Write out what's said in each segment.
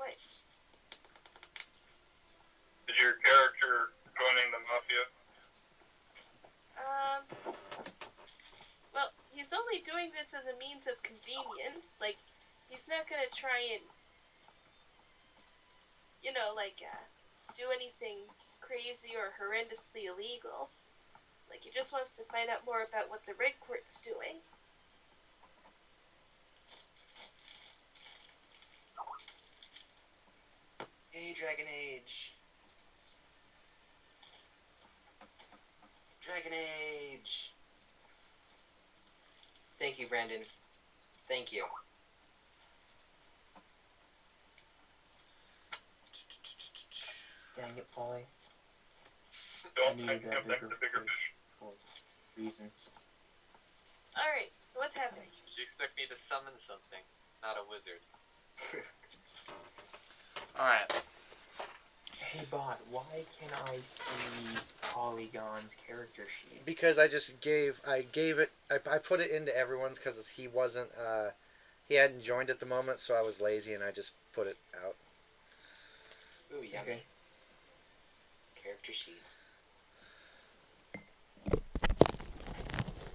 it. Is your character joining the mafia? Well, he's only doing this as a means of convenience. Like, he's not gonna try and, do anything crazy or horrendously illegal. Like, he just wants to find out more about what the Red Court's doing. Hey, Dragon Age. Dragon Age. Thank you, Brandon. Thank you. Dang it, Polly. Don't I needed think that of the bigger fish for reasons. Alright, so what's happening? Did you expect me to summon something? Not a wizard. Alright. Hey, bot, why can I see Polygon's character sheet? Because I put it into everyone's because he wasn't, he hadn't joined at the moment, so I was lazy and I just put it out. Ooh, yummy. Okay. Character sheet.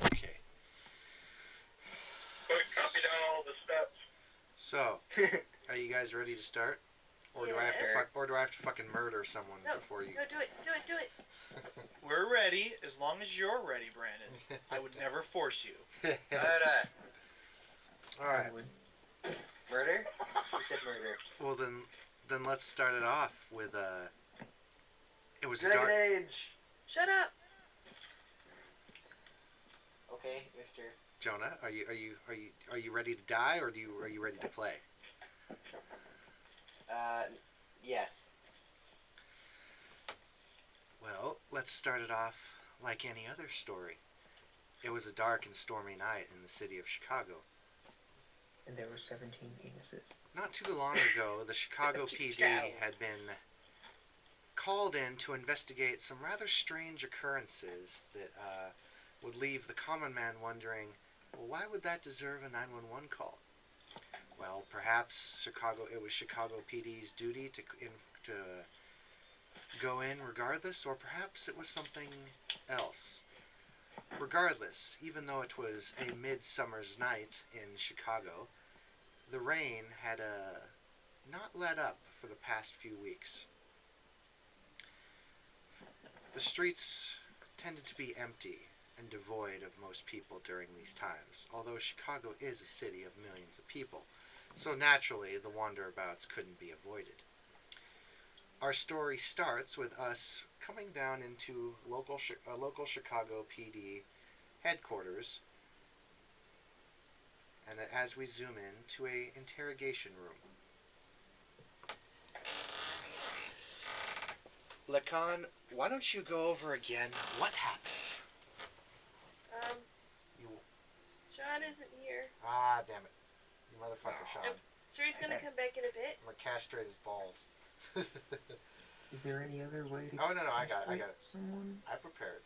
Okay. Quick, copy down all the steps. So, are you guys ready to start? Or do I have to fucking murder someone before you? No, do it. We're ready, as long as you're ready, Brandon. I would never force you. Alright. Murder? Who said murder? Well then let's start it off with it was Dragon dark. Age! Shut up! Okay, Mister. Jonah, are you ready to die or are you ready to play? Yes. Well, let's start it off like any other story. It was a dark and stormy night in the city of Chicago. And there were 17 penises. Not too long ago, the Chicago PD had been called in to investigate some rather strange occurrences that would leave the common man wondering, well, why would that deserve a 911 call? Well, perhaps it was Chicago PD's duty to go in regardless, or perhaps it was something else. Regardless, even though it was a midsummer's night in Chicago, the rain had not let up for the past few weeks. The streets tended to be empty and devoid of most people during these times, although Chicago is a city of millions of people, so naturally the wanderabouts couldn't be avoided. Our story starts with us coming down into local Chicago PD headquarters, and as we zoom in to a interrogation room. Lacan, why don't you go over again what happened? Sean isn't here. Ah, damn it. You motherfucker, Sean. I'm sure he's gonna come back in a bit. I'm gonna castrate his balls. Is there any other way to... Oh, no, I got it. Someone? I prepared.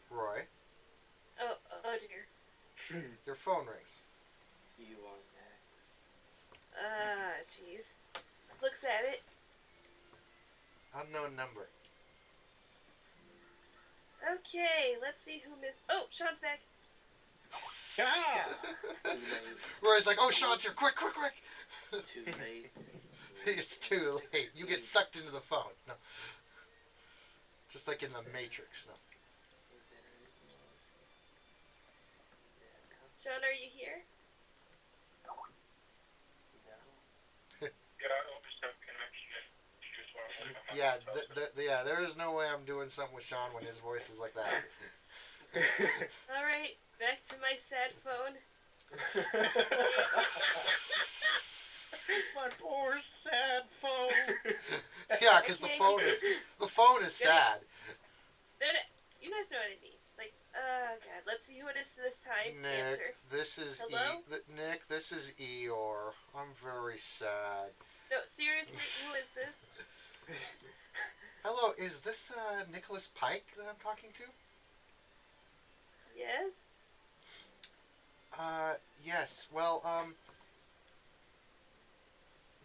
Roy, Oh dear. your phone rings. You are next. Jeez. Looks at it. Unknown number. Okay, let's see who missed. Oh, Sean's back. Roy's like, oh, Sean's here. Quick. Too late. It's too late. You get sucked into the phone. No. Just like in the Matrix. No. Sean, are you here? Yeah, I don't just have connection. Yeah, there is no way I'm doing something with Sean when his voice is like that. Alright, back to my sad phone. My poor sad phone. Yeah, because Okay. the phone is sad. You guys know what I mean. Like, God, let's see who it is this time. Nick, Answer. this is Hello? Nick, this is Eeyore. I'm very sad. No, seriously, who is this? Hello, is this Nicholas Pike that I'm talking to? Yes? Yes. Well,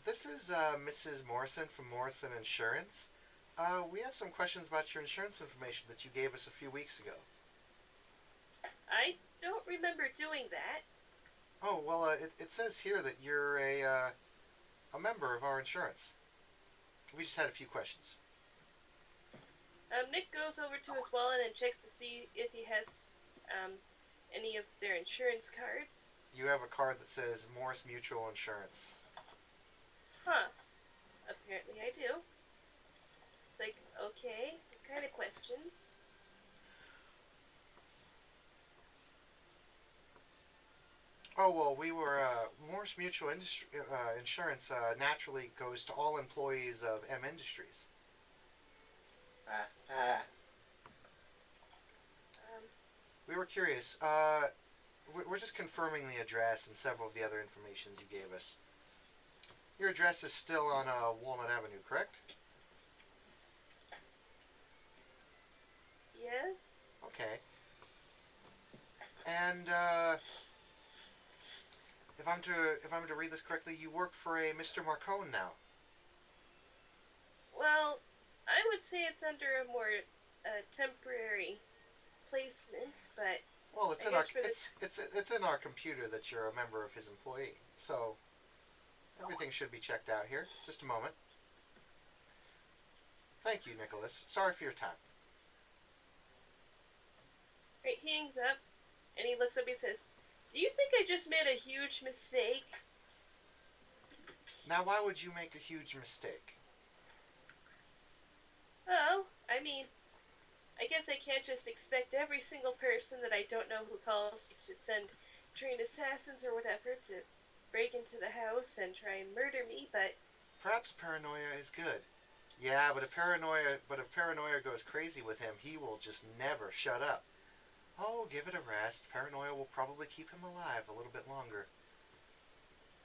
this is Mrs. Morrison from Morrison Insurance. We have some questions about your insurance information that you gave us a few weeks ago. I don't remember doing that. Oh, well, it says here that you're a member of our insurance. We just had a few questions. Nick goes over to his wallet and checks to see if he has any of their insurance cards. You have a card that says Morris Mutual Insurance. Huh. Apparently I do. It's like, okay, what kind of questions? Oh, well, we were, Morris Mutual Insurance naturally goes to all employees of M Industries. We were curious. We're just confirming the address and several of the other informations you gave us. Your address is still on Walnut Avenue, correct? Yes? Okay. And if I'm to read this correctly, you work for a Mr. Marcone now. Well, I would say it's under a more temporary placement, but Well, it's I in our guess for the- it's in our computer that you're a member of his employee. So everything should be checked out here. Just a moment. Thank you, Nicholas. Sorry for your time. right, he hangs up and he looks up and says, "Do you think I just made a huge mistake?" Now, why would you make a huge mistake? Well, I mean, I guess I can't just expect every single person that I don't know who calls to send trained assassins or whatever to break into the house and try and murder me, but Perhaps paranoia is good. Yeah, but if paranoia goes crazy with him, he will just never shut up. Oh, give it a rest. Paranoia will probably keep him alive a little bit longer.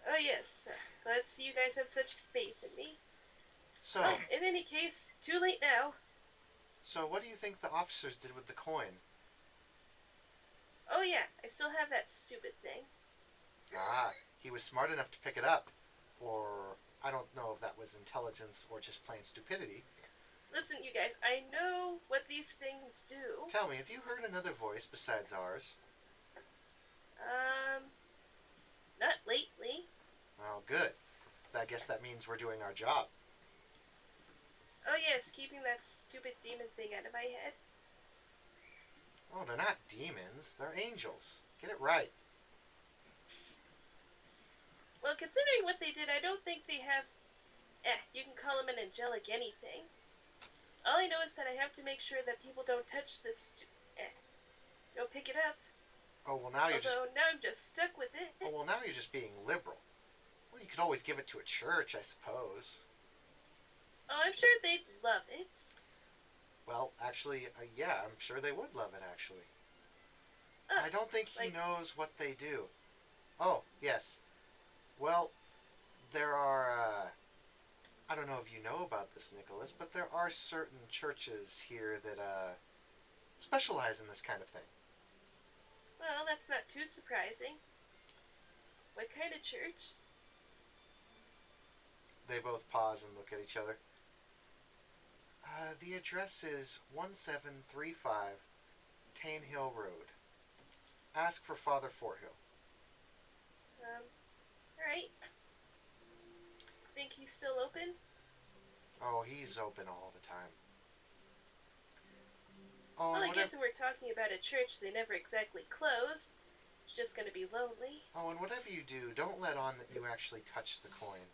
oh yes, glad to see you guys have such faith in me. So, Well, in any case, too late now. so what do you think the officers did with the coin? Oh yeah, I still have that stupid thing. Ah, he was smart enough to pick it up. Or, I don't know if that was intelligence or just plain stupidity. Listen, you guys, I know what these things do. Tell me, have you heard another voice besides ours? Not lately. Oh, good. I guess that means we're doing our job. Oh yes, keeping that stupid demon thing out of my head. Oh, they're not demons. They're angels. Get it right. Well, considering what they did, I don't think they have... you can call them an angelic anything. All I know is that I have to make sure that people don't touch this... don't pick it up. Oh, well, now you're just... Although, now I'm just stuck with it. Oh, well, now you're just being liberal. Well, you could always give it to a church, I suppose. Oh, I'm sure they'd love it. Well, actually, yeah, I'm sure they would love it, actually. Oh, I don't think he like- knows what they do. Oh, yes. Well, there are, I don't know if you know about this, Nicholas, but there are certain churches here that, specialize in this kind of thing. Well, that's not too surprising. What kind of church? They both pause and look at each other. The address is 1735 Tane Hill Road. Ask for Father Forthill. Alright. Think he's still open? Oh, he's open all the time. Oh, Well, and I whatever, guess if we're talking about a church, they never exactly close. It's just gonna be lonely. oh, and whatever you do, don't let on that you actually touch the coin.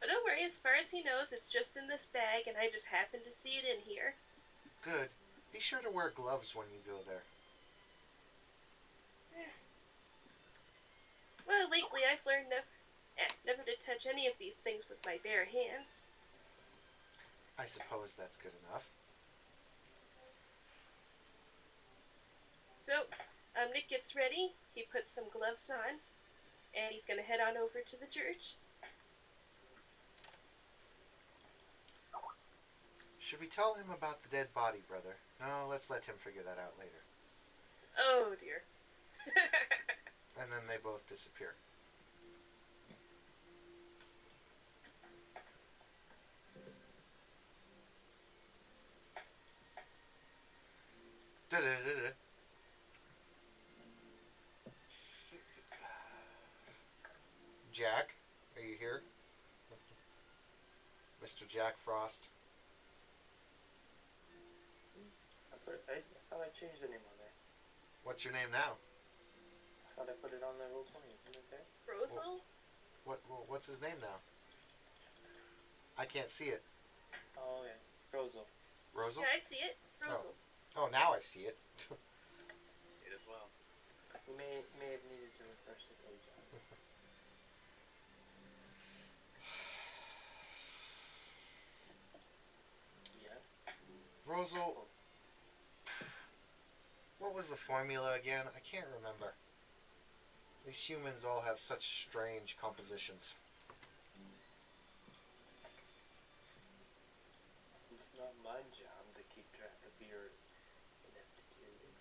But don't worry, as far as he knows, it's just in this bag, and I just happened to see it in here. Good. Be sure to wear gloves when you go there. Well, lately I've learned never to touch any of these things with my bare hands. I suppose that's good enough. So, Nick gets ready, he puts some gloves on, and he's gonna head on over to the church. Should we tell him about the dead body, brother? No, let's let him figure that out later. Oh dear. And disappear. Da-da-da-da. Jack, are you here? Mr. Jack Frost. I thought I changed the name on there. What's your name now? I thought I put it on the roll 20. Isn't it there? Rosal? What's his name now? I can't see it. Oh, yeah. Rosal. Rosal? Yeah, I see it. Rosal. Oh, now I see it. It as well. You may have needed to refresh the page. Yes. Rosal, what was the formula again? I can't remember. These humans all have such strange compositions. It's not my job to keep track of your ineptitude.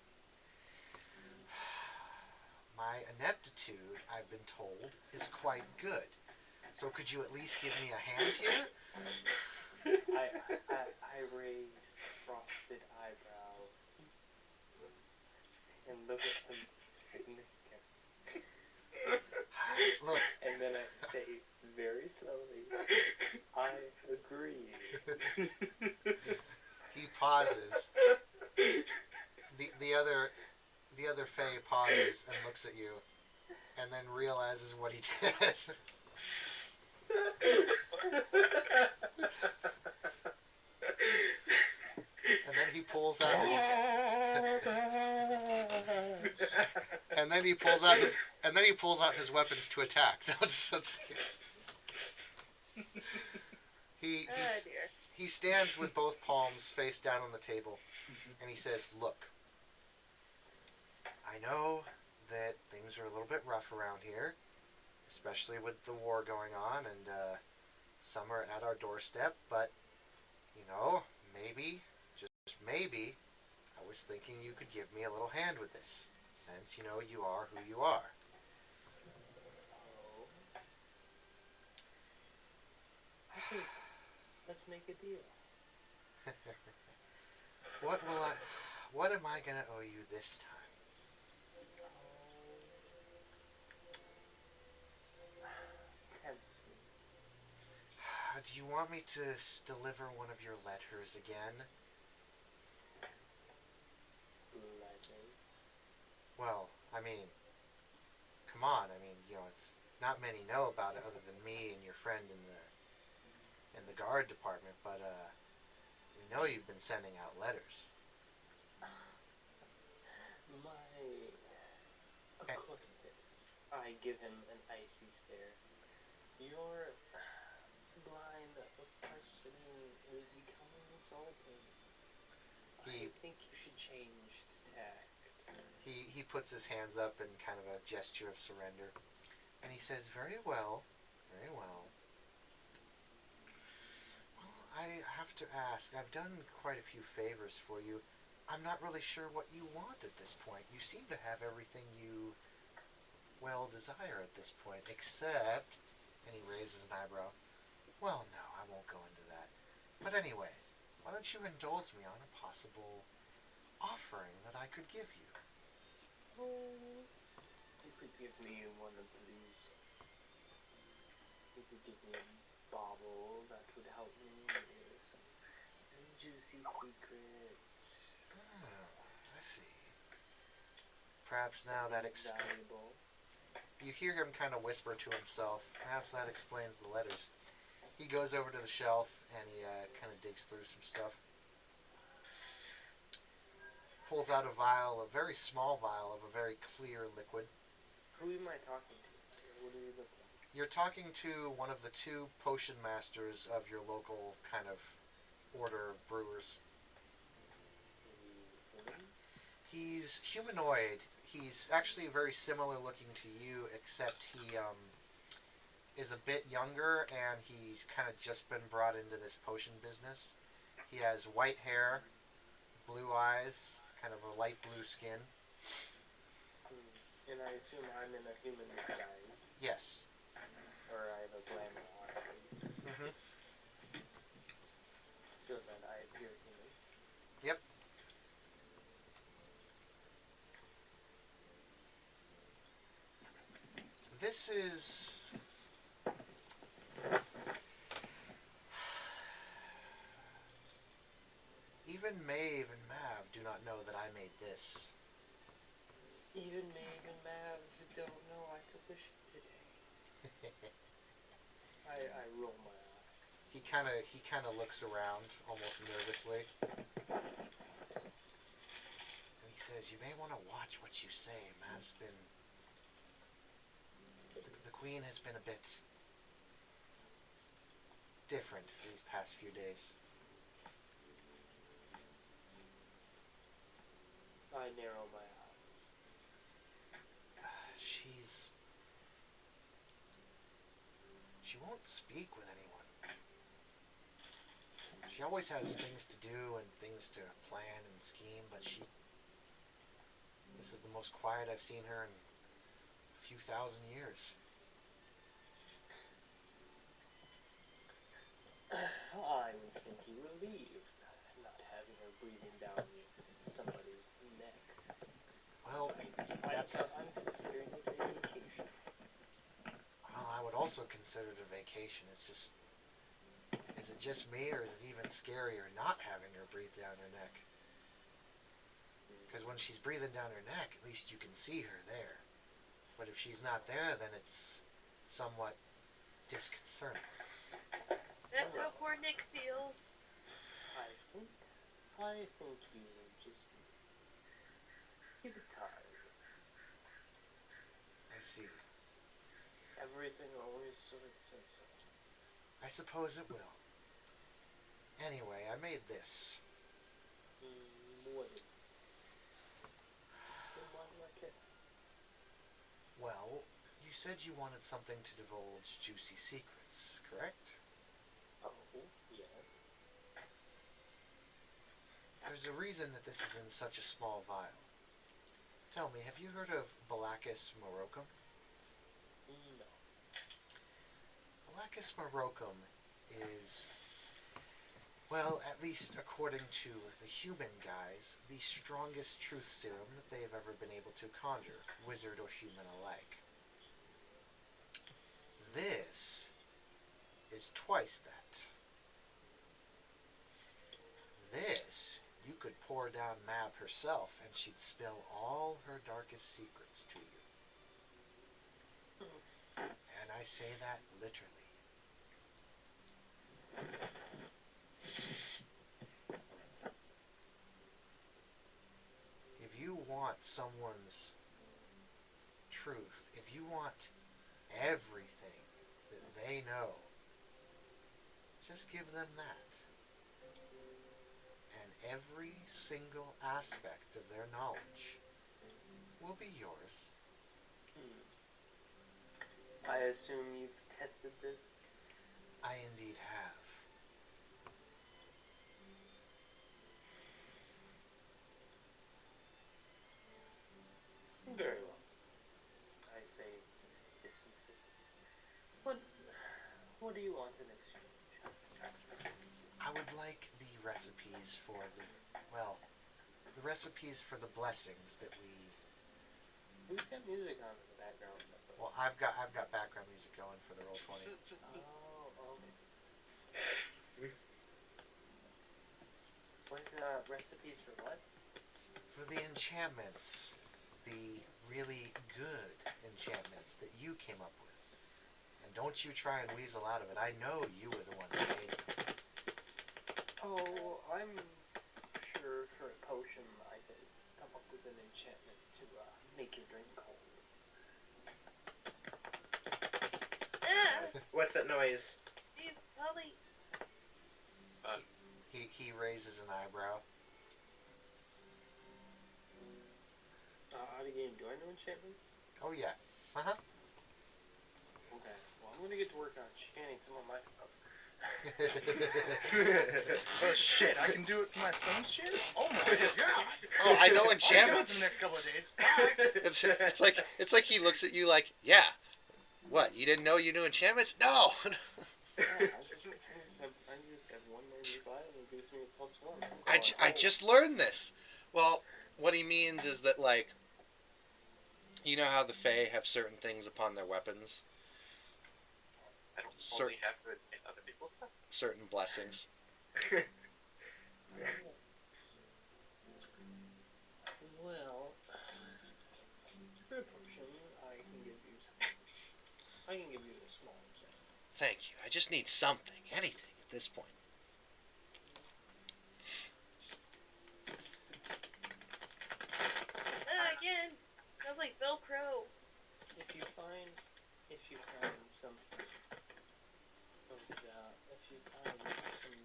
My ineptitude, I've been told, is quite good. So could you at least give me a hand here? I raised frosted eyebrows and look at them significant. Look, And then I say very slowly, I agree. he pauses. The other Fae pauses and looks at you, and then realizes what he did. And then he pulls out his and then he pulls out his weapons to attack. No, just kidding. Oh dear. He stands with both palms face down on the table, and he says, "Look, I know that things are a little bit rough around here, especially with the war going on, and some are at our doorstep, but, you know, maybe, just maybe, I was thinking you could give me a little hand with this, since, you know, you are who you are." Oh. I think let's make a deal. What am I gonna owe you this time? Tempt me. Do you want me to deliver one of your letters again? Letters. Well, I mean, come on. I mean, you know, it's not many know about it other than me and your friend in the guard department, but we know you've been sending out letters. My acquaintance. I give him an icy stare. Your line of questioning is becoming insulting. I He- think you should change to tact. He puts his hands up in kind of a gesture of surrender, and he says, "Very well, very well. Well, I have to ask. I've done quite a few favors for you. I'm not really sure what you want at this point. You seem to have everything you, well, desire at this point, except," and he raises an eyebrow, "well, no, I won't go into that. But anyway, why don't you indulge me on a possible offering that I could give you?" Oh, you could give me one of these. You could give me a bauble that would help me with some juicy secrets. Oh, I see. Perhaps now that valuable. you hear him kind of whisper to himself. Perhaps that explains the letters. He goes over to the shelf and he kind of digs through some stuff. Pulls out a vial, a very small vial of a very clear liquid. Who am I talking to? What do you look like? You're talking to one of the two potion masters of your local kind of order of brewers. Is he human? He's humanoid. He's actually very similar looking to you, except he is a bit younger, and he's kind of just been brought into this potion business. He has white hair, blue eyes, kind of a light blue skin. And I assume I'm in a human disguise, Yes. or I have a glamour on at least, Mm-hmm. so that I appear human. Yep. This is... Even Maeve and Mav do not know that I made this. Even Maeve and Mav don't know I took a shit today. I roll my eye. He kind of looks around almost nervously. And he says, "You may want to watch what you say. Mav's been... The Queen has been a bit different these past few days." I narrow my eyes. She won't speak with anyone. She always has things to do and things to plan and scheme, but this is the most quiet I've seen her in a few thousand years. I would think you relieved not having her breathing down somebody's neck. Well, I'm considering it a vacation. I would also consider it a vacation. It's just... Is it just me, or is it even scarier not having her breathe down her neck? Because when she's breathing down her neck, at least you can see her there. But if she's not there, then it's somewhat disconcerting. That's how poor Nick feels. I think you just give it time. I see. Everything always sorts itself. I suppose it will. Anyway, I made this. What is it? Why do I care? Well, you said you wanted something to divulge juicy secrets, correct? Oh, yes. There's a reason that this is in such a small vial. Tell me, have you heard of Balacus morocum? No. Balacus morocum is, well, at least according to the human guys, the strongest truth serum that they have ever been able to conjure, wizard or human alike. This is twice that. This you could pour down Mab herself and she'd spill all her darkest secrets to you. And I say that literally. If you want someone's truth, if you want everything that they know, just give them that. And every single aspect of their knowledge will be yours. I assume you've tested this? I indeed have. Very well. I say dismiss it. What do you want in exchange? I would like the recipes for the recipes for the blessings that we... Who's got music on in the background? Well, I've got background music going for the Roll20. Oh, okay. What, recipes for what? For the enchantments. The really good enchantments that you came up with. And don't you try and weasel out of it. I know you were the one who made them. Oh, I'm sure for a potion I could come up with an enchantment to make your drink cold. What's that noise? He's probably... He raises an eyebrow. Out of game, do I know enchantments? Oh yeah. Uh-huh. Okay, well I'm gonna get to work on enchanting some of my stuff. Oh shit! I can do it for my son's shit. Oh my god! Oh, I know I'll be gone for the enchantments. next couple of days. Bye. It's like he looks at you like, yeah. What? You didn't know you knew enchantments? No. Yeah, I just have one more nearby and it gives me a +1. I just learned this. Well, what he means is that, like, you know how the Fae have certain things upon their weapons, I don't Cer- only have to admit other people's stuff. certain blessings. Well, for a potion, I can give you I can give you a small example. Thank you. I just need something, anything at this point. Again. Sounds like Velcro. If you find something of that, if you find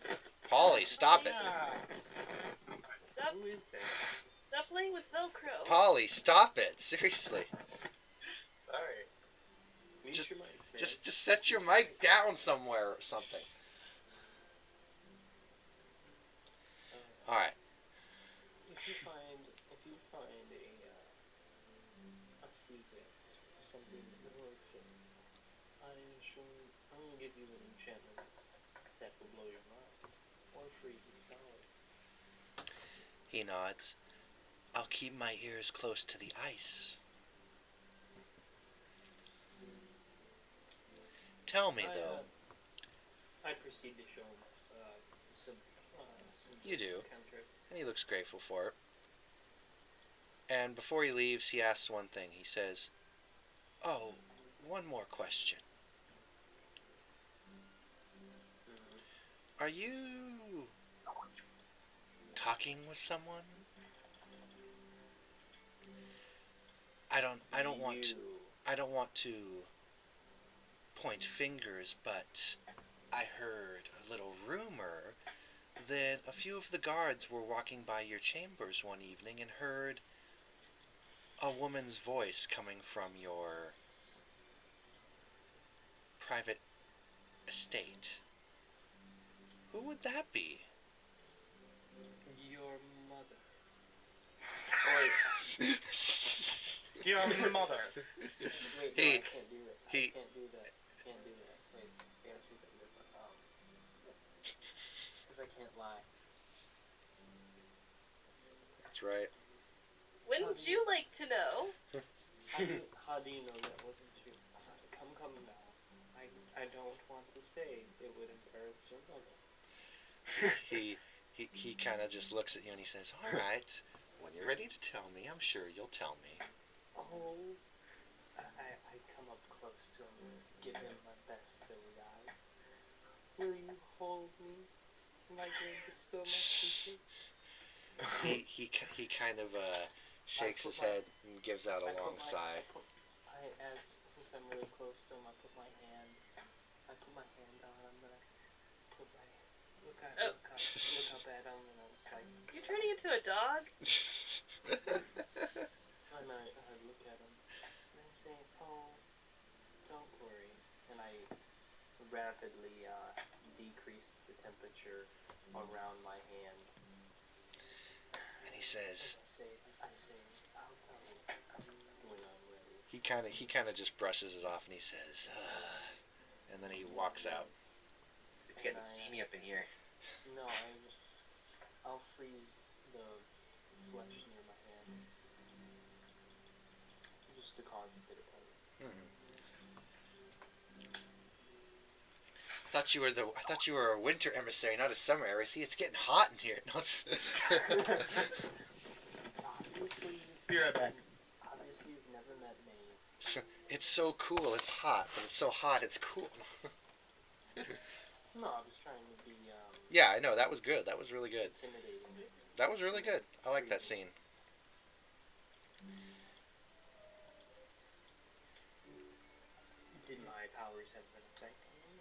some, Polly, stop it. Stop, who is that? stop playing with Velcro. Polly, stop it. Seriously. Sorry. Mute Just- your mics, man. Just set your mic down somewhere or something. All right. If you find a secret, something worth it, I'm gonna give you an enchantment that will blow your mind, or freeze it solid. He nods. I'll keep my ears close to the ice. Tell me, though. I proceed to show him some You do. cantrip. And he looks grateful for it. And before he leaves, he asks one thing. He says, "Oh, one more question. Are you talking with someone? I don't want to point fingers, but I heard a little rumor that a few of the guards were walking by your chambers one evening and heard a woman's voice coming from your private estate. Who would that be?" Your mother. Your mother. Wait, He- no, I can't do that. he- I can't do that. Wait, I gotta say something different. Because I can't lie. That's right. Wouldn't you like to know? How do you know that wasn't true? Come now. I don't want to say it would embarrass your mother. He kind of just looks at you and he says, "All right, when you're ready to tell me, I'm sure you'll tell me." Oh, I come up close to him and give him my best silly eyes. Will you hold me? Am I going to spill my secret? He kind of shakes his head and gives out a long sigh. Since I'm really close to him, I put my hand on him and I put my look up at him and I was like, You're turning into a dog? and I look at him and I say, oh, don't worry, and I rapidly decrease the temperature around my hand. And he says, I say, I'll tell you when I'm ready. he kind of just brushes it off and he says, and then he walks out. It's getting steamy up in here. No, I'll freeze the flesh near my hand. Just to cause a bit of pain. I thought you were a winter emissary, not a summer emissary. See, it's getting hot in here. No, it's Be right back. Obviously, you've never met me. it's so cool. It's hot, but it's so hot. It's cool. No, I was trying to be Yeah, I know. That was good. That was really good. intimidating. That was really good. I like that scene. Did my powers have an effect on you?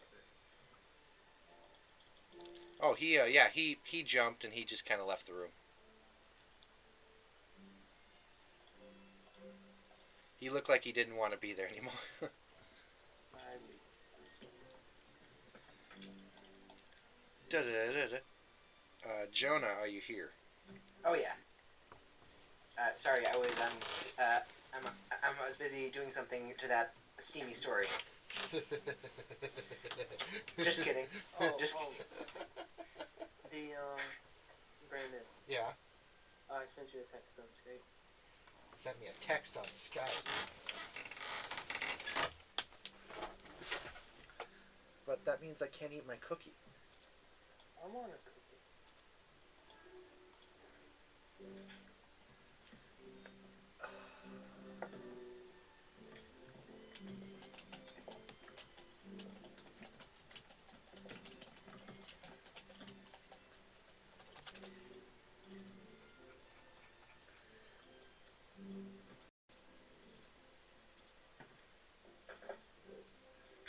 Oh, he jumped and he just kind of left the room. He looked like he didn't want to be there anymore. Da-da-da-da-da. Jonah, are you here? Oh yeah. Sorry, I was busy doing something to that steamy story. Just kidding. Oh, Just the Brandon, Yeah. I sent you a text on Skype. Sent me a text on Skype. But that means I can't eat my cookie. I'm on a cookie.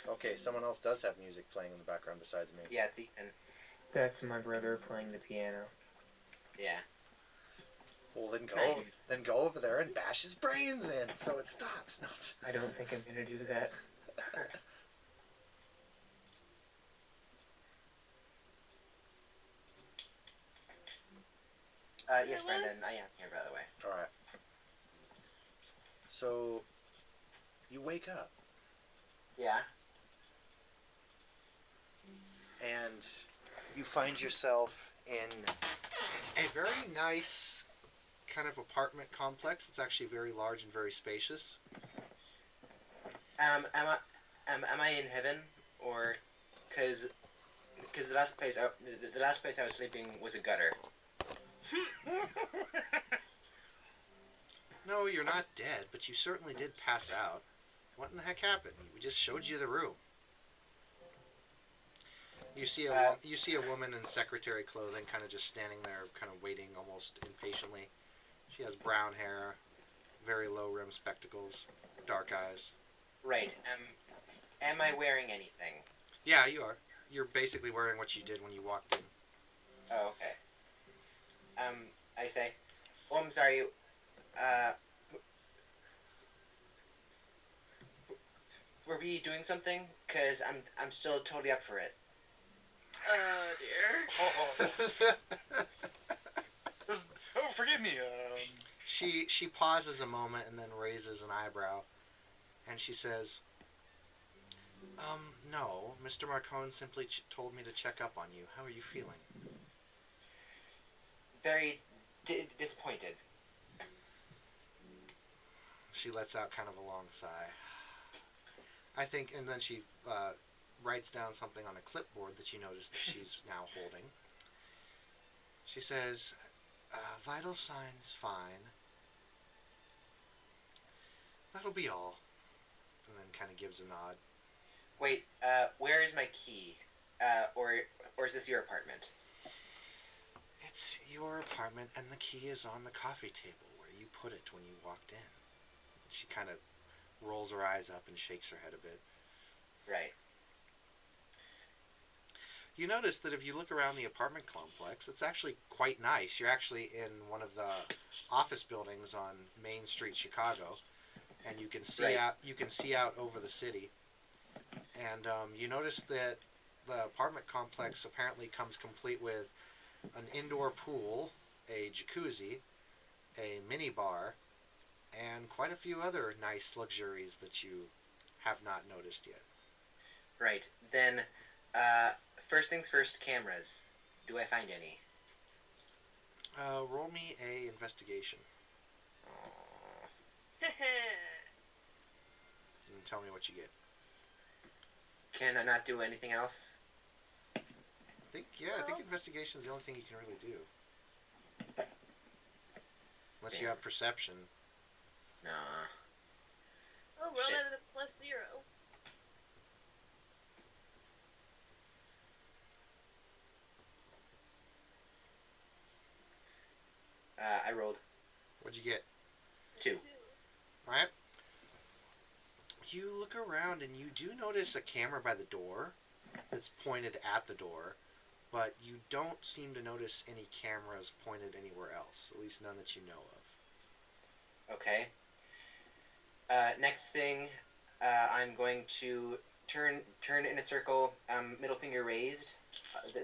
Okay, someone else does have music playing in the background besides me. yeah, it's Ethan. That's my brother playing the piano. Yeah. Well, then It's go, nice. then go over there and bash his brains in so it stops. No. I don't think I'm gonna do that. Yes, Brendan, I am here, by the way. All right. So, you wake up Yeah. and you find yourself in a very nice kind of apartment complex. It's actually very large and very spacious. Am I in heaven, or because the last place I was sleeping was a gutter. No, you're not dead, but you certainly did pass out. What in the heck happened? We just showed you the room. You see a woman in secretary clothing, kind of just standing there, kind of waiting almost impatiently. She has brown hair, very low rim spectacles, dark eyes. Right. Am I wearing anything? Yeah, you are. You're basically wearing what you did when you walked in. Oh, okay. I say, oh, I'm sorry. Were we doing something? Cause I'm still totally up for it. Oh dear. Oh, forgive me. She pauses a moment and then raises an eyebrow, and she says, no, Mr. Marcone simply told me to check up on you. How are you feeling? Very disappointed. She lets out kind of a long sigh. I think, and then she writes down something on a clipboard that you notice that she's now holding. She says, vital signs fine. That'll be all. And then kind of gives a nod. Wait, where is my key? Or is this your apartment? It's your apartment, and the key is on the coffee table where you put it when you walked in. She kind of rolls her eyes up and shakes her head a bit. Right. You notice that if you look around the apartment complex, it's actually quite nice. You're actually in one of the office buildings on Main Street, Chicago, and you can see Right. out. You can see out over the city, and you notice that the apartment complex apparently comes complete with an indoor pool, a jacuzzi, a mini bar, and quite a few other nice luxuries that you have not noticed yet. Right. Then, first things first, cameras. Do I find any? Roll me a investigation Aw. and tell me what you get. Can I not do anything else? I think investigation is the only thing you can really do. Unless you have perception. Nah. Oh, roll Shit. at a +0. I rolled What'd you get? 2. Alright. You look around and you do notice a camera by the door that's pointed at the door, but you don't seem to notice any cameras pointed anywhere else, at least none that you know of. Okay. Next thing, I'm going to turn in a circle, middle finger raised,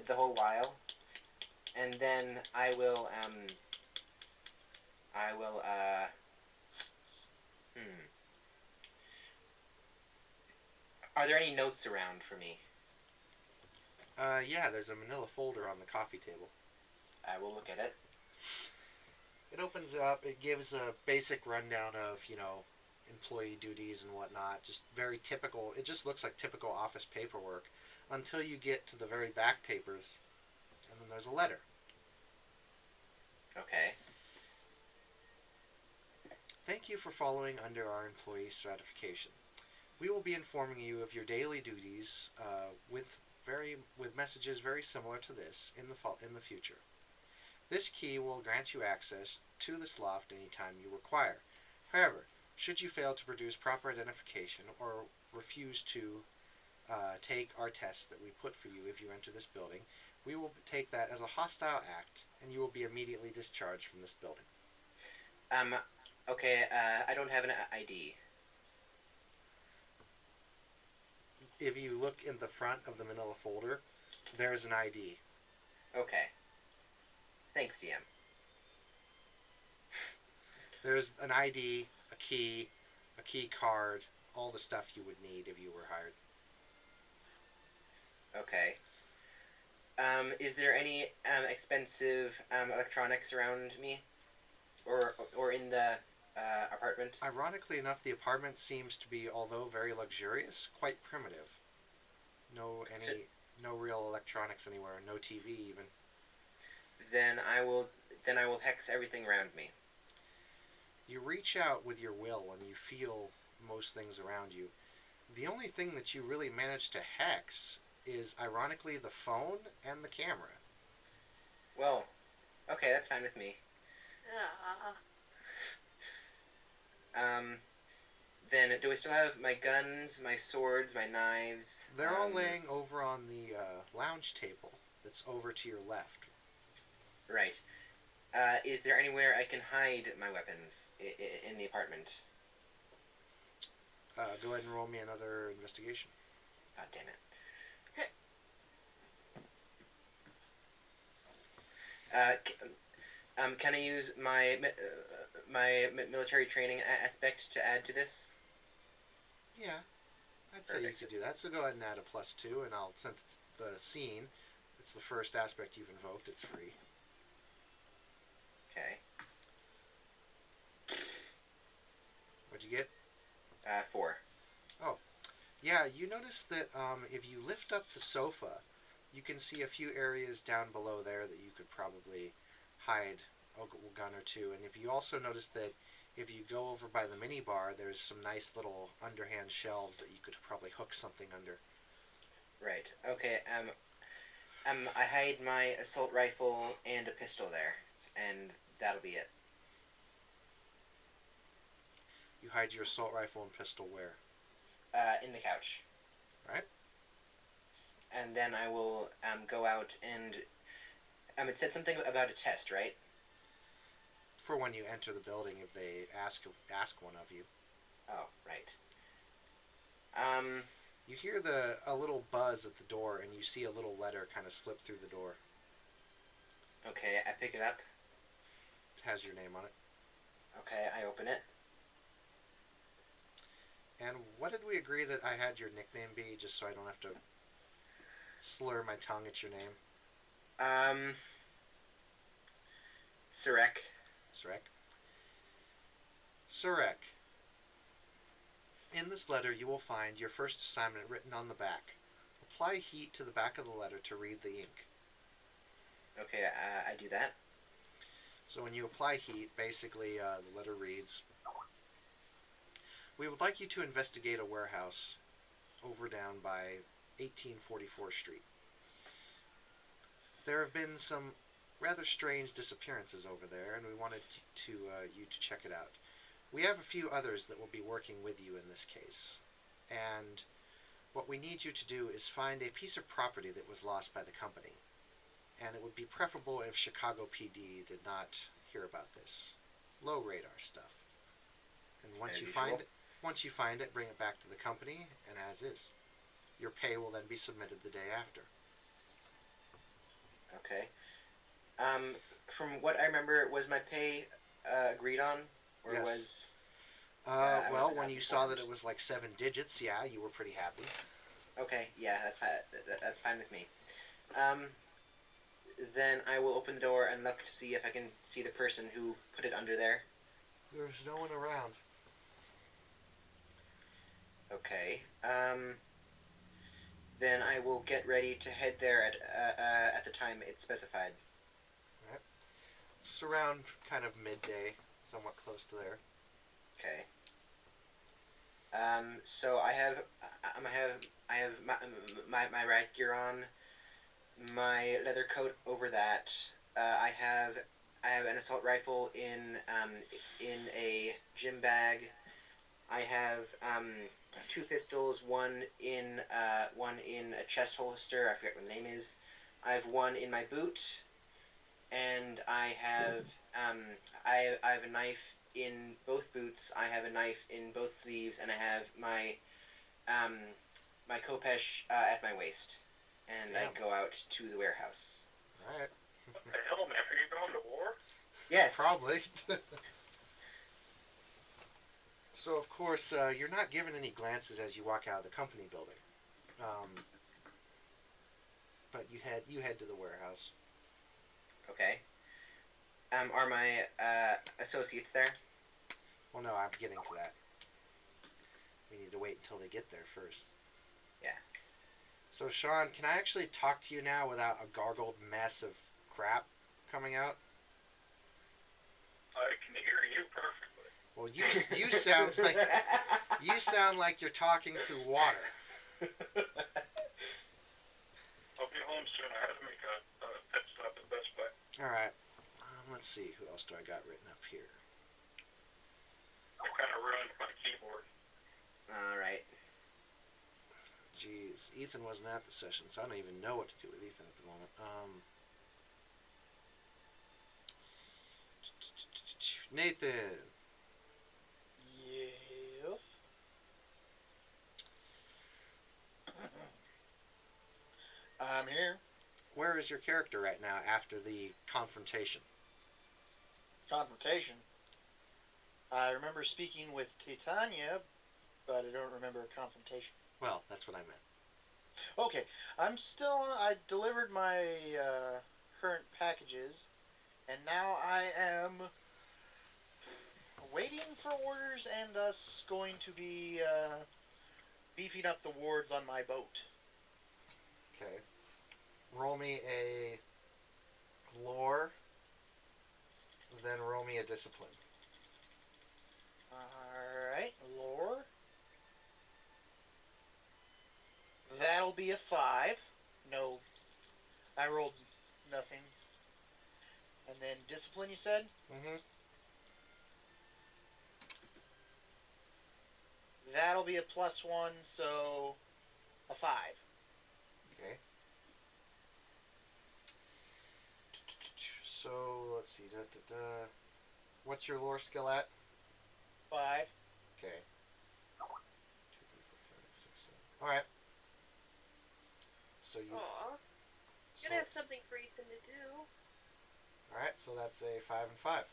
the whole while, and then I will Are there any notes around for me? Yeah, there's a manila folder on the coffee table. I will look at it. It opens up. It gives a basic rundown of, employee duties and whatnot. Just very typical. It just looks like typical office paperwork until you get to the very back papers, and then there's a letter. Okay. Thank you for following under our employee stratification. We will be informing you of your daily duties with messages very similar to this in the future. This key will grant you access to this loft anytime you require. However, should you fail to produce proper identification or refuse to take our tests that we put for you if you enter this building, we will take that as a hostile act, and you will be immediately discharged from this building. Okay, I don't have an ID. If you look in the front of the manila folder, there's an ID. Okay. Thanks, CM. There's an ID, a key card, all the stuff you would need if you were hired. Okay. Is there any expensive electronics around me, or in the apartment? Ironically enough, the apartment seems to be, although very luxurious, quite primitive. No real electronics anywhere, no TV even. Then I will hex everything around me. You reach out with your will and you feel most things around you. The only thing that you really manage to hex is, ironically, the phone and the camera. Well, okay, that's fine with me. Then do I still have my guns, my swords, my knives? They're all laying over on the lounge table that's over to your left. Right. Is there anywhere I can hide my weapons in the apartment? Go ahead and roll me another investigation. Oh, damn it. Can I use my military training aspect to add to this? Yeah, I'd say you could do that. So go ahead and add a +2, and since it's the scene, it's the first aspect you've invoked, it's free. Okay. What'd you get? 4. Yeah, you notice that if you lift up the sofa, you can see a few areas down below there that you could probably hide a gun or two. And if you also notice that if you go over by the mini bar, there's some nice little underhand shelves that you could probably hook something under. Right. Okay. I hide my assault rifle and a pistol there, and that'll be it. You hide your assault rifle and pistol where? In the couch. Right. And then I will go out and it said something about a test, right? For when you enter the building, if they ask one of you. Oh, right. You hear a little buzz at the door, and you see a little letter kind of slip through the door. Okay, I pick it up. It has your name on it. Okay, I open it. And what did we agree that I had your nickname be, just so I don't have to slur my tongue at your name? Sarek. Sarek. In this letter, you will find your first assignment written on the back. Apply heat to the back of the letter to read the ink. Okay, I do that. So when you apply heat, basically the letter reads, "We would like you to investigate a warehouse over down by 1844 Street. There have been some rather strange disappearances over there, and we wanted you to check it out. We have a few others that will be working with you in this case, and what we need you to do is find a piece of property that was lost by the company, and it would be preferable if Chicago PD did not hear about this. Low radar stuff. And once you find it, bring it back to the company, and as is." Your pay will then be submitted the day after. Okay. From what I remember, was my pay agreed on, or Yes. was? Well, wasn't when that you saw that informed. it was like 7 digits, yeah, you were pretty happy. Okay, yeah, that's fine. That's fine with me. Then I will open the door and look to see if I can see the person who put it under there. There's no one around. Okay. Then I will get ready to head there at the time it's specified. It's around kind of midday, somewhat close to there. Okay. So I have my riot gear on, my leather coat over that. I have an assault rifle in a gym bag. I have 2 pistols, one in a chest holster. I forget what the name is. I have one in my boot, and I have a knife in both boots. I have a knife in both sleeves, and I have my my khopesh at my waist, and Damn. I go out to the warehouse. Alright. What the hell, man? Are you going to war? Yes. Probably. So, of course, you're not given any glances as you walk out of the company building. But you head to the warehouse. Okay. Are my associates there? Well, no, I'm getting to that. We need to wait until they get there first. Yeah. So, Sean, can I actually talk to you now without a gargled mess of crap coming out? I can hear you perfectly. Well, you sound like you're talking through water. I'll be home soon. I have to make a pit stop at Best Buy. All right. Let's see. Who else do I got written up here? I kind of ruined my keyboard. All right. Jeez, Ethan wasn't at the session, so I don't even know what to do with Ethan at the moment. Nathan. Yeah. I'm here. Where is your character right now after the confrontation? Confrontation. I remember speaking with Titania, but I don't remember a confrontation. Well, that's what I meant. Okay, I delivered my current packages, and now I am waiting for orders and thus going to be beefing up the wards on my boat. Okay. Roll me a lore, then roll me a discipline. Alright, lore. That'll be a 5. No, I rolled nothing. And then discipline, you said? Mm-hmm. That'll be a +1, so a 5. Okay. So, let's see. What's your lore skill at? 5. Okay. 2, 3, 4, 5, 6, 7. Alright. So you. Aw. So, Gonna have something for Ethan to do. alright, so that's a 5 and 5.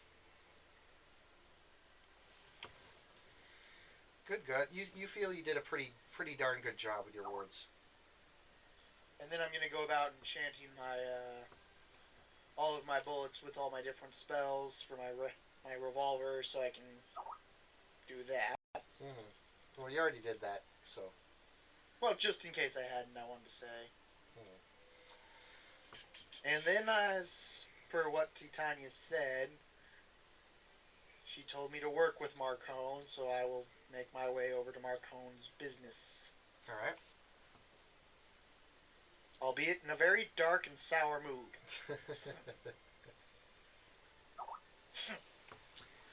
Good. You feel you did a pretty darn good job with your wards. And then I'm going to go about enchanting my all of my bullets with all my different spells for my revolver, so I can do that. Mm-hmm. Well, you already did that, so. Well, just in case I hadn't, I wanted to say. Mm-hmm. And then, as per what Titania said, she told me to work with Marcone, so I will make my way over to Marcone's business. Alright. Albeit in a very dark and sour mood.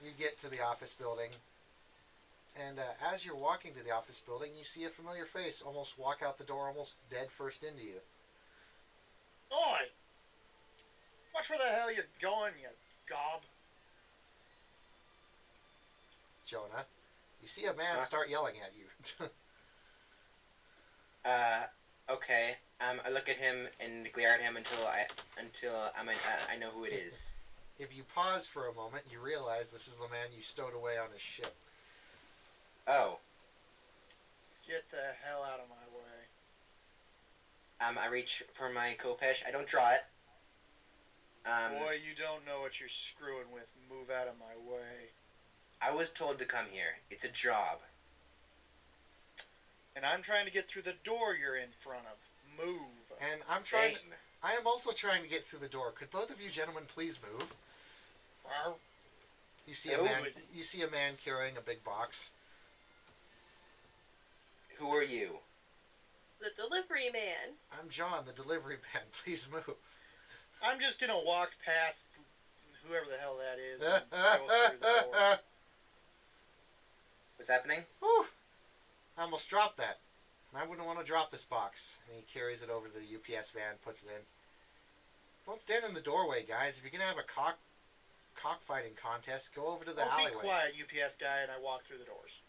You get to the office building, and as you're walking to the office building, you see a familiar face almost walk out the door, almost dead first into you. Oi! Watch where the hell you're going, you gob. Jonah, you see a man start yelling at you. Okay. I look at him and glare at him until I know who it is. If you pause for a moment, you realize this is the man you stowed away on his ship. Oh. Get the hell out of my way. I reach for my Kopesh. I don't draw it. Boy, you don't know what you're screwing with. Move out of my way. I was told to come here. It's a job. And I'm trying to get through the door you're in front of. Move. And Same. I am also trying to get through the door. Could both of you gentlemen please move? You see a Who man. is it? You see a man carrying a big box. Who are you? The delivery man. I'm John, the delivery man. Please move. I'm just gonna walk past whoever the hell that is and go through the door. What's happening? Whew. I almost dropped that. And I wouldn't want to drop this box. And he carries it over to the UPS van, puts it in. Don't stand in the doorway, guys. If you're gonna have a cockfighting contest, go over to the Oh, alleyway. be quiet, UPS guy, and I walk through the doors.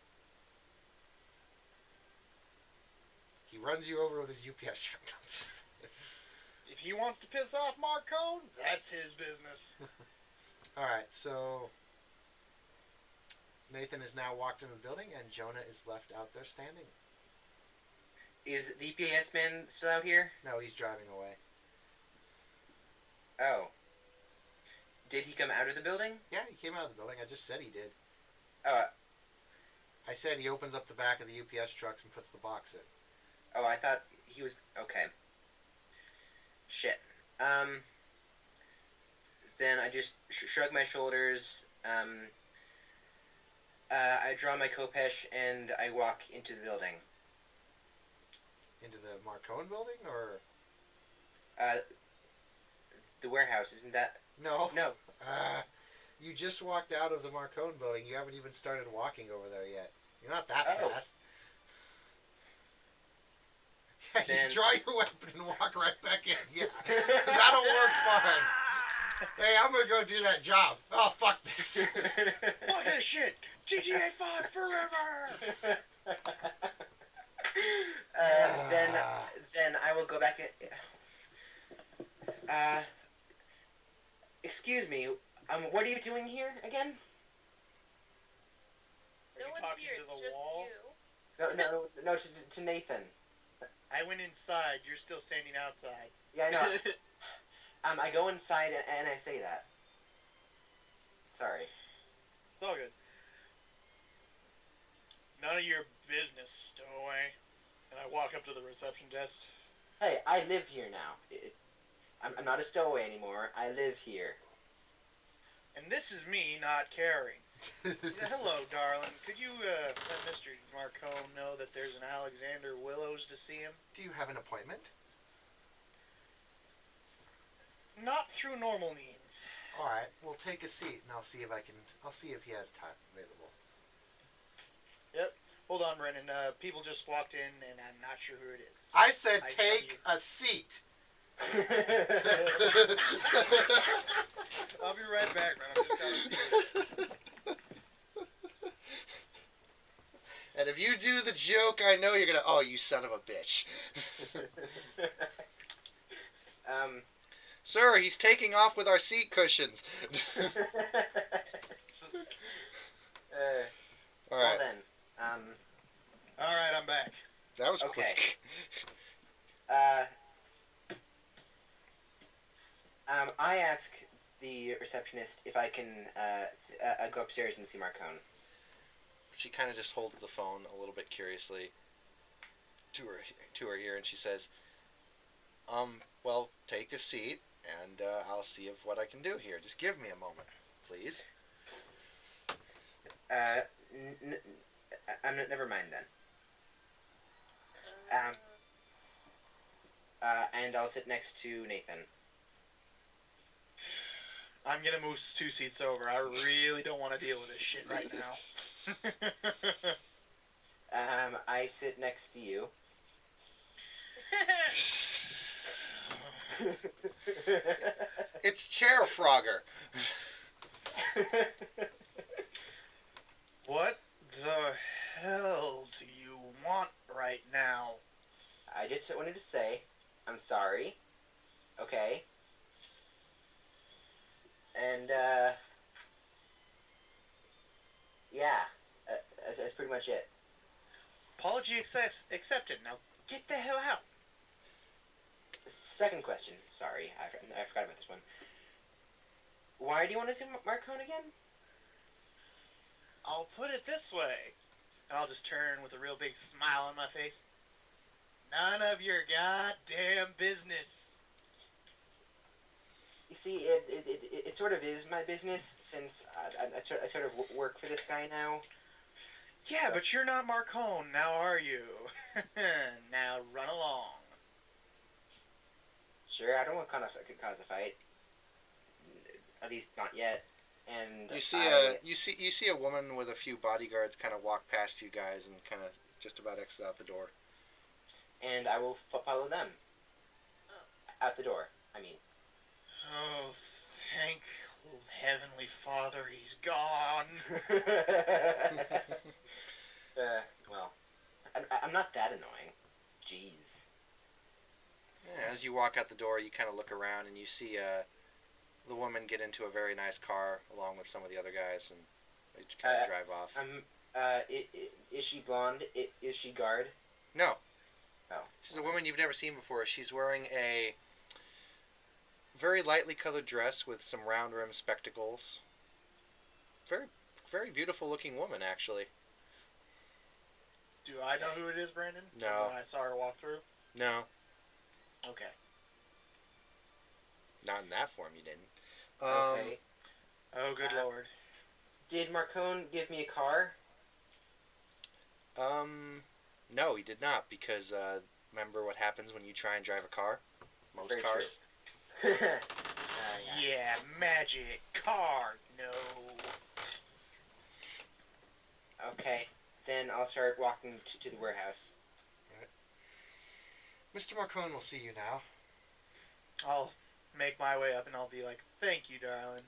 He runs you over with his UPS truck. If he wants to piss off Marcone, that's his business. Alright, so Nathan has now walked in the building and Jonah is left out there standing. Is the UPS man still out here? No, he's driving away. Oh. Did he come out of the building? Yeah, he came out of the building. I just said he did. Oh, I said he opens up the back of the UPS trucks and puts the box in. I thought he was... Okay. Shit. Then I just shrug my shoulders. I draw my Kopesh and I walk into the building. Into the Marcone building, or? The warehouse, isn't that... No. No. You just walked out of the Marcone building. You haven't even started walking over there yet. You're not that Oh. fast. Yeah, Then- you draw your weapon and walk right back in. Yeah, that'll work fine. Hey, I'm gonna go do that job. Oh, fuck this. Fuck this shit! GTA 5 forever! Then I will go back in... Excuse me, what are you doing here again? Are No you one's talking here, to it's the just wall? you. No, to Nathan. I went inside. You're still standing outside. Yeah, I know. I go inside and I say that. Sorry. It's all good. None of your business, stowaway. And I walk up to the reception desk. Hey, I live here now. I'm not a stowaway anymore. I live here. And this is me not caring. Yeah, hello, darling. Could you let Mr. Marcone know that there's an Alexander Willows to see him? Do you have an appointment? Not through normal means. All right, well, take a seat, and I'll see if he has time available. Yep. Hold on, Brennan. People just walked in, and I'm not sure who it is. I said I take a seat. I'll be right back, man. I'm just gonna And if you do the joke, I know you're gonna. Oh, you son of a bitch! Sir, he's taking off with our seat cushions. All Well right, then, All right, I'm back. that was Okay. quick. I ask the receptionist if I can go upstairs and see Marcone. She kind of just holds the phone a little bit curiously to her ear, and she says, well, take a seat, and I'll see if what I can do here. Just give me a moment, please. Never mind then. And I'll sit next to Nathan. I'm gonna move 2 seats over. I really don't want to deal with this shit right now. I sit next to you. It's Chair Frogger. What the hell do you want right now? just wanted to say, I'm sorry. Okay. And yeah, that's pretty much it. Apology accepted. Now get the hell out. Second question. Sorry, I forgot about this one. Why do you want to see Marcone again? I'll put it this way. And I'll just turn with a real big smile on my face. None of your goddamn business. You see, it sort of is my business since I sort of work for this guy now. Yeah, So- but you're not Marcone, now are you? Now run along. Sure, I don't want to cause a fight. At least not yet. And You see a woman with a few bodyguards kind of walk past you guys and kind of just about exit out the door. And I will follow them. Out the door, I mean. Oh, thank Heavenly Father, he's gone. Well, I'm not that annoying. Jeez. Yeah, as you walk out the door, you kind of look around and you see the woman get into a very nice car along with some of the other guys, and they just kind of drive off. Is she blonde? Is she guard? No. Oh. She's a woman you've never seen before. She's wearing a very lightly colored dress with some round rim spectacles. Very, very beautiful looking woman, actually. Do I know who it is, Brandon? No. When I saw her walk through? No, Okay. not in that form. You didn't. Okay. Oh, good lord. Did Marcone give me a car? No, he did not, because remember what happens when you try and drive a car? Most Very cars. true. Yeah, magic car. No. Okay, then I'll start walking to the warehouse. Mr. Marcone will see you now. I'll make my way up and I'll be like, thank you, darling.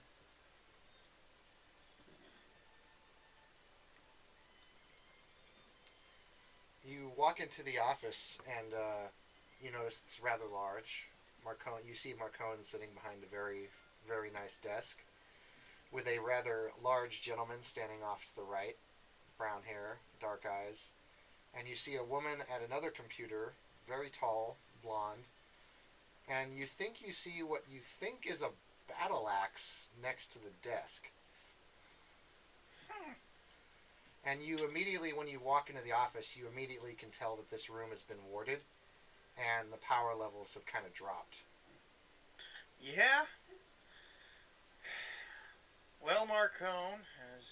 You walk into the office and you notice it's rather large. You see Marcone sitting behind a very, very nice desk with a rather large gentleman standing off to the right, brown hair, dark eyes. And you see a woman at another computer, very tall, blonde. And you think you see what you think is a battle axe next to the desk. And you immediately, when you walk into the office, you immediately can tell that this room has been warded and the power levels have kind of dropped. Yeah? Well, Marcone, as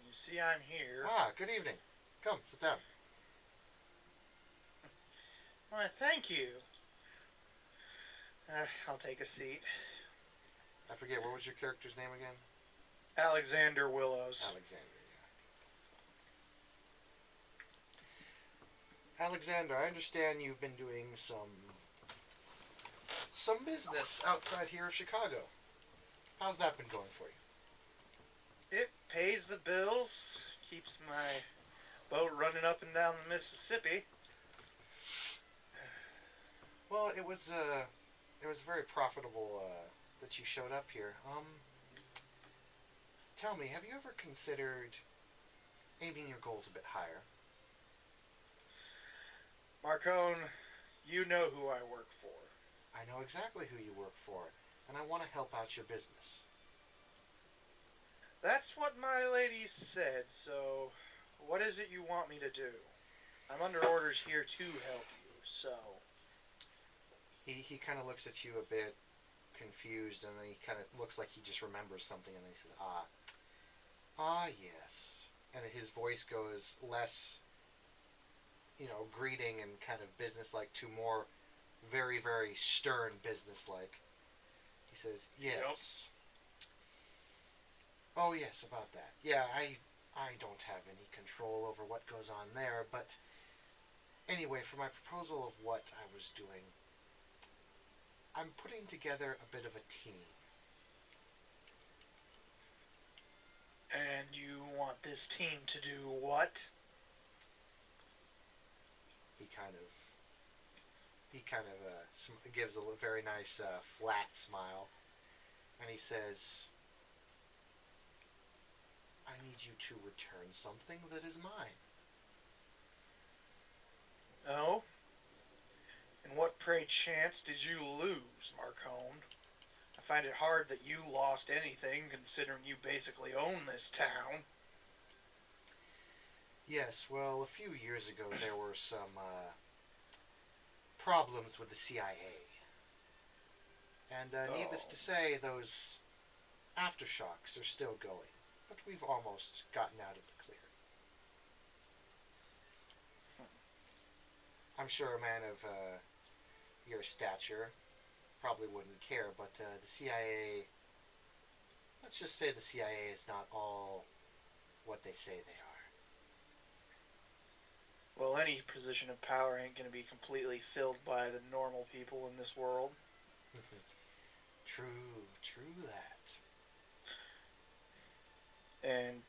you see, I'm here. Ah, good evening. Come, sit down. Why, thank you. I'll take a seat. I forget, what was your character's name again? Alexander Willows. Alexander, yeah. Alexander, I understand you've been doing some business outside here of Chicago. How's that been going for you? It pays the bills, keeps my boat running up and down the Mississippi. Well, it was very profitable that you showed up here. Tell me, have you ever considered aiming your goals a bit higher? Marcone, you know who I work for. I know exactly who you work for, and I want to help out your business. That's what my lady said, so what is it you want me to do? I'm under orders here to help you, so... He kind of looks at you a bit confused, and then he kind of looks like he just remembers something, and he says, ah, yes. And his voice goes less, greeting and kind of businesslike to more very, very stern businesslike. He says, yes. Yep. Oh, yes, about that. Yeah, I don't have any control over what goes on there, but anyway, for my proposal of what I was doing, I'm putting together a bit of a team. And you want this team to do what? He kind of he kind of gives a very nice flat smile, and he says, "I need you to return something that is mine." Oh? And what, pray chance, did you lose, Marcone? I find it hard that you lost anything, considering you basically own this town. Yes, well, a few years ago there were some problems with the CIA. And needless to say, those aftershocks are still going. But we've almost gotten out of the clear. I'm sure a man of your stature probably wouldn't care, but the CIA, let's just say the CIA is not all what they say they are. Well, any position of power ain't going to be completely filled by the normal people in this world. True that. And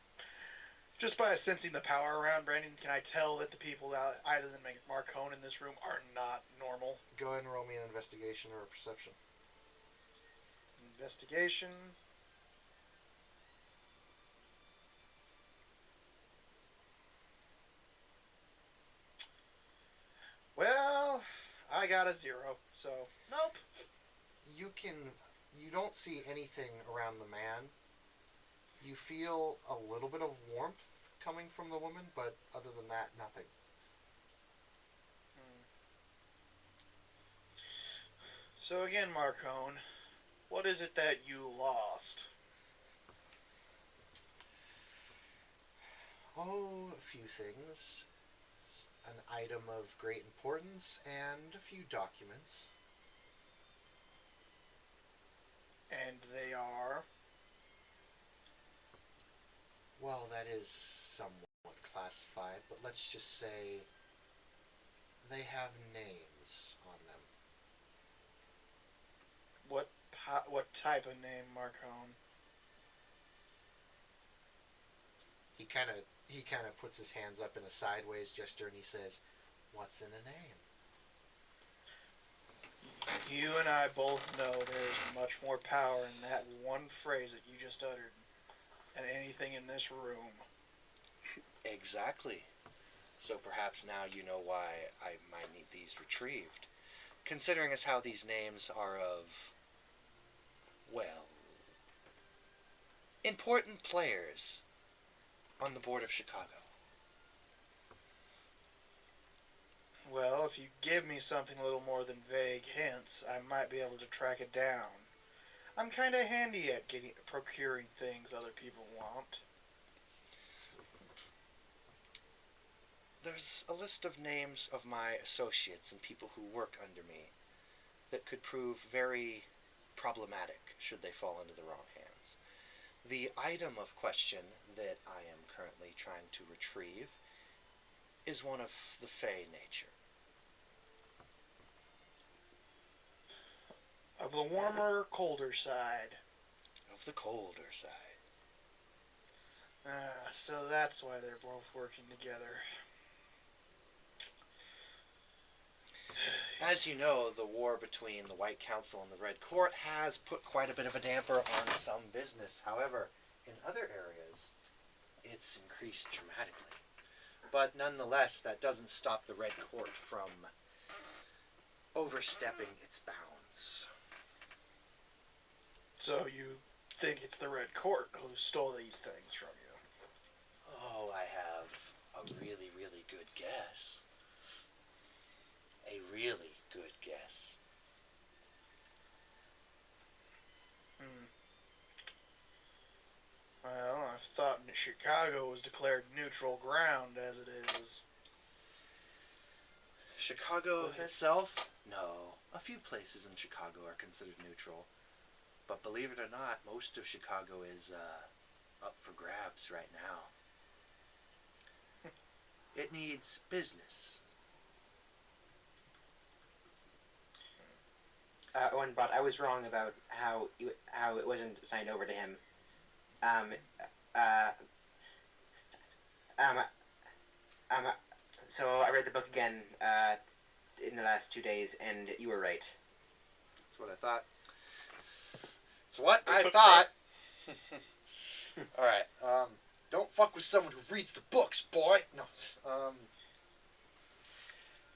just by sensing the power around, Brandon, can I tell that the people other than Marcone in this room are not normal? Go ahead and roll me an investigation or a perception. Investigation. Well, I got a 0, so nope. You don't see anything around the man. You feel a little bit of warmth coming from the woman, but other than that, nothing. So again, Marcone, what is it that you lost? Oh, a few things. An item of great importance and a few documents. And they are? Well, that is somewhat classified, but let's just say they have names on them. What type of name, Marcone? He kind of puts his hands up in a sideways gesture and he says, "What's in a name?" You and I both know there's much more power in that one phrase that you just uttered than anything in this room. Exactly. So perhaps now you know why I might need these retrieved. Considering as how these names are of, well, important players on the board of Chicago. Well, if you give me something a little more than vague hints, I might be able to track it down. I'm kind of handy at procuring things other people want. There's a list of names of my associates and people who work under me that could prove very problematic should they fall into the wrong hands. The item of question that I am currently trying to retrieve is one of the Fey nature. Of the warmer, colder side. Of the colder side. So that's why they're both working together. As you know, the war between the White Council and the Red Court has put quite a bit of a damper on some business. However, in other areas, it's increased dramatically. But nonetheless, that doesn't stop the Red Court from overstepping its bounds. So you think it's the Red Court who stole these things from you? Oh, I have a really, really good guess. A really good guess. Well, I thought Chicago was declared neutral ground as it is. Chicago itself? No. A few places in Chicago are considered neutral. But believe it or not, most of Chicago is up for grabs right now. It needs business. But I was wrong about how it wasn't signed over to him. So I read the book again. in the last 2 days, and you were right. That's what I thought. It's what It I took thought. All right. Don't fuck with someone who reads the books, boy. No.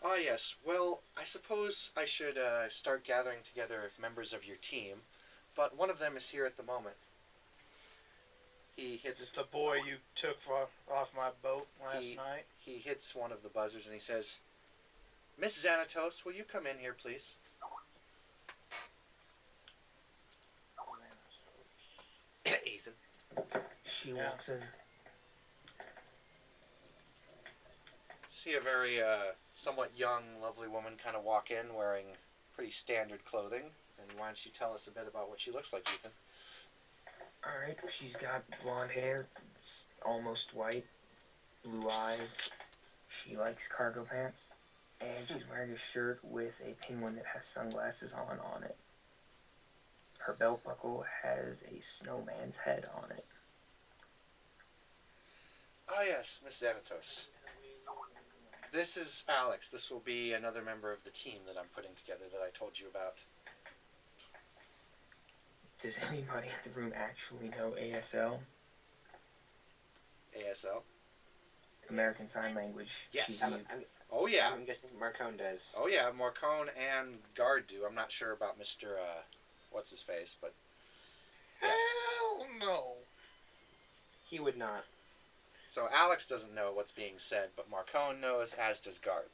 Ah, yes. Well, I suppose I should start gathering together members of your team, but one of them is here at the moment. He Is hits it the boy you took off my boat last night? he hits one of the buzzers and he says, "Mrs. Anatos, will you come in here, please?" Ethan. She Yeah. walks in. See a very somewhat young, lovely woman kind of walk in wearing pretty standard clothing. And why don't you tell us a bit about what she looks like, Ethan? Alright, she's got blonde hair. It's almost white. Blue eyes. She likes cargo pants. And she's wearing a shirt with a penguin that has sunglasses on it. Her belt buckle has a snowman's head on it. Ah, yes, Miss Xanatos. This is Alex. This will be another member of the team that I'm putting together that I told you about. Does anybody in the room actually know ASL? ASL? American Sign Language. Yes. She's Oh, yeah. I'm guessing Marcone does. Oh, yeah. Morcone and Guard do. I'm not sure about Mr. What's-his-face, but... Yes. Hell no. He would not. So Alex doesn't know what's being said, but Marcone knows, as does Guard.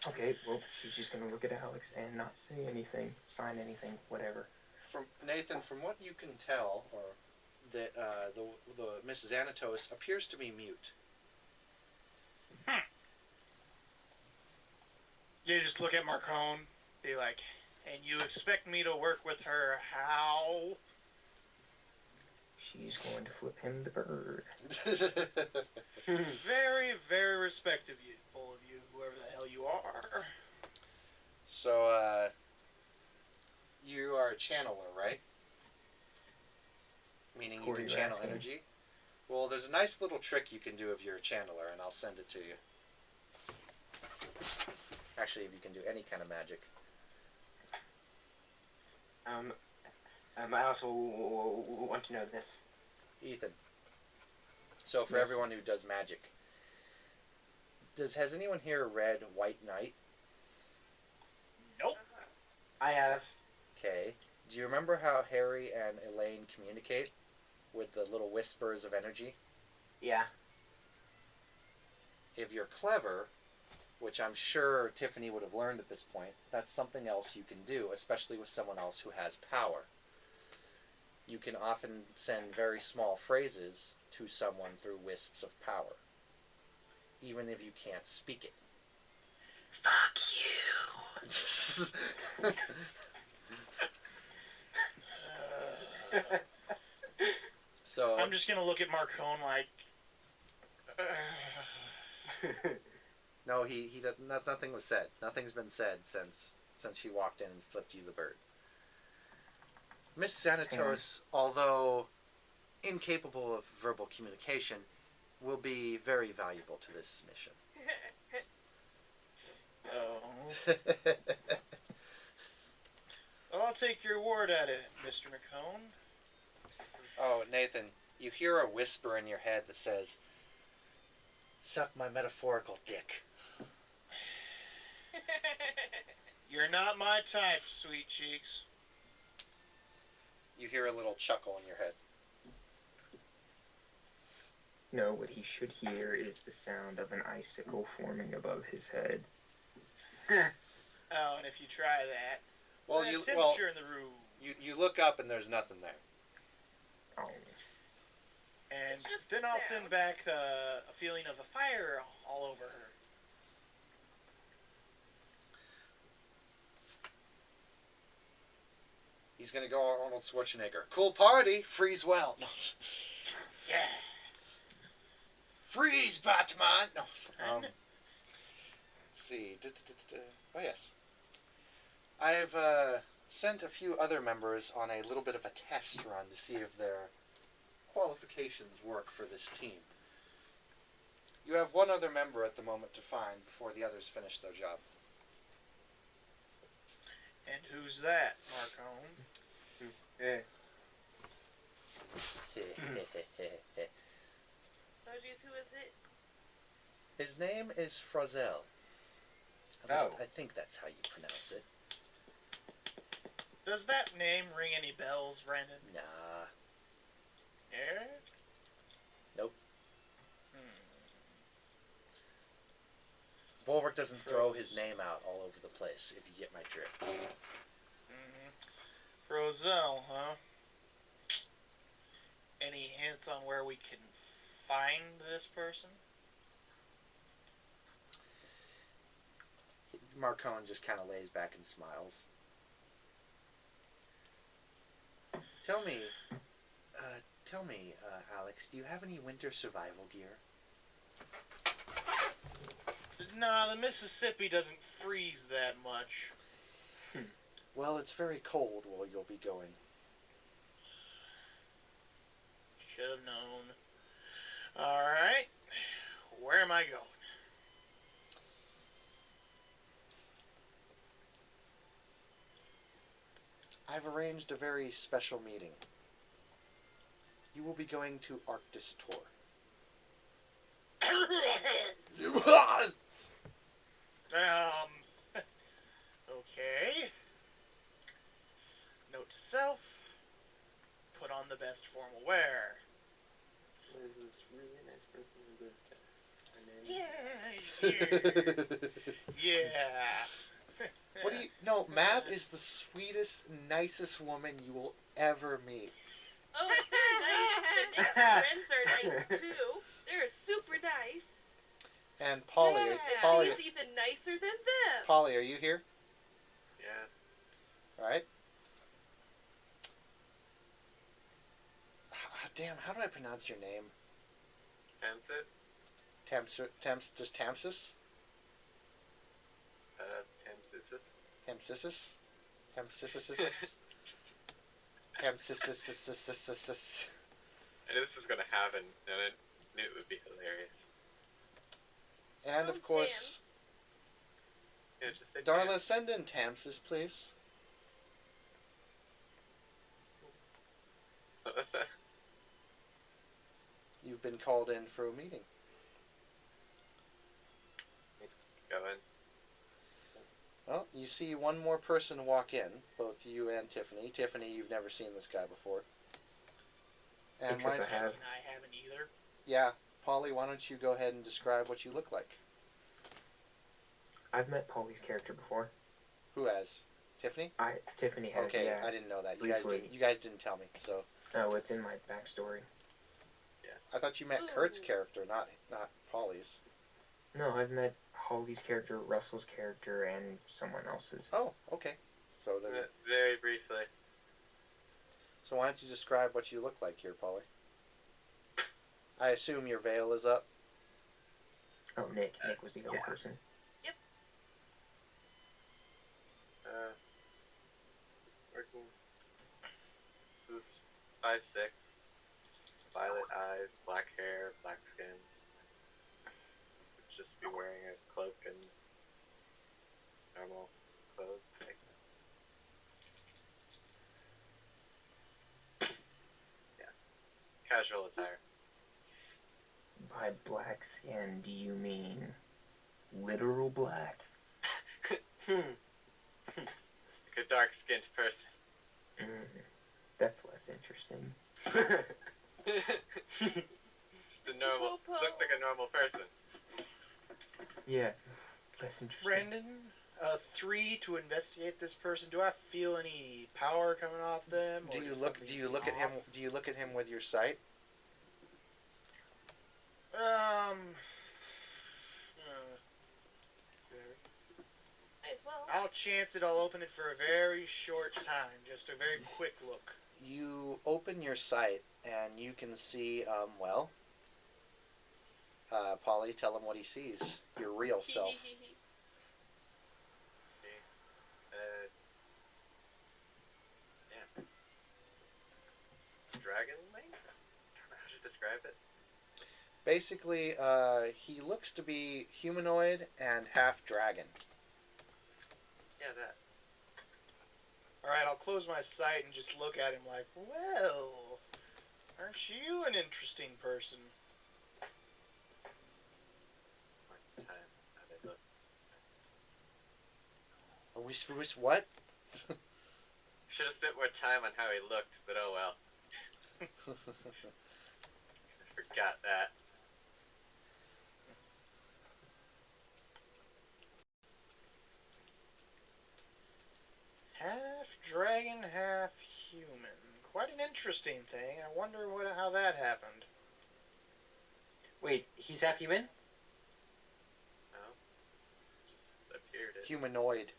Okay, well, she's just gonna look at Alex and not say anything, sign anything, whatever. From Nathan, from what you can tell, or that the Mrs. Anatos appears to be mute. You just look at Marcone, be like, and you expect me to work with her how? She's going to flip him the bird. Very, very respectful of you, whoever the hell you are. So, you are a channeler, right? Meaning you Who are can you channel asking? energy? Well, there's a nice little trick you can do if you're a channeler, and I'll send it to you. Actually, if you can do any kind of magic. I also want to know this. Ethan. So for Yes. everyone who does magic, has anyone here read White Knight? Nope. I have. Okay. Do you remember how Harry and Elaine communicate with the little whispers of energy? Yeah. If you're clever, which I'm sure Tiffany would have learned at this point, that's something else you can do, especially with someone else who has power. You can often send very small phrases to someone through wisps of power, even if you can't speak it. Fuck you. So I'm just gonna look at Marcone like, no, he does, nothing was said. Nothing's been said since she walked in and flipped you the bird. Miss Xanatos, although incapable of verbal communication, will be very valuable to this mission. oh. Well, I'll take your word at it, Mr. McCone. Oh, Nathan, you hear a whisper in your head that says, "Suck my metaphorical dick." You're not my type, sweet cheeks. You hear a little chuckle in your head. No, what he should hear is the sound of an icicle forming above his head. Oh, and if you try that, Well, the you temperature in the room, you look up and there's nothing there. Oh, and It's just then the I'll sound. send back a feeling of a fire all over her. He's gonna go Arnold Schwarzenegger. Cool party, freeze well. No. Yeah. Freeze, Batman. No. And Let's see. Oh yes. I've sent a few other members on a little bit of a test run to see if their qualifications work for this team. You have one other member at the moment to find before the others finish their job. And who's that, Marcone? Eh. Oh jeez, who is it? His name is Frazel. At least I think that's how you pronounce it. Does that name ring any bells, Brandon? Nah. Yeah? Nope. Hmm. Bulwark doesn't throw his name out all over the place, if you get my drift. Mm-hmm. Roselle, huh? Any hints on where we can find this person? Marcone just kind of lays back and smiles. Tell me, Alex, do you have any winter survival gear? Nah, the Mississippi doesn't freeze that much. Well, it's very cold where you'll be going. Should have known. Alright. Where am I going? I've arranged a very special meeting. You will be going to Arctis Tour. Okay. Note to self. Put on the best formal wear. There's this really nice person who lives there. Her name Yeah. What do you... No, Mab is the sweetest, nicest woman you will ever meet. Oh, they're nice. The Nick's friends are nice too. They're super nice. And Polly, And Polly, she's even nicer than them. Polly, are you here? Yeah. All right. Damn, how do I pronounce your name? Tamsit? Just Tamsis? Tamsisis? Tamsisis? Tamsisis? I knew this was gonna happen, and I knew it would be hilarious. And of course, Yeah, just say Darla, send in Tamsis, please. What's that? You've been called in for a meeting. Go in. Well, you see one more person walk in, both you and Tiffany. Tiffany, you've never seen this guy before. And Except why- I have. And I haven't either. Yeah, Polly, why don't you go ahead and describe what you look like? I've met Polly's character before. Who has? Tiffany? Tiffany has. Okay, Yeah. I didn't know that. Briefly. You guys didn't tell me. So Oh, it's in my backstory. I thought you met Ooh. Kurt's character, not Polly's. No, I've met Holly's character, Russell's character, and someone else's. Oh, okay. So then, Very briefly. so why don't you describe what you look like here, Polly? I assume your veil is up. Oh, Nick. Nick was the other yeah. person. Working. This is 5'6", violet eyes, black hair, black skin. Just be wearing a cloak and normal clothes. Like yeah, casual attire. By black skin, do you mean literal black? Like a dark-skinned person. That's less interesting. Just a normal. Looks like a normal person. Yeah, less interesting. Brandon, 3 to investigate this person. Do I feel any power coming off them? Do or you is look? something Do you look at him? off? Do you look at him with your sight? Might as well. I'll chance it. I'll open it for a very short time. Just a very quick look. You open your sight and you can see. Polly, tell him what he sees. Your real self. Dragon link? I don't know how to describe it. Basically, he looks to be humanoid and half dragon. Yeah, that. Alright, I'll close my sight and just look at him like, well, aren't you an interesting person? Time. How they look. What? Should have spent more time on how he looked, but oh well. Forgot that. Half dragon, half human. Quite an interesting thing. I wonder how that happened. Wait, he's half human? No. Just appeared it. Humanoid.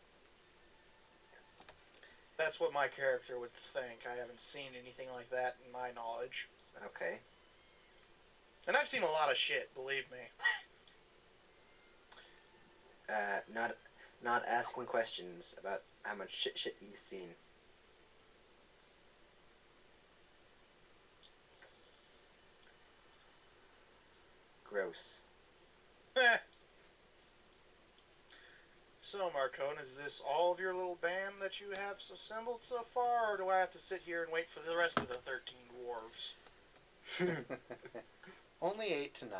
That's what my character would think. I haven't seen anything like that in my knowledge. Okay. And I've seen a lot of shit, believe me. Not asking questions about how much shit you've seen. Gross. So, Marcone, is this all of your little band that you have assembled so far, or do I have to sit here and wait for the rest of the 13 dwarves? Only 8 to 9.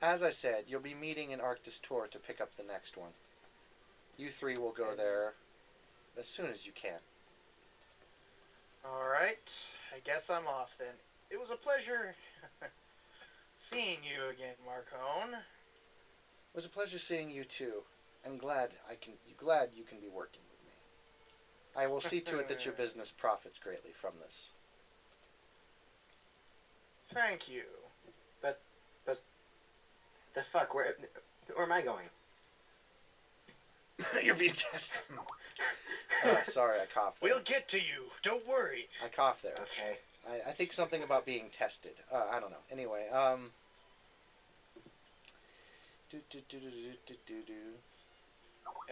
As I said, you'll be meeting in Arctis Tour to pick up the next one. You 3 will go there as soon as you can. Alright, I guess I'm off then. It was a pleasure seeing you again, Marcone. It was a pleasure seeing you too. I'm glad you can be working with me. I will see to it that your business profits greatly from this. Thank you. The fuck? Where am I going? You're being tested. Sorry, I coughed there. We'll get to you. Don't worry. I coughed there. Okay. I think something about being tested. I don't know. Anyway, And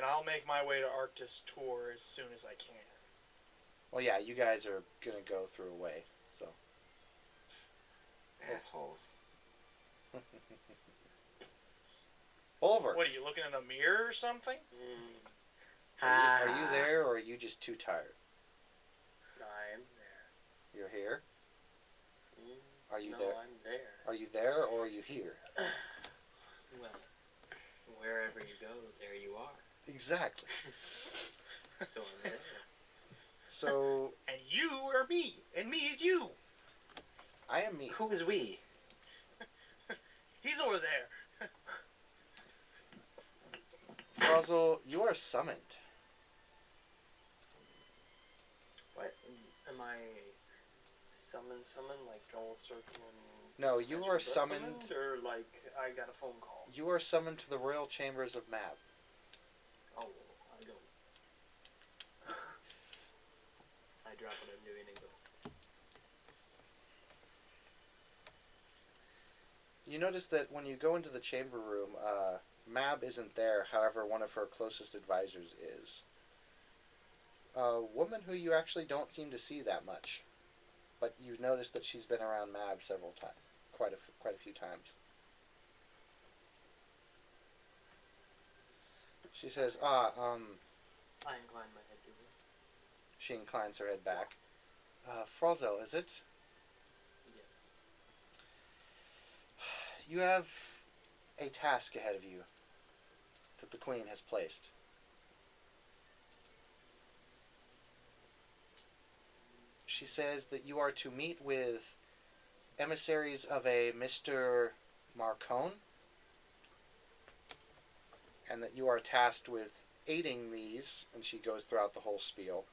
I'll make my way to Arctis Tour as soon as I can. Well, yeah, you guys are gonna go through a way, so. Assholes. Oliver, What, are you looking in a mirror or something? are you there, or are you just too tired? I'm there. You're here? Are you no, there? I'm there. Are you there, or are you here? Well, wherever you go, there you are. Exactly. So I'm there. So, And you are me, and me is you. I am me. Who is we? He's over there. Frozzel, you are summoned. What? Am I summoned like all circle and... No, you are summoned... Or like I got a phone call? You are summoned to the royal chambers of Mab. Oh, I don't. I drop what I'm doing and go. You notice that when you go into the chamber room, Mab isn't there, however one of her closest advisors is. A woman who you actually don't seem to see that much. But you notice that she's been around Mab several times. Quite a few times. She says, I incline my head to her. she inclines her head back. Frozzel, is it? Yes. You have a task ahead of you that the Queen has placed. She says that you are to meet with emissaries of a Mr. Marcone, and that you are tasked with aiding these, and she goes throughout the whole spiel,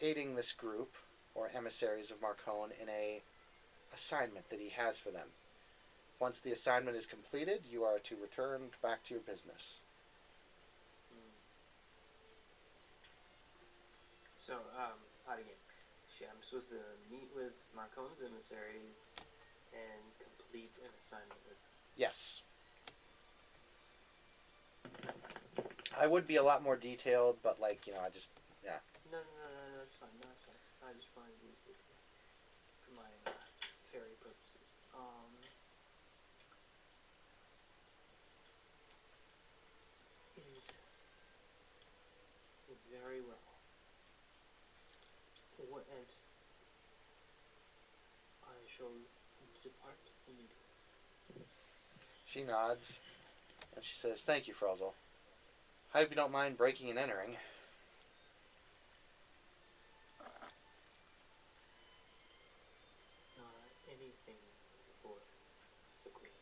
aiding this group, or emissaries of Marcone, in a assignment that he has for them. Once the assignment is completed, you are to return back to your business. So, how again? I'm supposed to meet with Marcone's emissaries and complete an assignment with them. Yes. I would be a lot more detailed, but No, that's fine. No, that's fine. I just wanted to use it for my depart immediately. She nods, and she says, "Thank you, Frizzle. I hope you don't mind breaking and entering." Anything for the queen.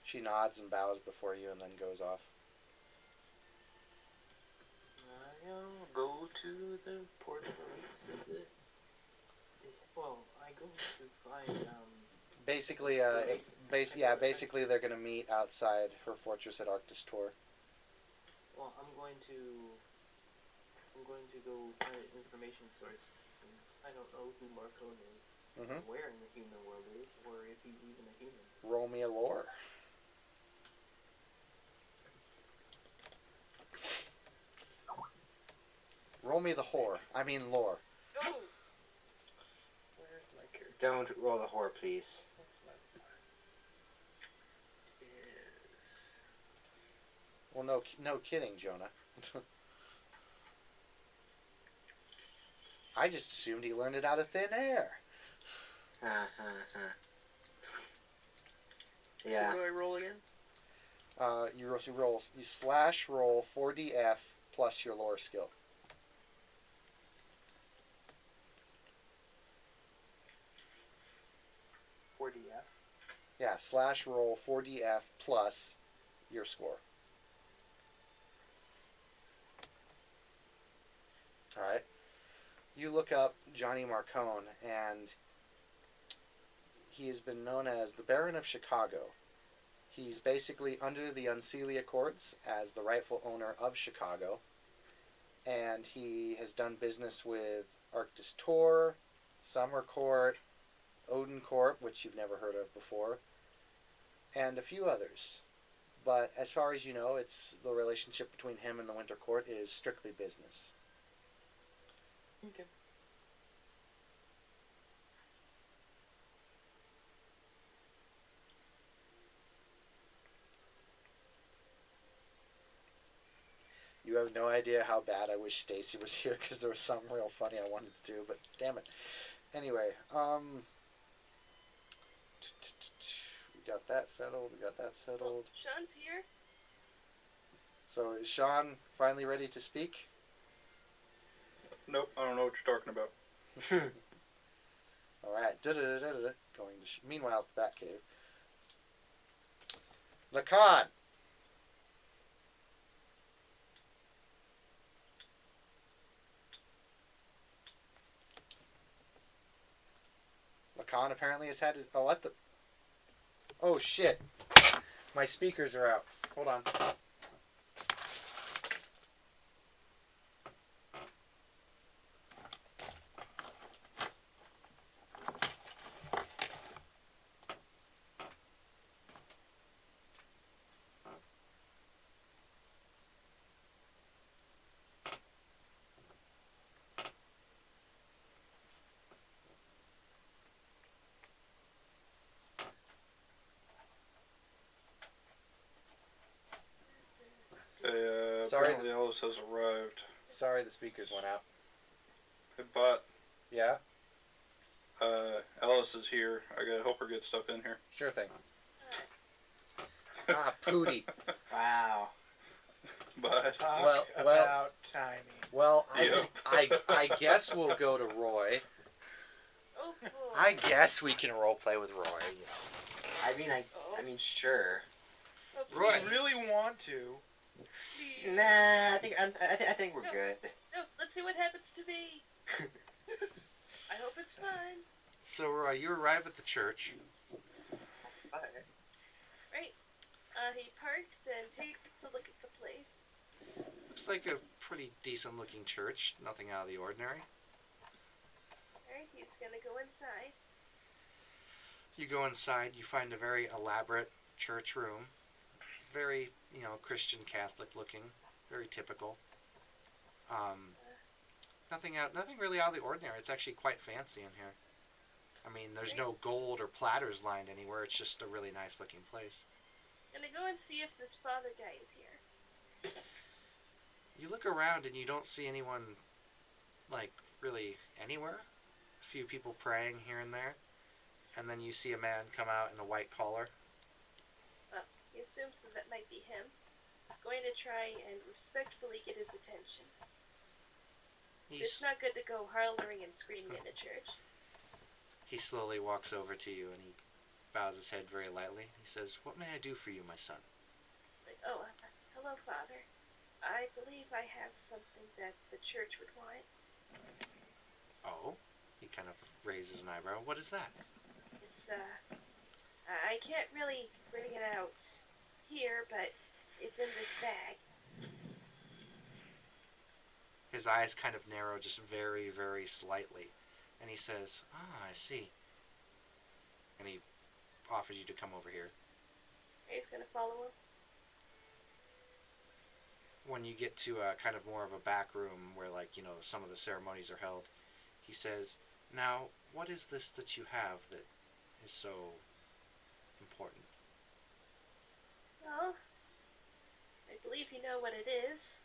She nods and bows before you and then goes off. I'll go to the port of I go to find Basically, basically they're gonna meet outside her fortress at Arctis Tor. Well, I'm going to go find an information source since I don't know who Marcone is, Mhm. where in the human world is, or if he's even a human. Roll me a lore. Roll me the whore. I mean lore. Oh, Where's my character? Don't roll the whore, please. What's my is Well, no kidding, Jonah. I just assumed he learned it out of thin air. Yeah. what do I roll again? You slash roll 4df plus your lore skill. 4DF. Yeah, slash roll 4df plus your score. Alright. You look up Johnny Marcone, and he has been known as the Baron of Chicago. He's basically under the Unseelie Accords as the rightful owner of Chicago, and he has done business with Arctis Tor, Summer Court, Odin Corp, which you've never heard of before, and a few others. But as far as you know, it's the relationship between him and the Winter Court is strictly business. Okay. You have no idea how bad I wish Stacy was here because there was something real funny I wanted to do, but damn it. Anyway, we got that settled. We got that settled. Sean's here. So is Sean finally ready to speak? Nope, I don't know what you're talking about. All right. Going to. Meanwhile, at the Batcave. Lacan. Lacan apparently has had his. Oh, what the? Oh shit! My speakers are out. Hold on. Sorry. Apparently Ellis has arrived. Sorry, the speakers went out. But Yeah. Ellis is here. I gotta help her get stuff in here. Sure thing. Ah, Pootie. Wow. But Talk Well- about timing. Well, Yep. I guess we'll go to Roy. Oh, boy. I guess we can role play with Roy. You know. I mean, sure. Oh, Roy. I really want to. please. Nah, I think we're good. No, let's see what happens to me. I hope it's fun. So, Roy, you arrive at the church. Fire. Right. He parks and takes a look at the place. Looks like a pretty decent-looking church. Nothing out of the ordinary. Alright, he's gonna go inside. You go inside. You find a very elaborate church room. Very, Christian Catholic looking. Very typical. Nothing really out of the ordinary. It's actually quite fancy in here. I mean, there's no gold or platters lined anywhere. It's just a really nice looking place. Gonna go and see if this father guy is here. You look around and you don't see anyone, really anywhere. A few people praying here and there. And then you see a man come out in a white collar. He assumes that might be him. He's going to try and respectfully get his attention. It's not good to go hollering and screaming in a church. He slowly walks over to you and he bows his head very lightly. He says, "What may I do for you, my son?" Like, oh, hello, Father. I believe I have something that the church would want. Oh? He kind of raises an eyebrow. What is that? It's, I can't really bring it out here, but it's in this bag. His eyes kind of narrow just very, very slightly. And he says, "Ah, I see." And he offers you to come over here. He's gonna follow him. When you get to kind of more of a back room where, like, you know, some of the ceremonies are held, he says, "Now, what is this that you have that is so important?" Well, I believe you know what it is.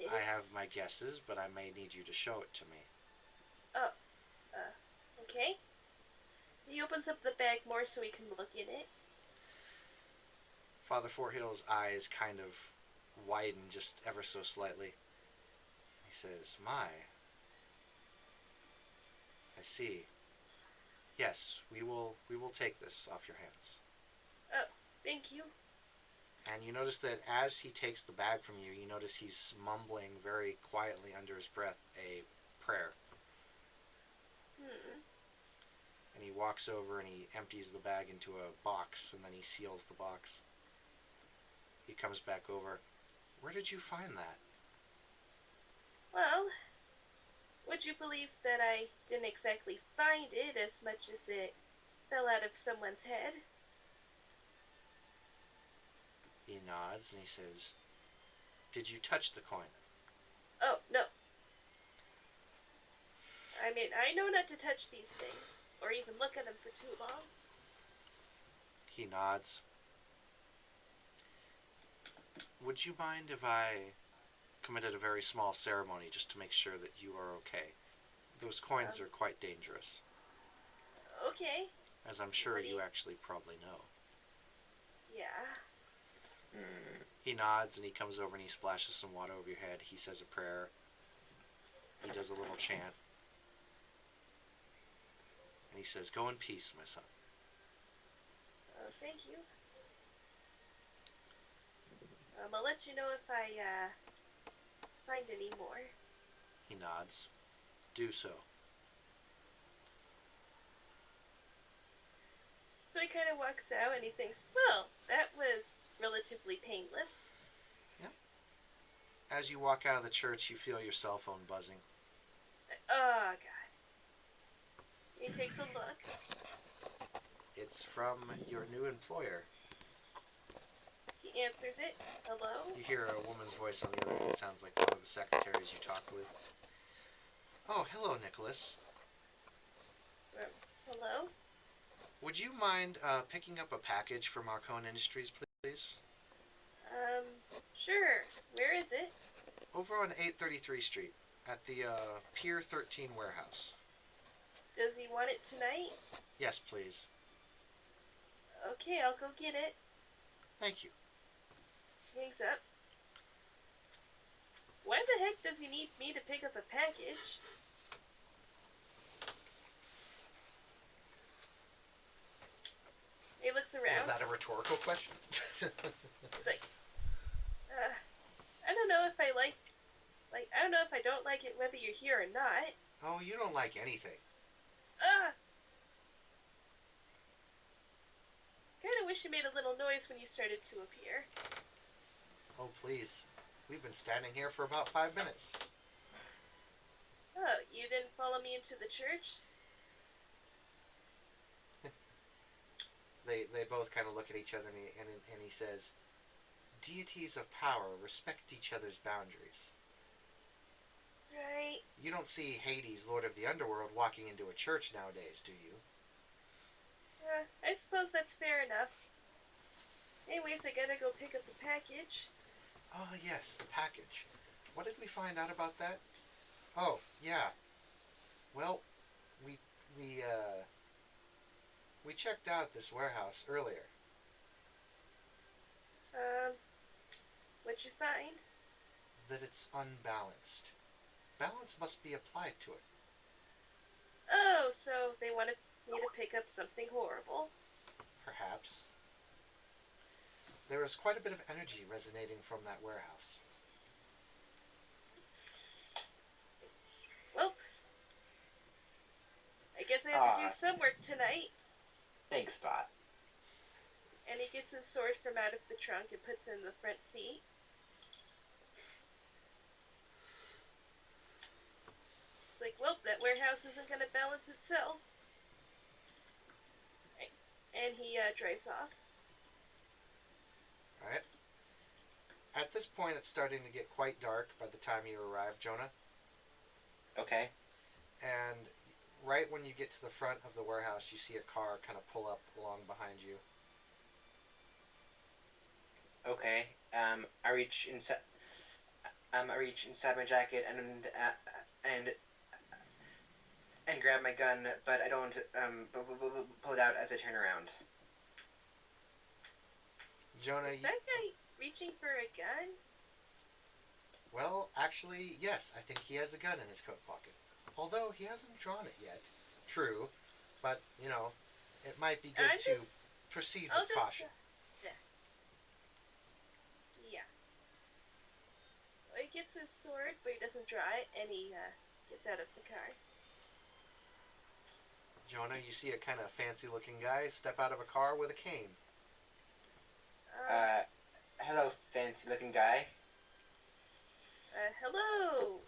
I have my guesses, but I may need you to show it to me. Okay. He opens up the bag more so we can look in it. Father Forthill's eyes kind of widen just ever so slightly. He says, "My, I see. Yes, we will take this off your hands." Oh, thank you. And you notice that as he takes the bag from you, you notice he's mumbling very quietly under his breath a prayer. And he walks over and he empties the bag into a box, and then he seals the box. He comes back over. "Where did you find that?" Well, would you believe that I didn't exactly find it as much as it fell out of someone's head? He nods and he says, "Did you touch the coin?" Oh, no. I mean, I know not to touch these things, or even look at them for too long. He nods. "Would you mind if I committed a very small ceremony just to make sure that you are okay? Those coins are quite dangerous, Okay. as I'm sure you actually probably know." Yeah. He nods and he comes over and he splashes some water over your head. He says a prayer. He does a little chant. And he says, "Go in peace, my son." Thank you. I'll let you know if I, find any more. He nods. "Do so." So he kind of walks out and he thinks, well, that was relatively painless. Yep. As you walk out of the church, you feel your cell phone buzzing. Oh, God. He takes a look. It's from your new employer. He answers it. Hello? You hear a woman's voice on the other end. It sounds like one of the secretaries you talked with. "Oh, hello, Nicholas. Hello? Would you mind picking up a package from Marcone Industries, please?" Sure. Where is it? "Over on 833 Street, at the Pier 13 warehouse." Does he want it tonight? "Yes, please." Okay, I'll go get it. "Thank you." Hangs up. Why the heck does he need me to pick up a package? He looks around. Was that a rhetorical question? He's like, I don't know if I I don't know if I don't like it whether you're here or not. Oh, you don't like anything. Kinda wish you made a little noise when you started to appear. Oh, please. We've been standing here for about 5 minutes. Oh, you didn't follow me into the church? They both kind of look at each other and he says, "Deities of power respect each other's boundaries. Right. You don't see Hades, Lord of the Underworld, walking into a church nowadays, do you?" I suppose that's fair enough. Anyways, I gotta go pick up the package. "Oh, yes, the package. What did we find out about that?" "Oh, yeah. Well, we We checked out this warehouse earlier. What'd you find? That it's unbalanced. Balance must be applied to it. Oh, so they wanted me to pick up something horrible. Perhaps. There is quite a bit of energy resonating from that warehouse. Well, I guess I have to do some work tonight. Thanks, Spot. And he gets his sword from out of the trunk and puts it in the front seat. It's like, well, that warehouse isn't going to balance itself. And he drives off. Alright. At this point, it's starting to get quite dark by the time you arrive, Jonah. Okay. And right when you get to the front of the warehouse, you see a car kind of pull up along behind you. Okay. I reach inside. I reach inside my jacket and grab my gun, but I don't pull it out as I turn around. Jonah, Is that guy reaching for a gun? well, actually, yes, I think he has a gun in his coat pocket. Although he hasn't drawn it yet. True, but, you know, it might be good to proceed with caution. Yeah. Well, he gets his sword, but he doesn't draw it, and he gets out of the car. Jonah, you see a kind of fancy-looking guy step out of a car with a cane. Hello, fancy-looking guy. Hello.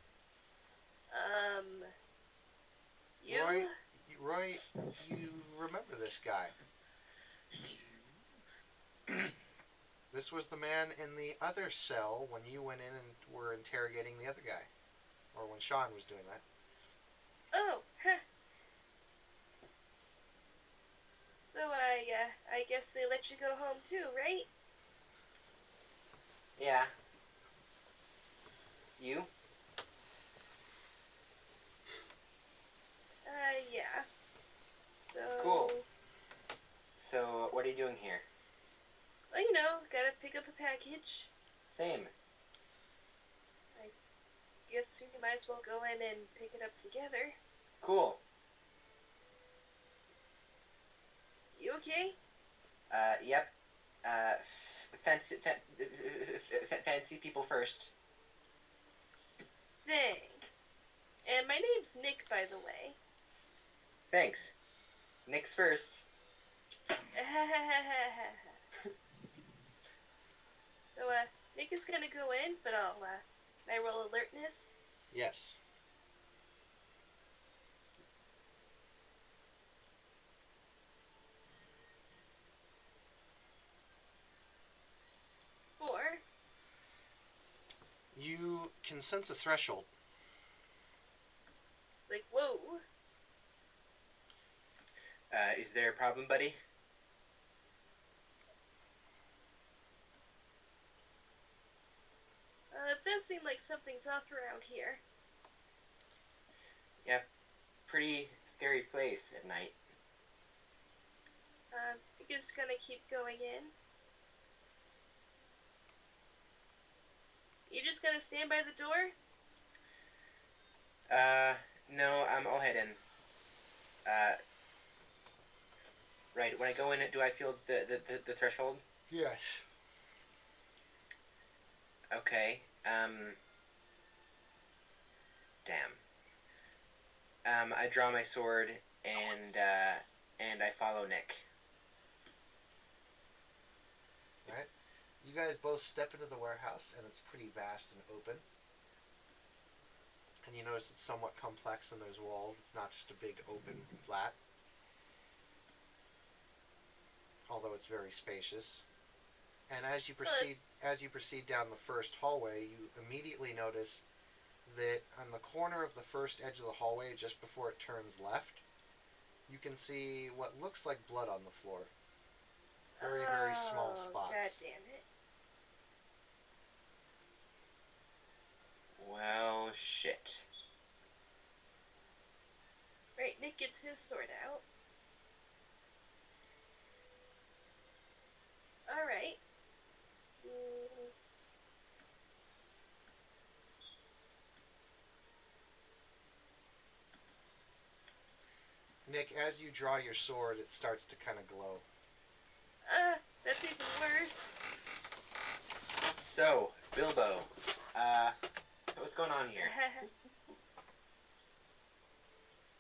You? Roy, you remember this guy. This was the man in the other cell when you went in and were interrogating the other guy. Or when Sean was doing that. Oh, huh. So I guess they let you go home too, right? Yeah. You? Yeah. So. Cool. So, what are you doing here? Well, you know, gotta pick up a package. Same. Guess we might as well go in and pick it up together. Cool. You okay? Yep. Fancy people first. Thanks. And my name's Nick, by the way. Thanks. Nick's first. So, Nick is gonna go in, but can I roll alertness? Yes. Four. You can sense a threshold. Like, whoa. Is there a problem, buddy? It does seem like something's off around here. Yeah. Pretty scary place at night. I think I'm just gonna keep going in. You just gonna stand by the door? No, I'll head in. Right, when I go in, do I feel the threshold? Yes. Okay, damn. I draw my sword, and I follow Nick. Right? You guys both step into the warehouse, and it's pretty vast and open. And you notice it's somewhat complex in those walls. It's not just a big open flat. Although it's very spacious. And as you proceed down the first hallway, you immediately notice that on the corner of the first edge of the hallway, just before it turns left, you can see what looks like blood on the floor. Very, very small spots. God damn it. Well, shit. Right, Nick gets his sword out. Nick, as you draw your sword, it starts to kind of glow. That's even worse. So, Bilbo, what's going on here?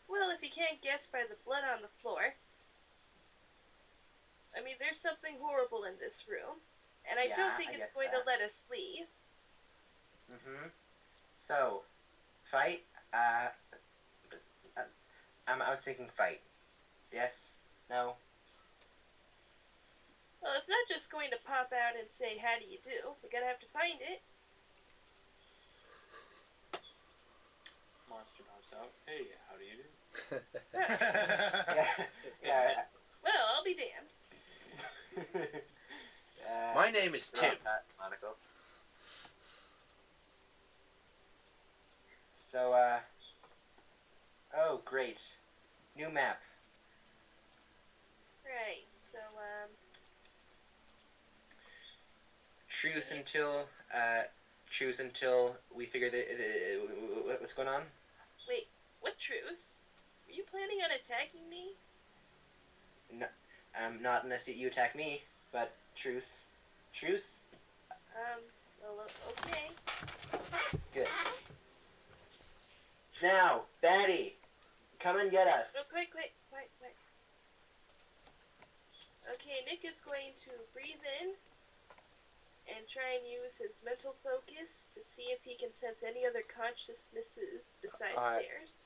Well, if you can't guess by the blood on the floor, I mean, there's something horrible in this room, and I don't think I it's guess going that. to let us leave. Mm-hmm. So, fight, I was thinking fight. Yes? No? Well, it's not just going to pop out and say, how do you do? We're gonna have to find it. Monster pops out. Hey, how do you do? Yeah. Well, I'll be damned. My name is Tibbs. Monaco. So, oh, great. New map. Right, so, Truce until we figure what's going on? wait, what truce? Were you planning on attacking me? Not unless you attack me, but truce. Truce? Well, okay. Good. Now, Batty, come and get us. No, quick. Okay, Nick is going to breathe in and try and use his mental focus to see if he can sense any other consciousnesses besides theirs.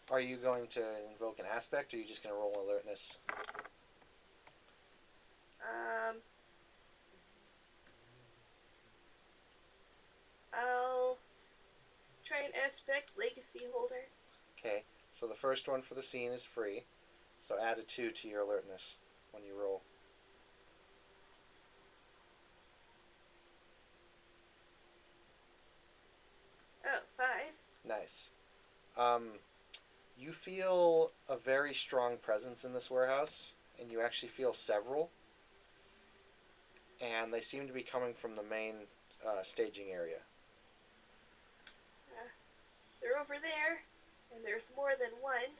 Are you going to invoke an aspect, or are you just going to roll alertness? I'll try an aspect legacy holder. Okay, so the first one for the scene is free, so add a 2 to your alertness when you roll. Oh, 5. Nice. You feel a very strong presence in this warehouse, and you actually feel several, and they seem to be coming from the main staging area. They're over there, and there's more than one.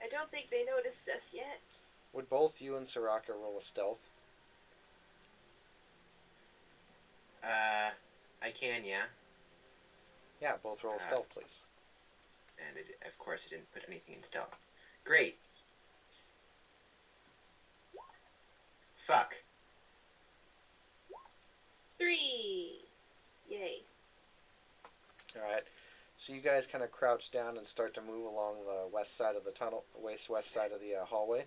I don't think they noticed us yet. Would both you and Soraka roll a stealth? I can, yeah. Yeah, both roll a stealth, please. And of course, I didn't put anything in stealth. Great. Fuck. 3. Yay. Alright, so you guys kind of crouch down and start to move along the west side of the tunnel, west side of the hallway.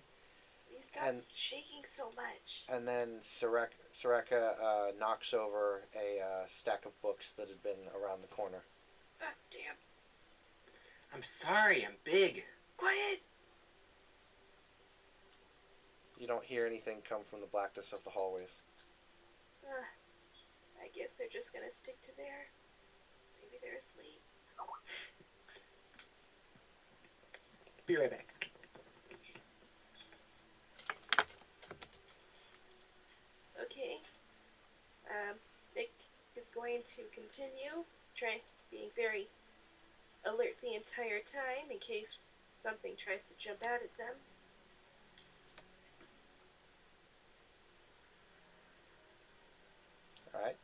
Please stop shaking so much. And then Soraka knocks over a stack of books that had been around the corner. Ah, damn. I'm sorry, I'm big. Quiet! You don't hear anything come from the blackness of the hallways. I guess they're just gonna stick to there. Maybe they're asleep. Be right back. Okay. Nick is going to continue being very alert the entire time in case something tries to jump out at them. Alright.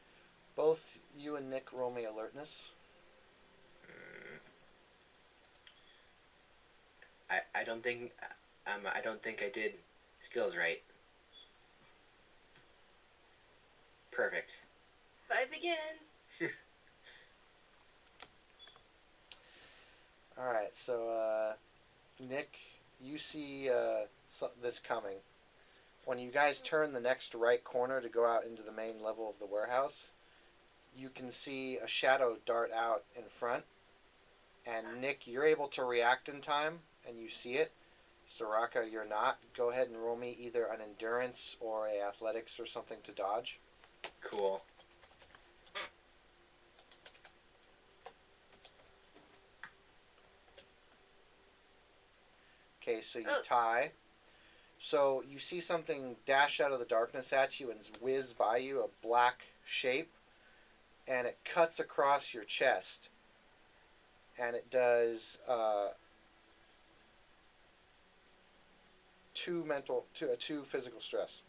Both you and Nick roll me alertness. I don't think I did skills right. Perfect. 5 again. Alright, so Nick, you see this coming. When you guys turn the next right corner to go out into the main level of the warehouse, you can see a shadow dart out in front. And Nick, you're able to react in time, and you see it. Soraka, you're not. Go ahead and roll me either an endurance or a athletics or something to dodge. Cool. Okay, so you tie. So you see something dash out of the darkness at you and whiz by you, a black shape, and it cuts across your chest. and it does 2 physical stress.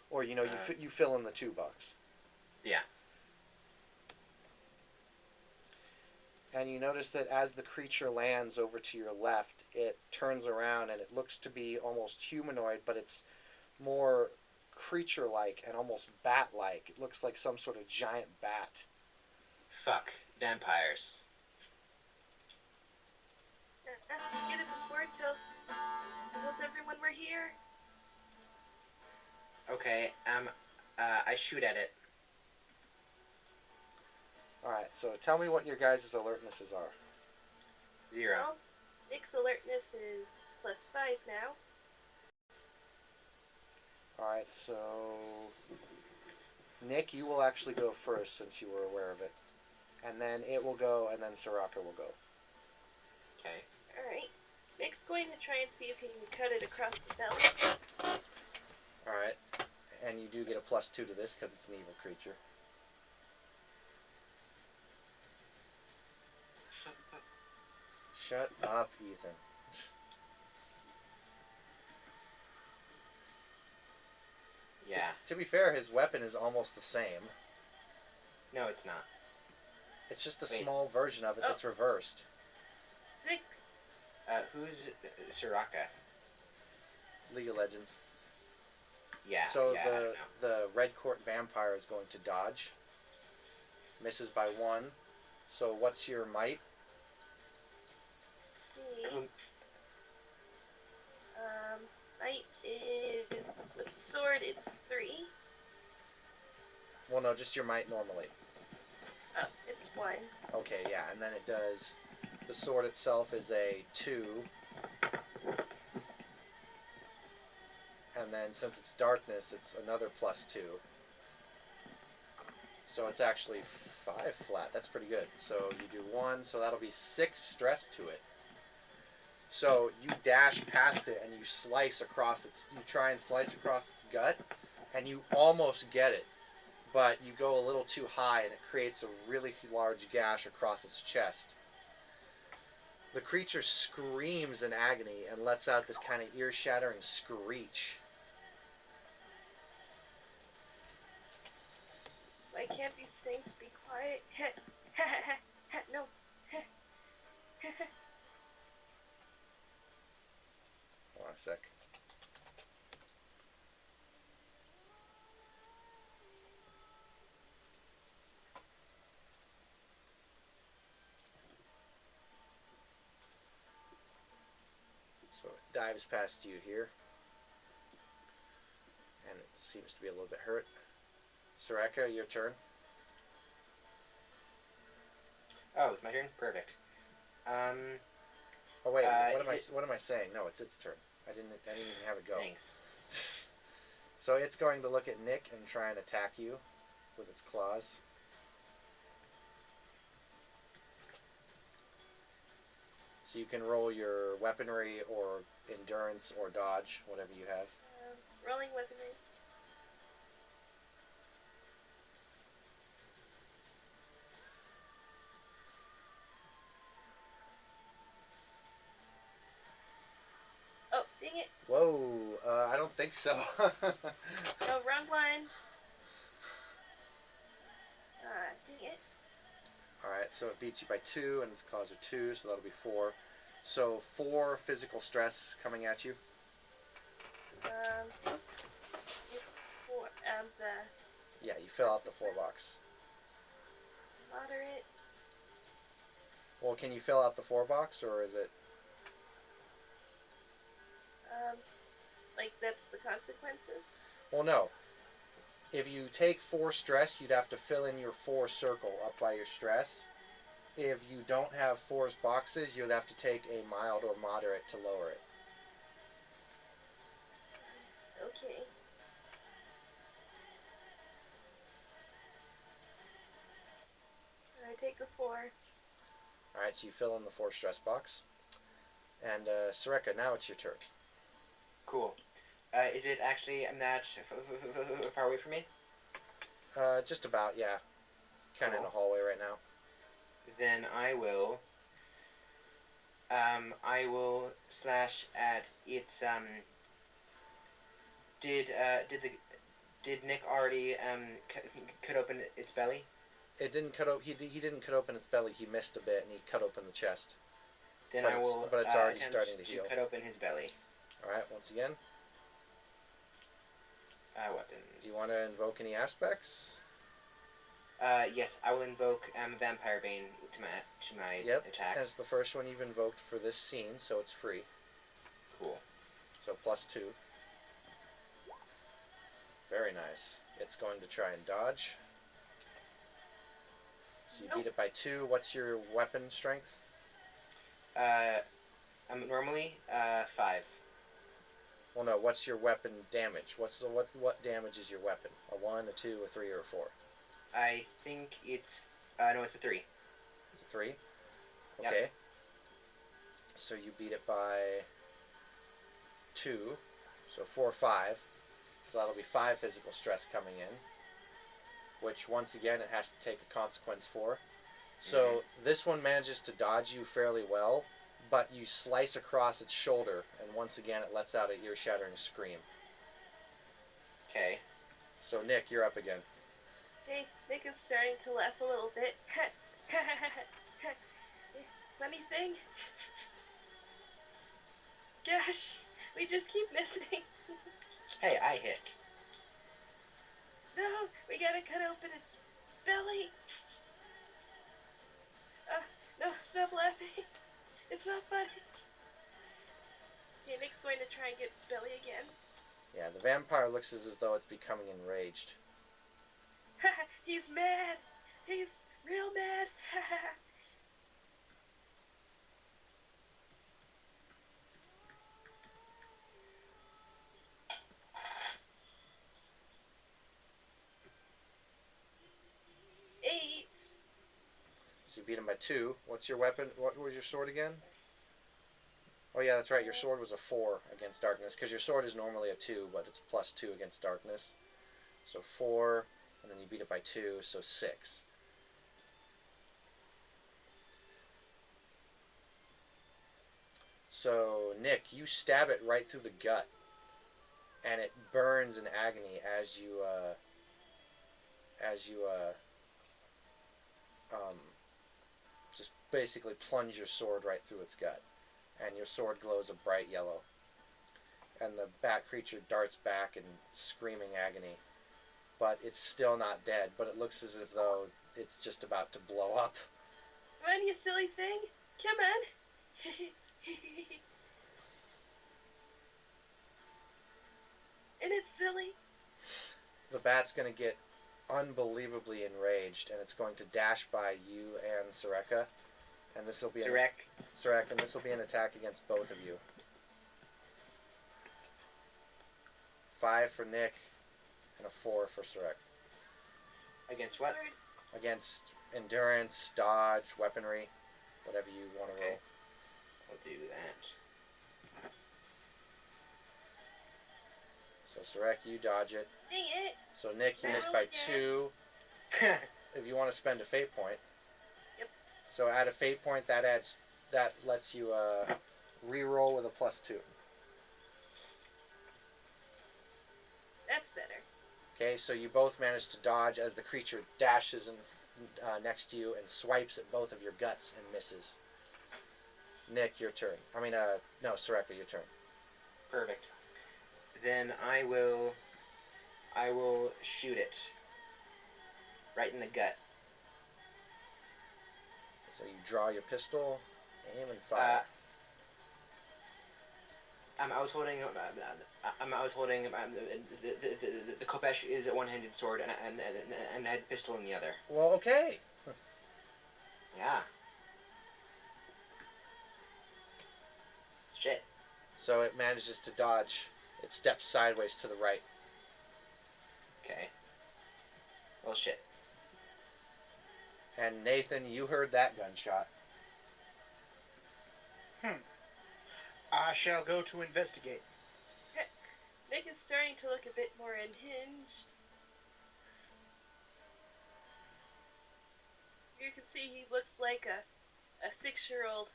Or you fill in the 2 box. Yeah. And you notice that as the creature lands over to your left, it turns around and it looks to be almost humanoid, but it's more creature-like and almost bat-like. It looks like some sort of giant bat. Fuck. Vampires. Get it before it tells everyone we're here. Okay, I shoot at it. Alright, so tell me what your guys' alertnesses are. 0. Well, Nick's alertness is +5 now. Alright, so Nick, you will actually go first since you were aware of it. And then it will go, and then Soraka will go. Okay. Alright. Nick's going to try and see if he can cut it across the belly. Alright, and you do get a +2 to this because it's an evil creature. Shut up, Ethan. Yeah. To be fair, his weapon is almost the same. No, it's not. It's just a Wait. small version of it that's reversed. 6. Who's Soraka? League of Legends. Yeah. So yeah, I don't know. the Red Court Vampire is going to dodge. Misses by 1. So what's your might? See. Might is with sword. It's 3. Well, no, just your might normally. Oh, it's 1. Okay, yeah, and then it does. The sword itself is a 2. And then since it's darkness, it's another +2. So it's actually 5 flat. That's pretty good. So you do 1, so that'll be 6 stress to it. So you dash past it and you slice across you try and slice across its gut, and you almost get it, but you go a little too high and it creates a really large gash across its chest. The creature screams in agony and lets out this kind of ear-shattering screech. Why can't these things be quiet? No. Hold on a sec. So it dives past you here. And it seems to be a little bit hurt. Soraka, your turn. Oh, it's my turn? Perfect. Oh wait, is what am I saying? No, it's its turn. I didn't even have it go. Thanks. So it's going to look at Nick and try and attack you with its claws. So you can roll your weaponry or endurance or dodge, whatever you have. Rolling weaponry. Oh, dang it. Whoa, I don't think so. No, wrong one. Dang it. Alright, so it beats you by 2, and its claws are 2, so that'll be 4. So 4 physical stress coming at you. The Yeah, you fill out the 4 box. moderate. Well, can you fill out the 4 box, or is it... Like that's the consequences. Well, no. If you take 4 stress, you'd have to fill in your 4 circle up by your stress. If you don't have 4 boxes, you'd have to take a mild or moderate to lower it. Okay. I take a 4. Alright, so you fill in the 4 stress box. And, Soreka, now it's your turn. Cool. Is it actually that far away from me? Just about, yeah. Kind of in a Cool. hallway right now. then I will slash at its did Nick already cut open its belly? It didn't cut open. He didn't cut open its belly. He missed a bit, and he cut open the chest. Then But I it's- will but it's already attempt starting to to heal. cut open his belly. All right. Once again, Weapons. do you want to invoke any aspects? Yes, I will invoke Vampire Bane to my Yep. attack. And it's the first one you've invoked for this scene, so it's free. Cool. So +2. Very nice. It's going to try and dodge. So you beat it by 2. What's your weapon strength? I'm normally 5. Well, no. What's your weapon damage? What damage is your weapon? A 1, a 2, a 3, or a 4? I think it's no, it's a 3. It's a 3. Yep. Okay. So you beat it by 2. So 4, 5. So that'll be 5 physical stress coming in, which once again it has to take a consequence for. So this one manages to dodge you fairly well, but you slice across its shoulder, and once again it lets out an ear-shattering scream. Okay. So Nick, you're up again. Hey, Nick is starting to laugh a little bit. Funny thing? Gosh, we just keep missing. Hey, I hit. No, we gotta cut open its belly. No, stop laughing. It's not funny. Okay, Nick's going to try and get its belly again. Yeah, the vampire looks as though it's becoming enraged. He's mad. He's real mad. 8. So you beat him by 2. What's your weapon? What was your sword again? Oh yeah, that's right. Your sword was a 4 against darkness, because your sword is normally a 2, but it's +2 against darkness. So 4, and then you beat it by 2, so 6. So Nick, you stab it right through the gut, and it burns in agony as you just basically plunge your sword right through its gut, and your sword glows a bright yellow. And the bat creature darts back in screaming agony, but it's still not dead, but it looks as if though it's just about to blow up. Come on, you silly thing. Come on. And it's silly. The bat's going to get unbelievably enraged, and it's going to dash by you and Soreka, and this will be Sarek, and this will be an attack against both of you. 5 for Nick, and a 4 for Sarek. Against what? Against endurance, dodge, weaponry, whatever you want to roll. I'll do that. So Sarek, you dodge it. Dang it. So Nick, you missed by 2. If you want to spend a fate point. Yep. So add a fate point, that lets you re-roll with a +2. That's better. Okay, so you both manage to dodge as the creature dashes next to you and swipes at both of your guts and misses. Nick, your turn. No, Soreka, your turn. Perfect. Then I will shoot it right in the gut. So you draw your pistol, aim, and fire. I was holding the Kopesh is a one-handed sword, and I had the pistol in the other. Well, okay. Yeah. Shit. So it manages to dodge. It steps sideways to the right. Okay. Well, shit. And Nathan, you heard that gunshot. I shall go to investigate. Nick is starting to look a bit more unhinged. You can see he looks like a 6-year-old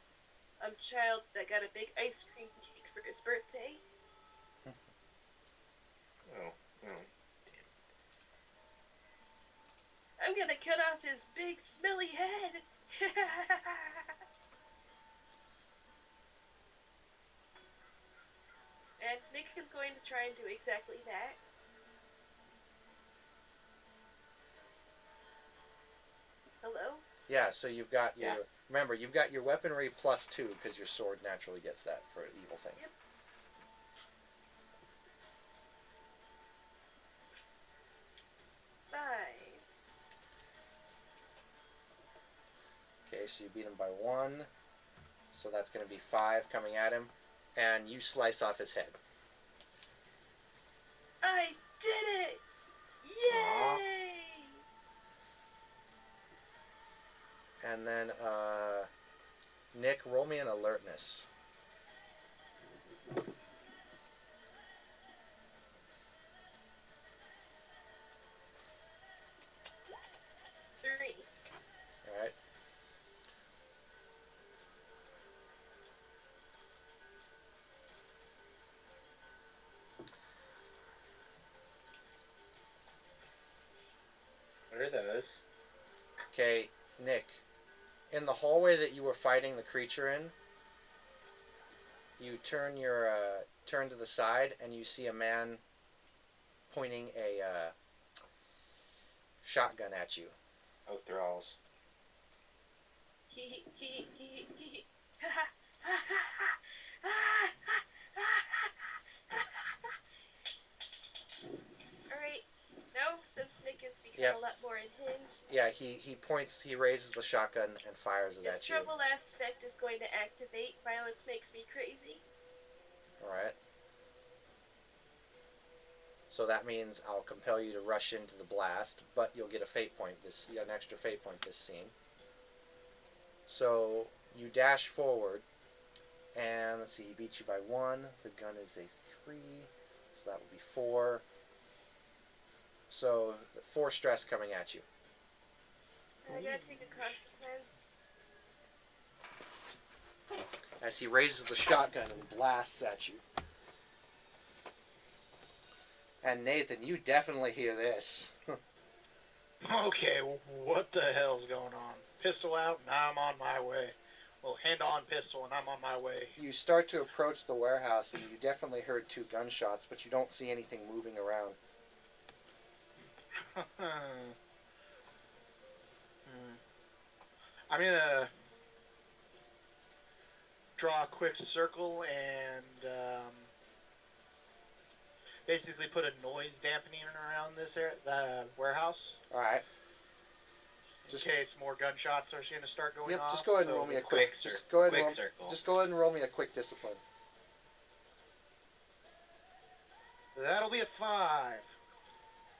child that got a big ice cream cake for his birthday. Oh, well. I'm gonna cut off his big smelly head. And Nick is going to try and do exactly that. Hello? Yeah, so you've got your. Yeah. Remember, you've got your weaponry +2 because your sword naturally gets that for evil things. Yep. Five. Okay, so you beat him by 1. So that's going to be 5 coming at him. And you slice off his head. I did it! Yay! And then, Nick, roll me an alertness. 3. Alright. What are those? Okay, Nick. In the hallway that you were fighting the creature in, you turn your turn to the side and you see a man pointing a shotgun at you. Oh, thralls. Alright, now since Nick has become Yep. a lot more unhinged, Yeah, he points, he raises the shotgun and fires it his at you. trouble aspect is going to activate. Violence makes me crazy. Alright. So that means I'll compel you to rush into the blast, but you'll get a fate point an extra fate point this scene. So you dash forward, and let's see, he beat you by 1. The gun is a 3, so that would be 4. So 4 stress coming at you. I gotta take a consequence. As he raises the shotgun and blasts at you. And Nathan, you definitely hear this. Okay, what the hell's going on? Pistol out, and I'm on my way. Well, hand on pistol, and I'm on my way. You start to approach the warehouse, and you definitely heard 2 gunshots, but you don't see anything moving around. I'm gonna draw a quick circle and basically put a noise dampening around this the warehouse. All right. In case more gunshots are going to start going off. Just go ahead and roll me a quick. circle. Just go ahead and roll me a quick discipline. That'll be a 5.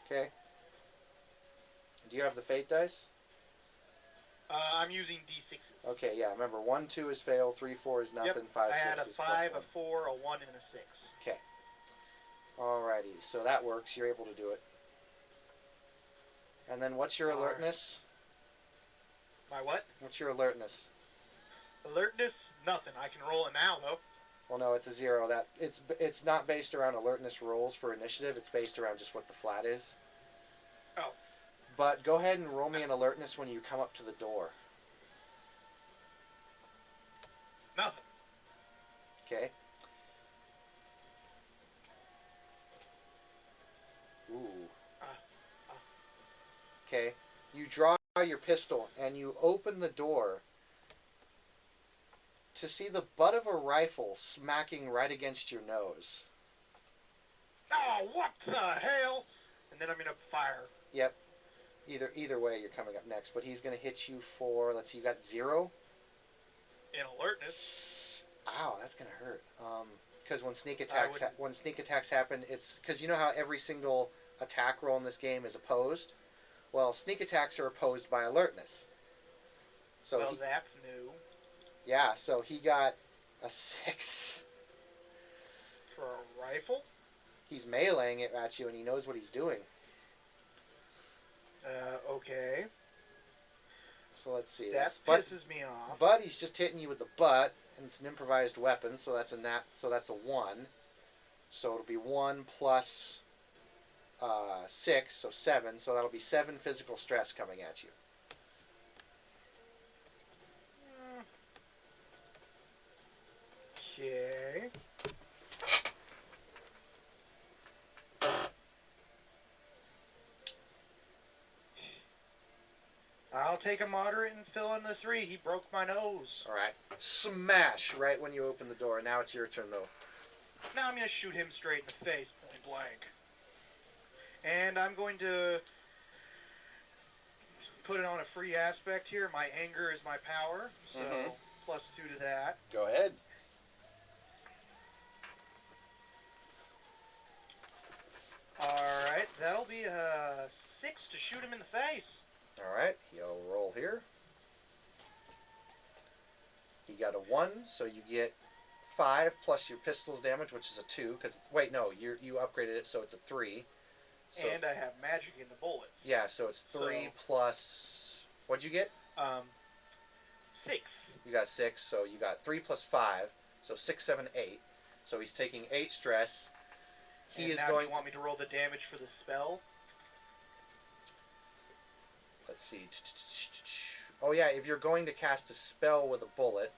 Okay. Do you have the fate dice? I'm using D6s. Okay, yeah. Remember, 1, 2 is fail, 3, 4 is nothing, Yep, 5, I 6 had a is 5, +1. a 4, a 1, and a 6. Okay. Alrighty, so that works. You're able to do it. And then what's your Alright. alertness? My what? What's your alertness? Alertness? Nothing. I can roll it now, though. Well, no, it's a 0. That it's not based around alertness rolls for initiative. It's based around just what the flat is. Oh. But go ahead and roll me an alertness when you come up to the door. Nothing. Okay. Ooh. Okay. You draw your pistol and you open the door to see the butt of a rifle smacking right against your nose. Oh, what the hell? And then I'm going to fire. Yep. Either way, you're coming up next. But he's going to hit you for, let's see, you got 0? In alertness. Ow, that's going to hurt. Because when sneak attacks happen, it's because you know how every single attack roll in this game is opposed. Well, sneak attacks are opposed by alertness. So Well, that's new. yeah, so he got a 6. For a rifle? He's meleeing it at you, and he knows what he's doing. Okay. So let's see. That But pisses me off. But he's just hitting you with the butt, and it's an improvised weapon, so that's a 1. So it'll be 1 plus 6, so 7. So that'll be 7 physical stress coming at you. Okay. I'll take a moderate and fill in the 3. He broke my nose. All right. Smash right when you open the door. Now it's your turn, though. Now I'm going to shoot him straight in the face, point blank. And I'm going to put it on a free aspect here. My anger is my power, so plus 2 to that. Go ahead. Alright, that'll be a 6 to shoot him in the face. All right. He'll roll here. He got a 1, so you get 5 plus your pistol's damage, which is a 2. Because wait, no, you upgraded it, so it's a 3. So, And I have magic in the bullets. yeah, so it's 3 plus. What'd you get? 6. You got 6, so you got 3 plus 5, so 6, 7, 8. So he's taking 8 stress. He And is now going. you want me to roll the damage for the spell? Let's see. Oh yeah, if you're going to cast a spell with a bullet.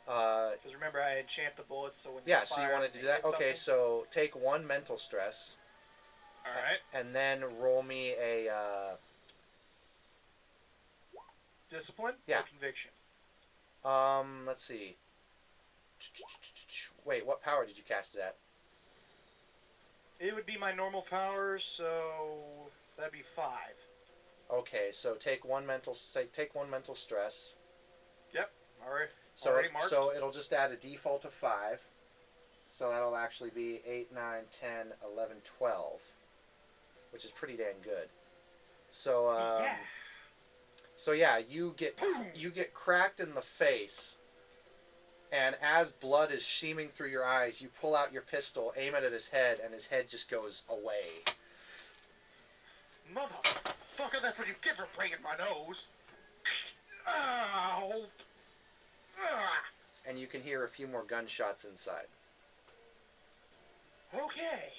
Because remember, I enchant the bullets, so when Yeah, you so fire, you want to they do that? hit Okay, something. so take 1 mental stress. Alright. And then roll me a. Discipline Yeah. or conviction? Let's see. Wait, what power did you cast it at? It would be my normal power, so that'd be 5. Okay, so take 1 mental stress. Alright. So, Already marked? so it'll just add a default of 5. So that'll actually be 8, 9, 10, 11, 12. Which is pretty dang good. So, Yeah. So yeah, you get cracked in the face, and as blood is streaming through your eyes, you pull out your pistol, aim it at his head, and his head just goes away. Motherfucker, that's what you get for breaking my nose. Ow. And you can hear a few more gunshots inside. Okay.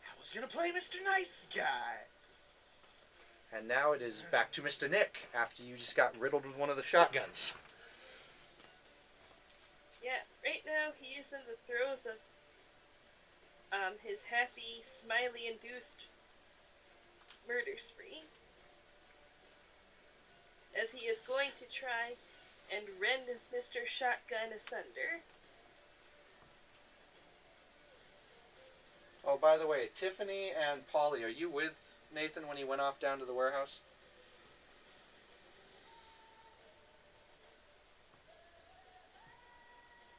I was gonna play Mr. Nice Guy. And now it is back to Mr. Nick, after you just got riddled with one of the shotguns. Yeah, right now he is in the throes of his happy, smiley-induced murder spree. As he is going to try and rend Mr. Shotgun asunder. Oh, by the way, Tiffany and Polly, are you with Nathan when he went off down to the warehouse?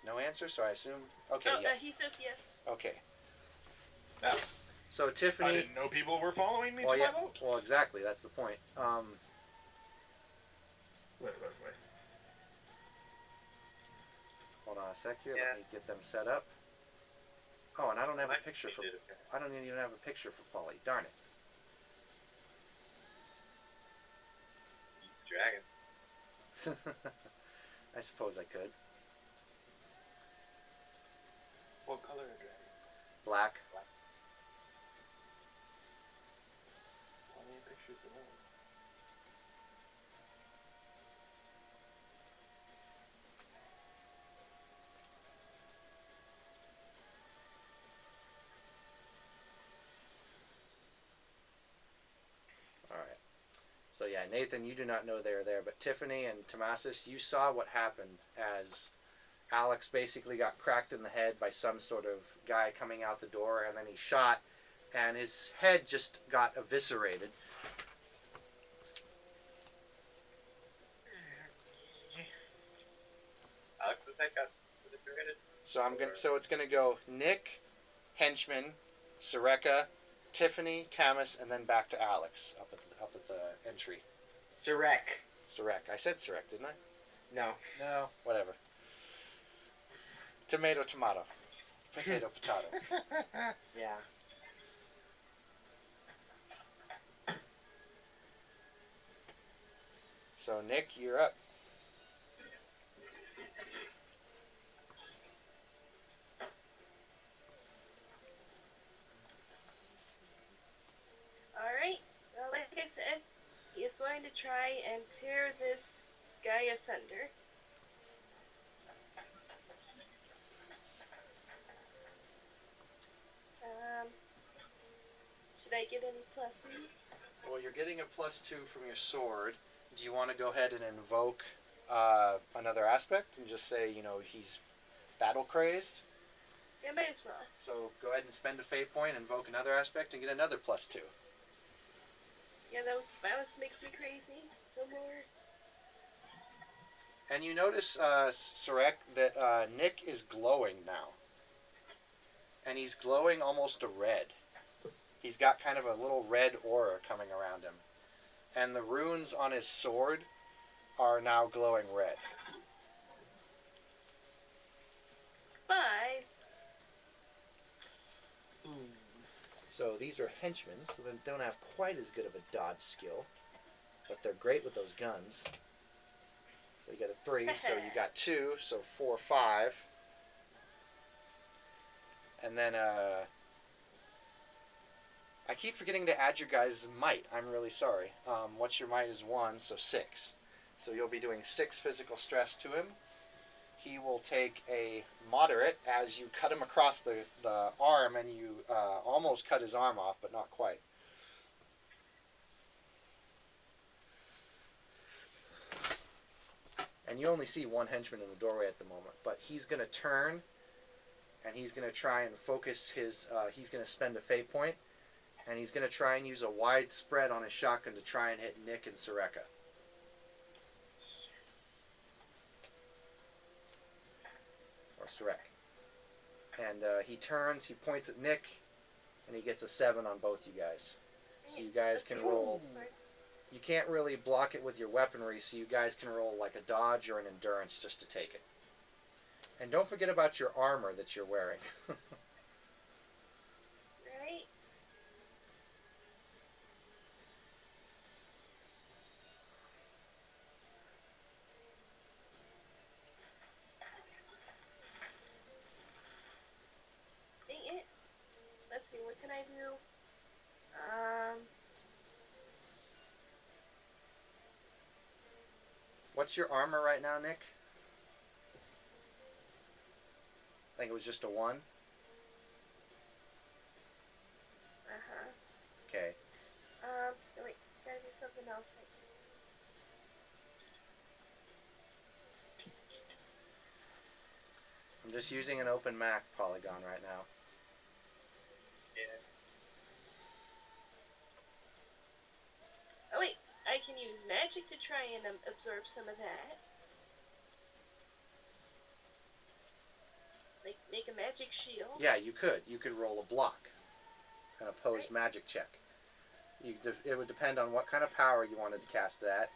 No answer, so I assume. Okay, yes. He says yes. Okay. No. So I Tiffany. didn't know people were following me Well, to yeah. my vote. Well, exactly. That's the point. Wait. Hold on a sec here. Yeah. Let me get them set up. Oh, and I don't have a Might picture be for. shit, okay. I don't even have a picture for Polly. Darn it. He's the dragon. I suppose I could. What color are dragon? Black. Plenty of pictures of those. All right. So yeah, Nathan, you do not know they're there, but Tiffany and Tomasis, you saw what happened as Alex basically got cracked in the head by some sort of guy coming out the door, and then he shot, and his head just got eviscerated. Alex's head got eviscerated. So it's gonna go Nick, Henchman, Soreka, Tiffany, Tamas, and then back to Alex up at the entry. Surek. Sorek. I said Sorek, didn't I? No. No. Whatever. Tomato, tomato. Potato, potato. Yeah. So, Nick, you're up. Alright, well, like I said, he is going to try and tear this guy asunder. Should I get any pluses? Well, you're getting a +2 from your sword. Do you want to go ahead and invoke another aspect and just say, he's battle crazed? Yeah, might as well. So go ahead and spend a fate point, invoke another aspect, and get another +2. Yeah, though, violence makes me crazy. So more. And you notice, Sarek, that Nick is glowing now. And he's glowing almost a red. He's got kind of a little red aura coming around him. And the runes on his sword are now glowing red. 5. So these are henchmen, so they don't have quite as good of a dodge skill. But they're great with those guns. So you got a 3, so you got 2, so 4, 5. And then, I keep forgetting to add your guys' might. I'm really sorry. What's your might is 1, so 6. So you'll be doing 6 physical stress to him. He will take a moderate as you cut him across the arm, and you almost cut his arm off, but not quite. And you only see one henchman in the doorway at the moment, but he's going to turn, and he's going to try and focus his, he's going to spend a fate point, and he's going to try and use a wide spread on his shotgun to try and hit Nick and Soreka. Or Sorek. And he turns, he points at Nick, and he gets a 7 on both you guys. So you guys can roll. You can't really block it with your weaponry, so you guys can roll like a dodge or an endurance just to take it. And don't forget about your armor that you're wearing. Right? Dang it. Let's see, what can I do? What's your armor right now, Nick? I think it was just a 1. Uh-huh. Okay. Wait, gotta do something else. I'm just using an open map polygon right now. Yeah. Oh wait, I can use magic to try and absorb some of that. Like, make a magic shield. Yeah, you could. You could roll a block. An opposed Right. magic check. It would depend on what kind of power you wanted to cast that.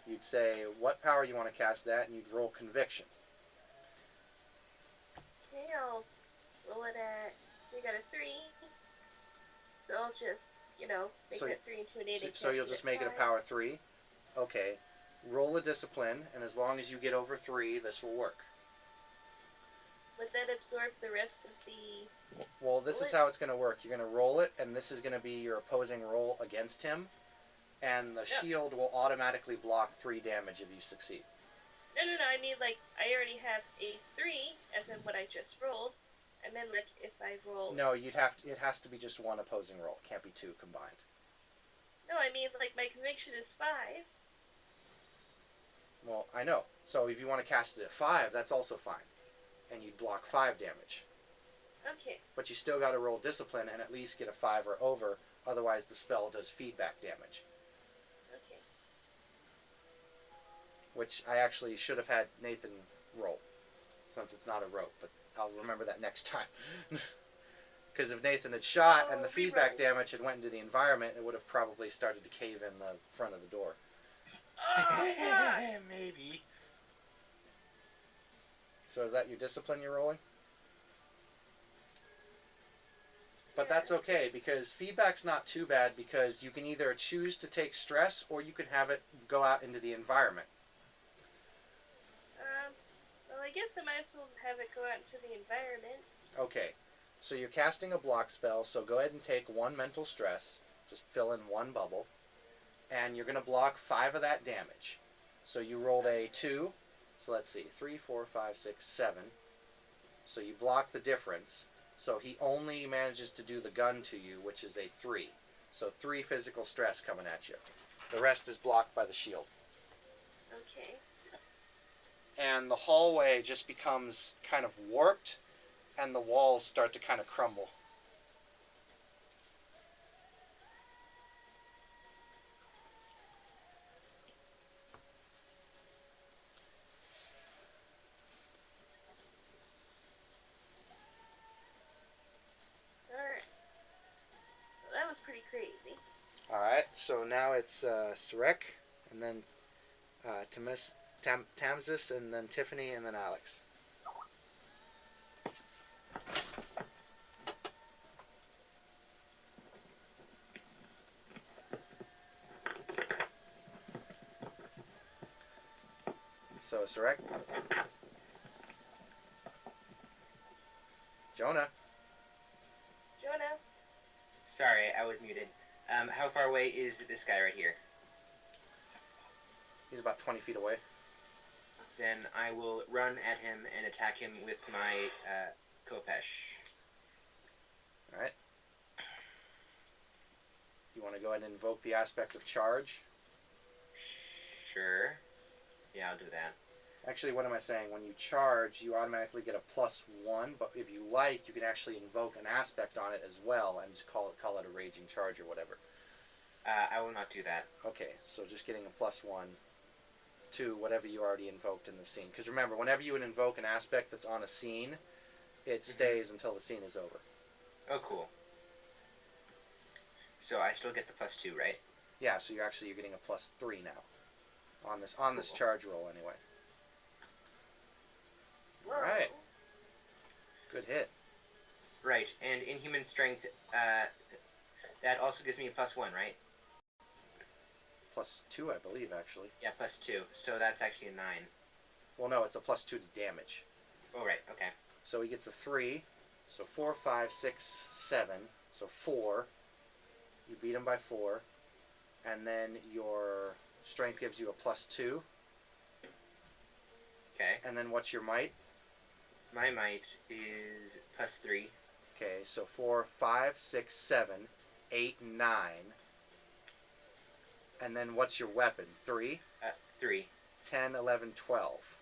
You'd say what power you want to cast that, and you'd roll conviction. Okay, I'll roll it at. So you got a 3. So I'll just, make So- that 3 into an 8. and So you'll cast just at make it a 5. power 3. Okay. Roll a discipline, and as long as you get over 3, this will work. Would that absorb the rest of the? Well, this is how it's going to work. You're going to roll it, and this is going to be your opposing roll against him, and the shield will automatically block 3 damage if you succeed. No, I mean, like, I already have a 3, as in what I just rolled, and then, like, if I roll. No, it has to be just 1 opposing roll. It can't be 2 combined. No, I mean, like, my conviction is 5. Well, I know. So if you want to cast it at 5, that's also fine. And you'd block 5 damage. Okay. But you still got to roll discipline and at least get a 5 or over, otherwise the spell does feedback damage. Okay. Which I actually should have had Nathan roll, since it's not a rope, but I'll remember that next time. Because if Nathan had shot and the feedback damage had went into the environment, it would have probably started to cave in the front of the door. Oh, fuck! Maybe. So is that your discipline you're rolling? But that's okay because feedback's not too bad because you can either choose to take stress or you can have it go out into the environment. Well, I guess I might as well have it go out into the environment. Okay, so you're casting a block spell, so go ahead and take 1 mental stress. Just fill in 1 bubble. And you're going to block 5 of that damage. So you rolled a 2. So let's see, 3, 4, 5, 6, 7. So you block the difference. So he only manages to do the gun to you, which is a 3. So 3 physical stress coming at you. The rest is blocked by the shield. Okay. And the hallway just becomes kind of warped, and the walls start to kind of crumble. Alright. Well, that was pretty crazy. Alright, so now it's Sarek, and then Tamsis, and then Tiffany, and then Alex. So, Sarek. Jonah. Jonah. Sorry, I was muted. How far away is this guy right here? He's about 20 feet away. Then I will run at him and attack him with my Kopesh. Alright. You want to go ahead and invoke the aspect of charge? Sure. Yeah, I'll do that. Actually, what am I saying? When you charge, you automatically get a +1, but if you like, you can actually invoke an aspect on it as well and just call it a raging charge or whatever. I will not do that. Okay, so just getting a +1 to whatever you already invoked in the scene. Because remember, whenever you would invoke an aspect that's on a scene, it stays until the scene is over. Oh, cool. So I still get the +2, right? Yeah, so you're getting a +3 now on this Cool. charge roll anyway. Whoa. All right. Good hit. Right, and Inhuman Strength, that also gives me a +1, right? +2, I believe, actually. Yeah, +2. So that's actually a 9. Well, no, it's a +2 to damage. Oh, right, okay. So he gets a 3. So 4, 5, 6, 7. So 4. You beat him by 4. And then your strength gives you a +2. Okay. And then what's your might? My might is +3. Okay, so 4, 5, 6, 7, 8, 9. And then what's your weapon? 3? 3. 10, 11, 12.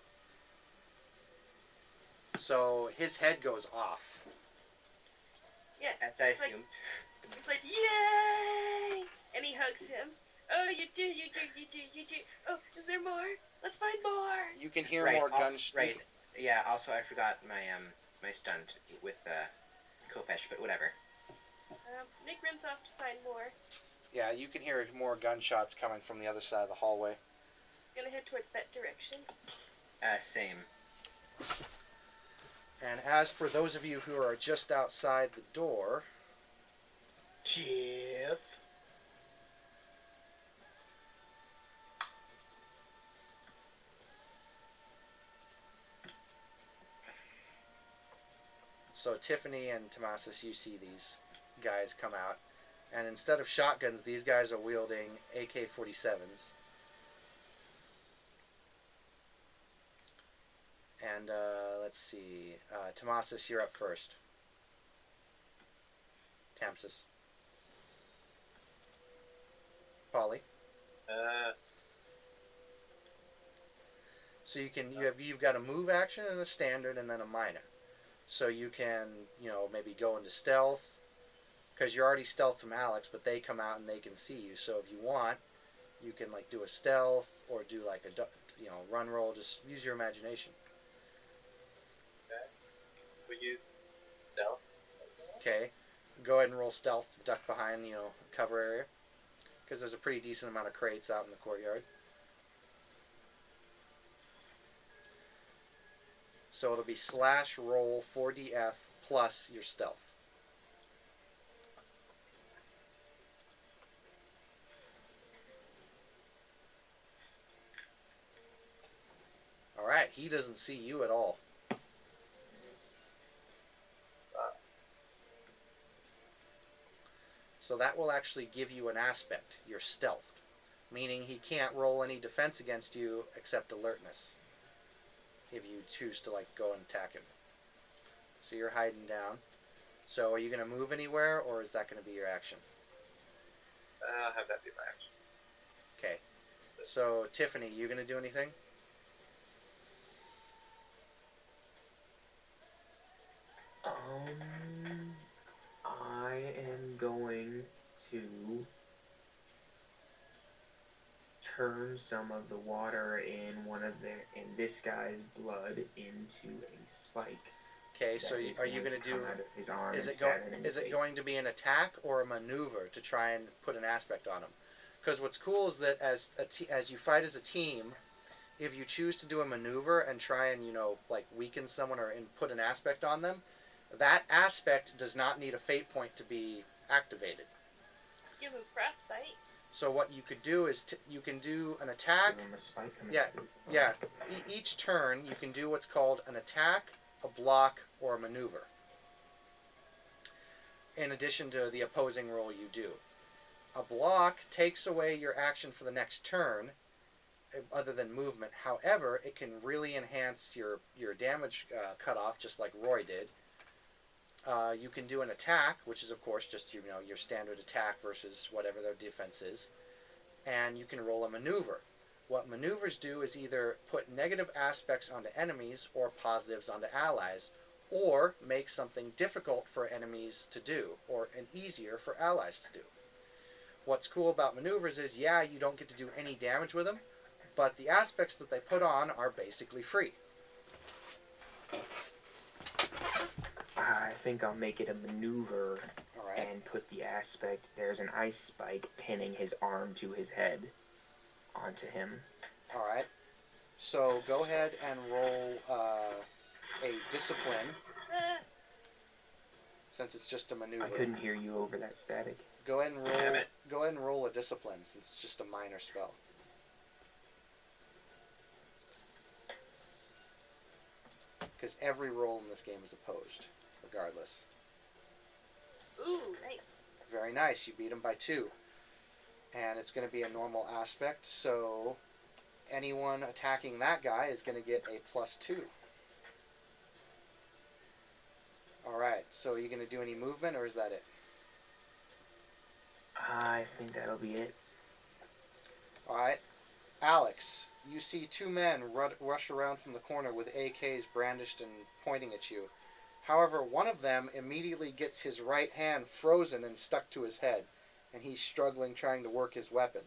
So his head goes off. Yeah. As I It's like- assumed. He's like, yay! And he hugs him. Oh, you do. Oh, is there more? Let's find more. You can hear Right, more also, guns. right. Yeah, also I forgot my my stunt with Kopesh, but whatever. Nick runs off to find more. Yeah, you can hear more gunshots coming from the other side of the hallway. Gonna head towards that direction. Same. And as for those of you who are just outside the door, Jeff. so Tiffany and Tomasis, you see these guys come out. And instead of shotguns, these guys are wielding AK-47s. And let's see. Tomasis, you're up first. Tamsis. Polly. So you've got a move action and a standard and then a minor. So you can, maybe go into stealth, because you're already stealth from Alex, but they come out and they can see you. So if you want, you can do a stealth or do a run roll. Just use your imagination. We use stealth. Okay, go ahead and roll stealth to duck behind cover area, because there's a pretty decent amount of crates out in the courtyard. So it'll be /roll 4df plus your stealth. Alright, he doesn't see you at all. So that will actually give you an aspect. You're stealthed. Meaning he can't roll any defense against you except alertness. If you choose to, like, go and attack him. So you're hiding down. So are you going to move anywhere, or is that going to be your action? I'll have that be my action. Okay. So, Tiffany, you going to do anything? I am going to turn some of the water in this guy's blood into a spike. Okay, so are you going to do? Out of his arm Is and it stab him in the face. going to be an attack or a maneuver to try and put an aspect on him? Because what's cool is that as you fight as a team, if you choose to do a maneuver and try and like weaken someone or put an aspect on them, that aspect does not need a fate point to be activated. Give him frostbite. So what you could do is you can do an attack. Give him a spike in the Yeah, face. yeah. Each turn you can do what's called an attack, a block, or a maneuver. In addition to the opposing roll you do. A block takes away your action for the next turn, other than movement. However, it can really enhance your damage cutoff, just like Roy did. You can do an attack, which is of course just your standard attack versus whatever their defense is, and you can roll a maneuver. What maneuvers do is either put negative aspects onto enemies or positives onto allies, or make something difficult for enemies to do, and easier for allies to do. What's cool about maneuvers is, yeah, you don't get to do any damage with them, but the aspects that they put on are basically free. I think I'll make it a maneuver Alright. and put the aspect. There's an ice spike pinning his arm to his head onto him. Alright. So go ahead and roll a discipline, since it's just a maneuver. I couldn't hear you over that static. Go ahead and roll. Damn it. Go ahead and roll a discipline, since it's just a minor spell. Because every roll in this game is opposed, regardless. Ooh, nice. Very nice. You beat him by 2. And it's going to be a normal aspect, so anyone attacking that guy is going to get a +2. Alright, so are you going to do any movement, or is that it? I think that'll be it. Alright. Alex, you see 2 men rush around from the corner with AKs brandished and pointing at you. However, one of them immediately gets his right hand frozen and stuck to his head, and he's struggling trying to work his weapon,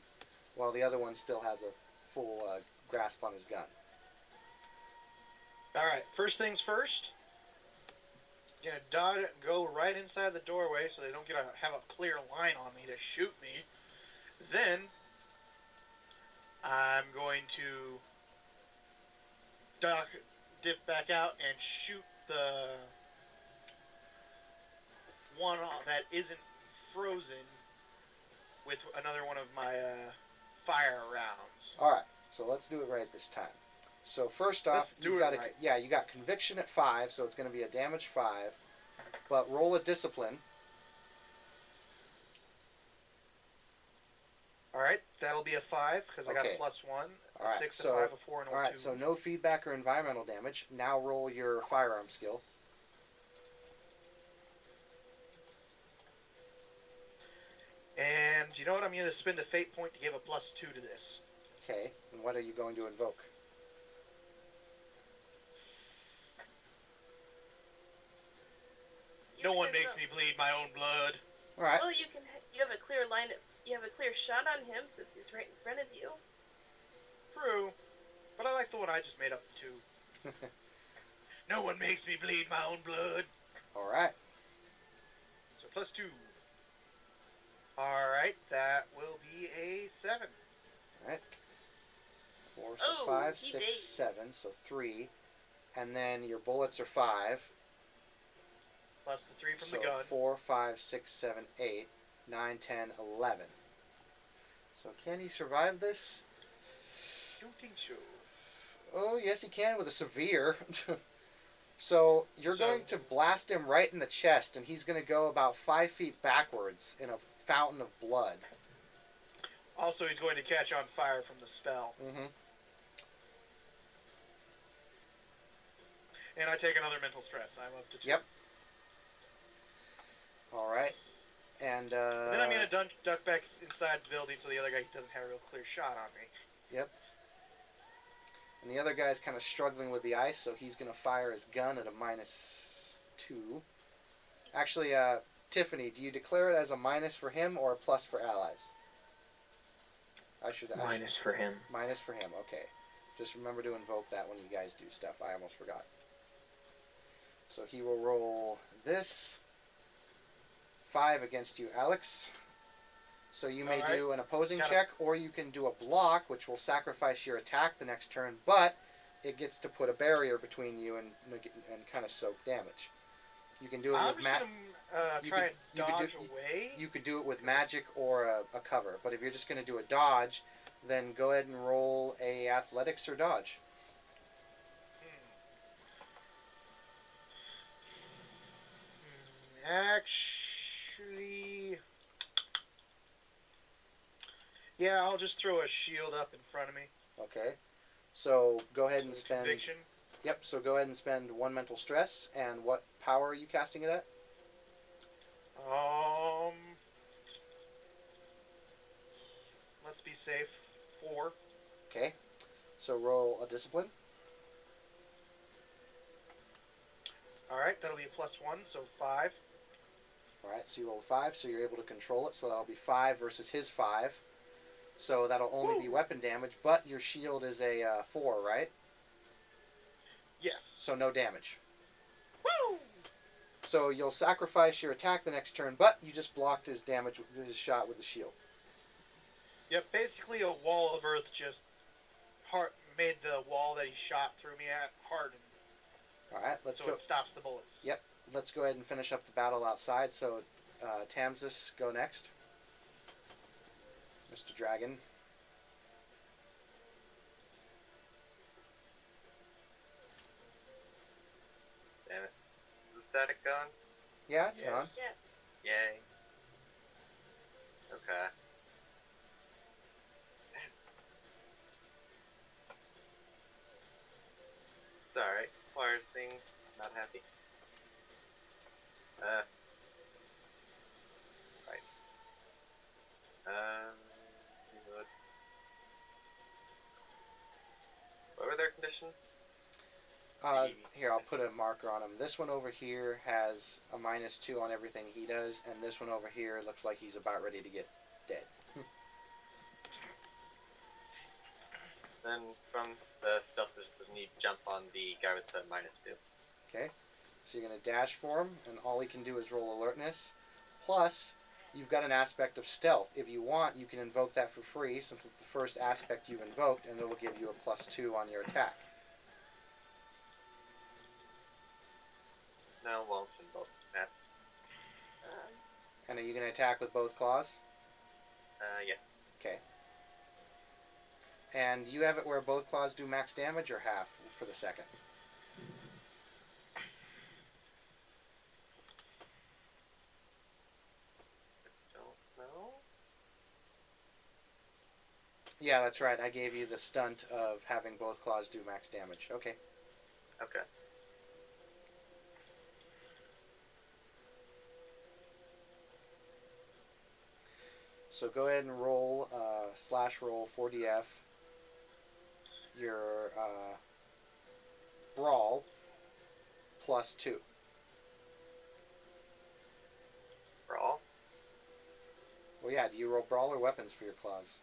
while the other one still has a full grasp on his gun. Alright, first things first. Gonna go right inside the doorway so they don't have a clear line on me to shoot me. Then I'm going to dip back out and shoot the one that isn't frozen with another one of my fire rounds. Alright, so let's do it right this time. So first off, you got conviction at 5, so it's going to be a damage 5. But roll a discipline. Alright, that'll be a 5, because I got a +1, a Alright, 6, so, a 5, a 4, and a 2. Alright, so no feedback or environmental damage. Now roll your firearm skill. And you know what? I'm going to spend a fate point to give a +2 to this. Okay, and what are you going to invoke? No one makes me bleed my own blood. Alright, Well, you have a clear line. You have a clear shot on him since he's right in front of you. True. But I like the one I just made up too. No one makes me bleed my own blood. alright. So +2. Alright, that will be a 7. 4, so Oh, 5, he 6, did. 7, so 3. And then your bullets are 5. Plus the 3 from So the gun. 4, 5, 6, 7, 8, 9, 10, 11. So can he survive this? Don't think so. Oh, yes, he can with a severe. So you're So- going to blast him right in the chest, and he's going to go about 5 feet backwards in a fountain of blood. Also, he's going to catch on fire from the spell. Mm-hmm. And I take another mental stress. I'm up to 2. Yep. All right. And And then I'm going to duck back inside the building so the other guy doesn't have a real clear shot on me. Yep. And the other guy's kind of struggling with the ice, so he's going to fire his gun at a -2. Actually, Tiffany, do you declare it as a minus for him or a plus for allies? Minus for him. Minus for him, okay. Just remember to invoke that when you guys do stuff. I almost forgot. So he will roll this. 5 against you, Alex. So you may Alright. do an opposing Got it. check, or you can do a block, which will sacrifice your attack the next turn, but it gets to put a barrier between you and kind of soak damage. You can do it I'm with just going to try and you could dodge do- away. You could do it with magic or a cover, but if you're just going to do a dodge, then go ahead and roll a athletics or dodge. Actually, yeah, I'll just throw a shield up in front of me. Okay. So go ahead and So spend. conviction. Yep. So go ahead and spend 1 mental stress. And what power are you casting it at? Let's be safe. 4. Okay. So roll a discipline. All right, that'll be a +1, so 5. All right. So you roll a 5, so you're able to control it. So that'll be 5 versus his 5. So that'll only be weapon damage, but your shield is a 4, right? Yes. So no damage. Woo! So you'll sacrifice your attack the next turn, but you just blocked his damage, his shot with the shield. Yep, basically a wall of earth just made the wall that he shot through me at harden, All right. Let's so go. it stops the bullets. Yep. Let's go ahead and finish up the battle outside. So, Tamsis, go next. Mr. Dragon. Damn it. Is the static gone? Yeah, it's Yes. gone. Yeah. Yay. Okay. Sorry. Wires thing. Not happy. Right. Reload. What were their conditions? Here, I'll put a marker on him. This one over here has a -2 on everything he does, and this one over here looks like he's about ready to get dead. Then from the stealth position, you jump on the guy with the -2. Okay? So you're going to dash for him, and all he can do is roll alertness. Plus, you've got an aspect of stealth. If you want, you can invoke that for free, since it's the first aspect you've invoked, and it'll give you a +2 on your attack. No, won't invoke that. And are you going to attack with both claws? Yes. Okay. And you have it where both claws do max damage or half for the second? Don't know. Yeah, that's right. I gave you the stunt of having both claws do max damage. Okay. Okay. So go ahead and roll /roll 4DF. Your brawl +2. Brawl? Well, yeah. Do you roll brawl or weapons for your claws?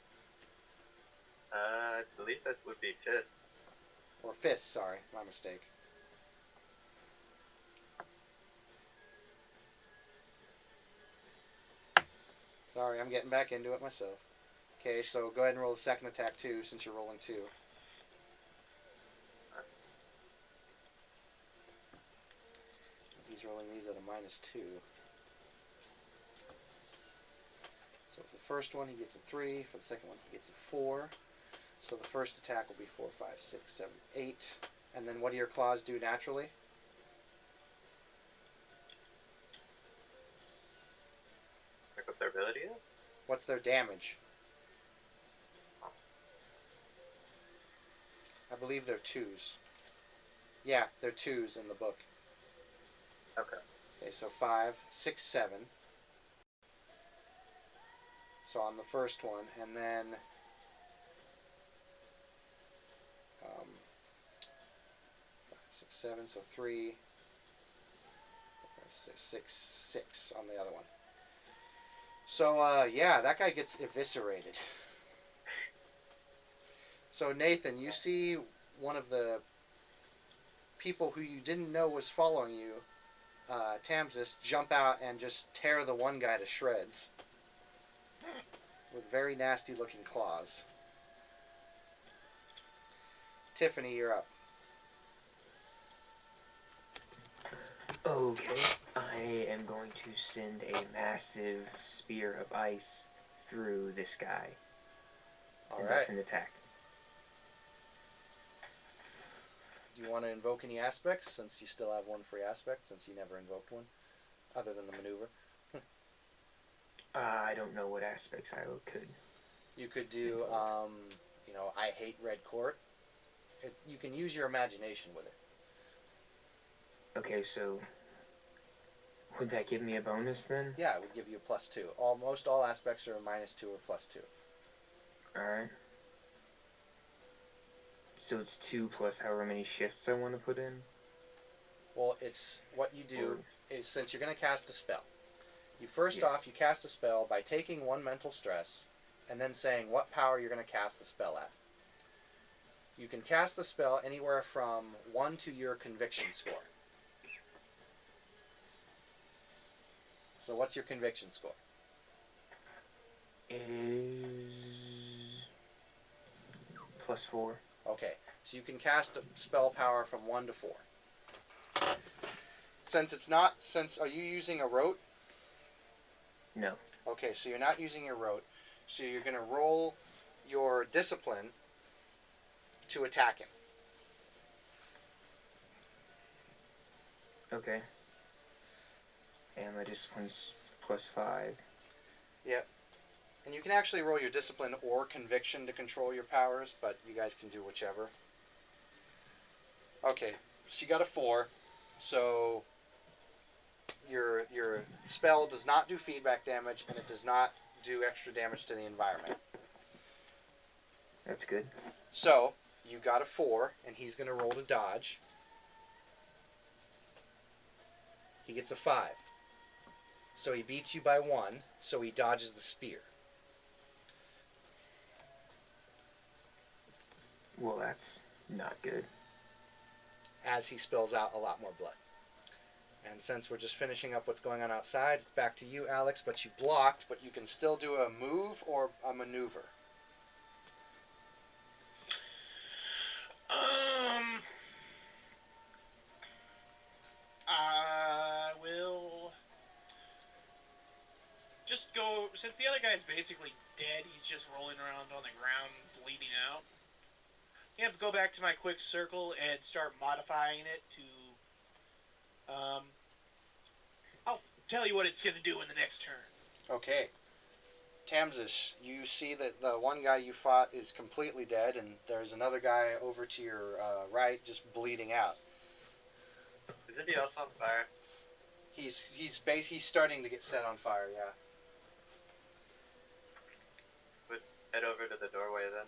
I believe that would be fists. Or fists? Sorry, my mistake. Sorry, I'm getting back into it myself. Okay, so go ahead and roll the second attack too, since you're rolling 2. He's rolling these at a -2. So for the first one, he gets a 3. For the second one, he gets a 4. So the first attack will be 4, 5, 6, 7, 8. And then what do your claws do naturally? Check what their ability is. What's their damage? I believe they're 2s. Yeah, they're 2s in the book. Okay. Okay, so 5, 6, 7. So on the first one, and then 5, 6, 7, so 3, 6 on the other one. So yeah, that guy gets eviscerated. So Nathan, you see one of the people who you didn't know was following you, Tamsis, jump out and just tear the one guy to shreds with very nasty looking claws. Tiffany, you're up. Okay, I am going to send a massive spear of ice through this guy. All And right. that's an attack. Do you want to invoke any aspects, since you still have one free aspect, since you never invoked one, other than the maneuver? I don't know what aspects I could. You could do, I hate red court. You can use your imagination with it. Okay, so would that give me a bonus then? Yeah, it would give you a +2. Most all aspects are a -2 or +2. Alright. So it's 2 plus however many shifts I want to put in? Well, it's what you do is, since you're going to cast a spell, you Yeah. off, you cast a spell by taking one mental stress and then saying what power you're going to cast the spell at. You can cast the spell anywhere from 1 to your conviction score. So what's your conviction score? It is +4. Okay, so you can cast a spell power from 1 to 4. Are you using a rote? No. Okay, so you're not using your rote. So you're going to roll your discipline to attack him. Okay. And my discipline's +5. Yep. And you can actually roll your discipline or conviction to control your powers, but you guys can do whichever. Okay, so you got a 4. So your spell does not do feedback damage, and it does not do extra damage to the environment. That's good. So you got a 4, and he's going to roll to dodge. He gets a 5. So he beats you by 1, so he dodges the spear. Well, that's not good. As he spills out a lot more blood. And since we're just finishing up what's going on outside, it's back to you, Alex, but you blocked, but you can still do a move or a maneuver. I will just go, since the other guy's basically dead, he's just rolling around on the ground, bleeding out. I have to go back to my quick circle and start modifying it to, I'll tell you what it's going to do in the next turn. Okay. Tamsis, you see that the one guy you fought is completely dead, and there's another guy over to your right just bleeding out. Isn't he also on fire? He's starting to get set on fire, yeah. Head over to the doorway then.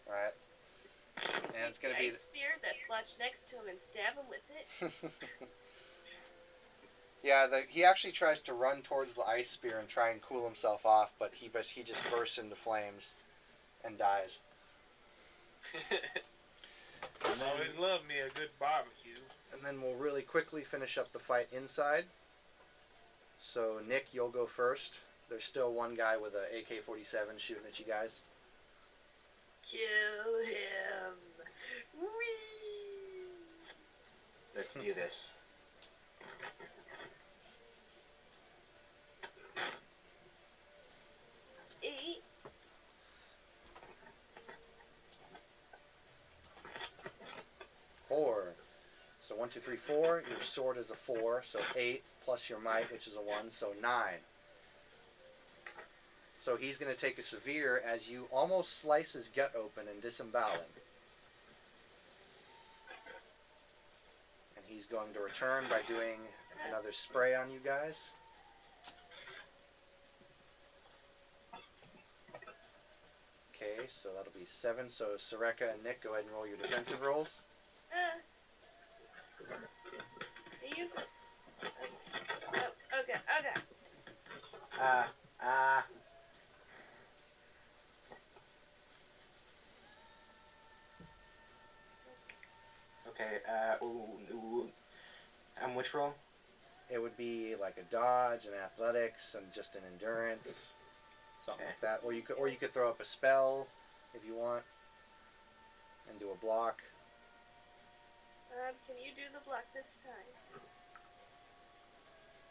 Right. And it's going to be... Ice spear that's lodged next to him and stab him with it. Yeah, he actually tries to run towards the ice spear and try and cool himself off, but he just bursts into flames and dies. Always love me a good barbecue. And then we'll really quickly finish up the fight inside. So, Nick, you'll go first. There's still one guy with a AK-47 shooting at you guys. Kill him. Whee! Let's do this. 1, 2, 3, 4. Your sword is a 4, so 8 plus your might, which is a 1, so 9. So he's going to take a severe as you almost slice his gut open and disembowel him. And he's going to return by doing another spray on you guys. Okay, so that'll be 7. So Soreka and Nick, go ahead and roll your defensive rolls. I use it. Oh, okay. Okay, which roll? It would be like a dodge, an athletics, and just an endurance, something like that. Or you could throw up a spell if you want, and do a block. Can you do the block this time?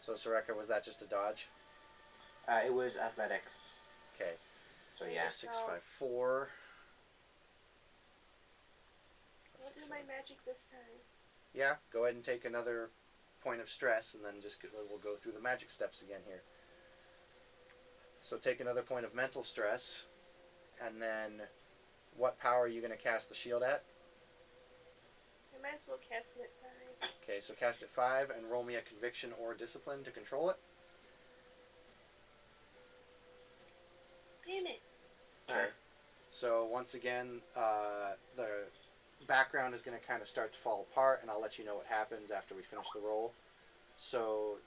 So Soreka, was that just a dodge? It was athletics. Okay. So yeah. 6, 5, 4. I'll do my magic this time. Yeah, go ahead and take another point of stress, and then we'll go through the magic steps again here. So take another point of mental stress, and then what power are you going to cast the shield at? I might as well cast it at 5. Okay, so cast it 5, and roll me a conviction or discipline to control it. Damn it. Alright. So once again, the background is going to kind of start to fall apart, and I'll let you know what happens after we finish the roll. So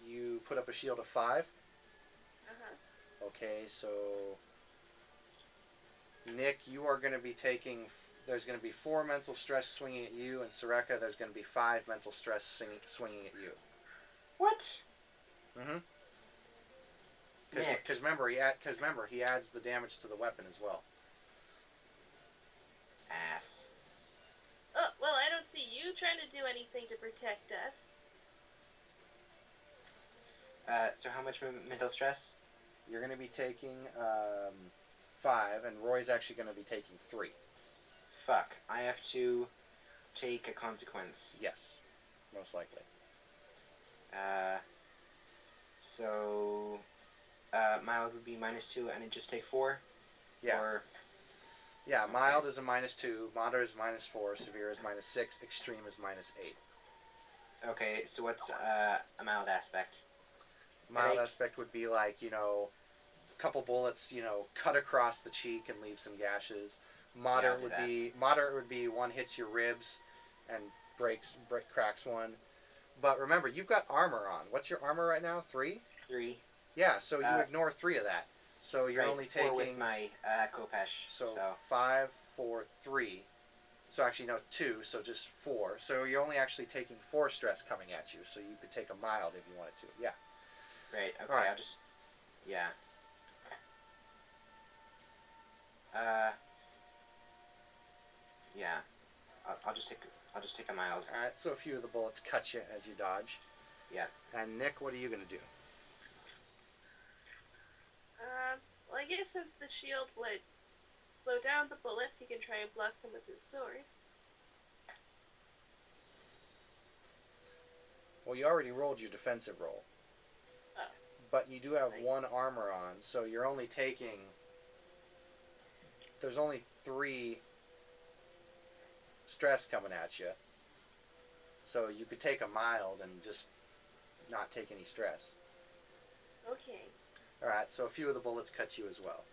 you put up a shield of 5. Okay, so Nick, you are going to be taking, there's going to be 4 mental stress swinging at you, and Soreka, there's going to be 5 mental stress swinging at you. What? Mm-hmm. Nick. Because remember, he adds the damage to the weapon as well. Ass. Oh, well, I don't see you trying to do anything to protect us. So how much mental stress? You're going to be taking 5, and Roy's actually going to be taking 3. Fuck. I have to take a consequence. Yes, most likely. So mild would be -2, and it just take 4? Yeah. Or... Yeah, mild is a -2, moderate is -4, severe is -6, extreme is -8. Okay, so what's a mild aspect? Mild Headache? aspect would be like, a couple bullets, cut across the cheek and leave some gashes. Moderate would be one hits your ribs and cracks one. But remember, you've got armor on. What's your armor right now? 3? 3. Yeah, so you ignore 3 of that. So you're only 4 taking with my Kopesh. so 5, 4, 3. So actually no, 2. So just 4. So you're only actually taking 4 stress coming at you. So you could take a mild if you wanted to. Yeah. Right. Okay. Alright. I'll just. Yeah. Yeah. I'll just take a mild. All right. So a few of the bullets cut you as you dodge. Yeah. And Nick, what are you gonna do? Well, I guess since the shield would slow down the bullets, he can try and block them with his sword. Well, you already rolled your defensive roll. Oh. But you do have 1 armor on, so you're only taking. There's only 3 stress coming at you. So you could take a mild and just not take any stress. Okay. Alright, so a few of the bullets cut you as well.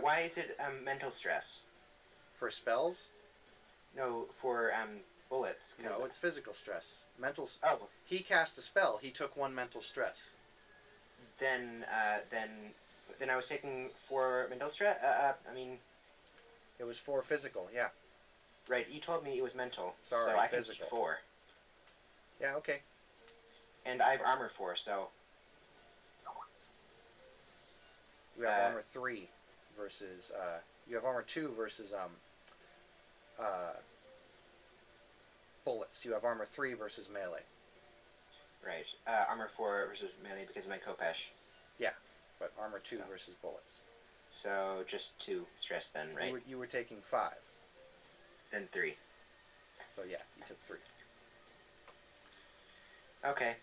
Why is it mental stress? For spells? No, for bullets. No, it's physical stress. Oh. He cast a spell. He took 1 mental stress. Then I was taking 4 mental stress. It was 4 physical, yeah. Right. You told me it was mental, Sorry, so I can physical. take 4. Yeah, okay. And I have armor 4, so. You have armor 3 versus you have armor 2 versus bullets. You have armor 3 versus melee. Right. Armor 4 versus melee because of my Kopesh. Yeah, but armor 2 versus bullets. So just 2 stress then, right? You were taking 5. Then 3. So yeah, you took 3. Okay.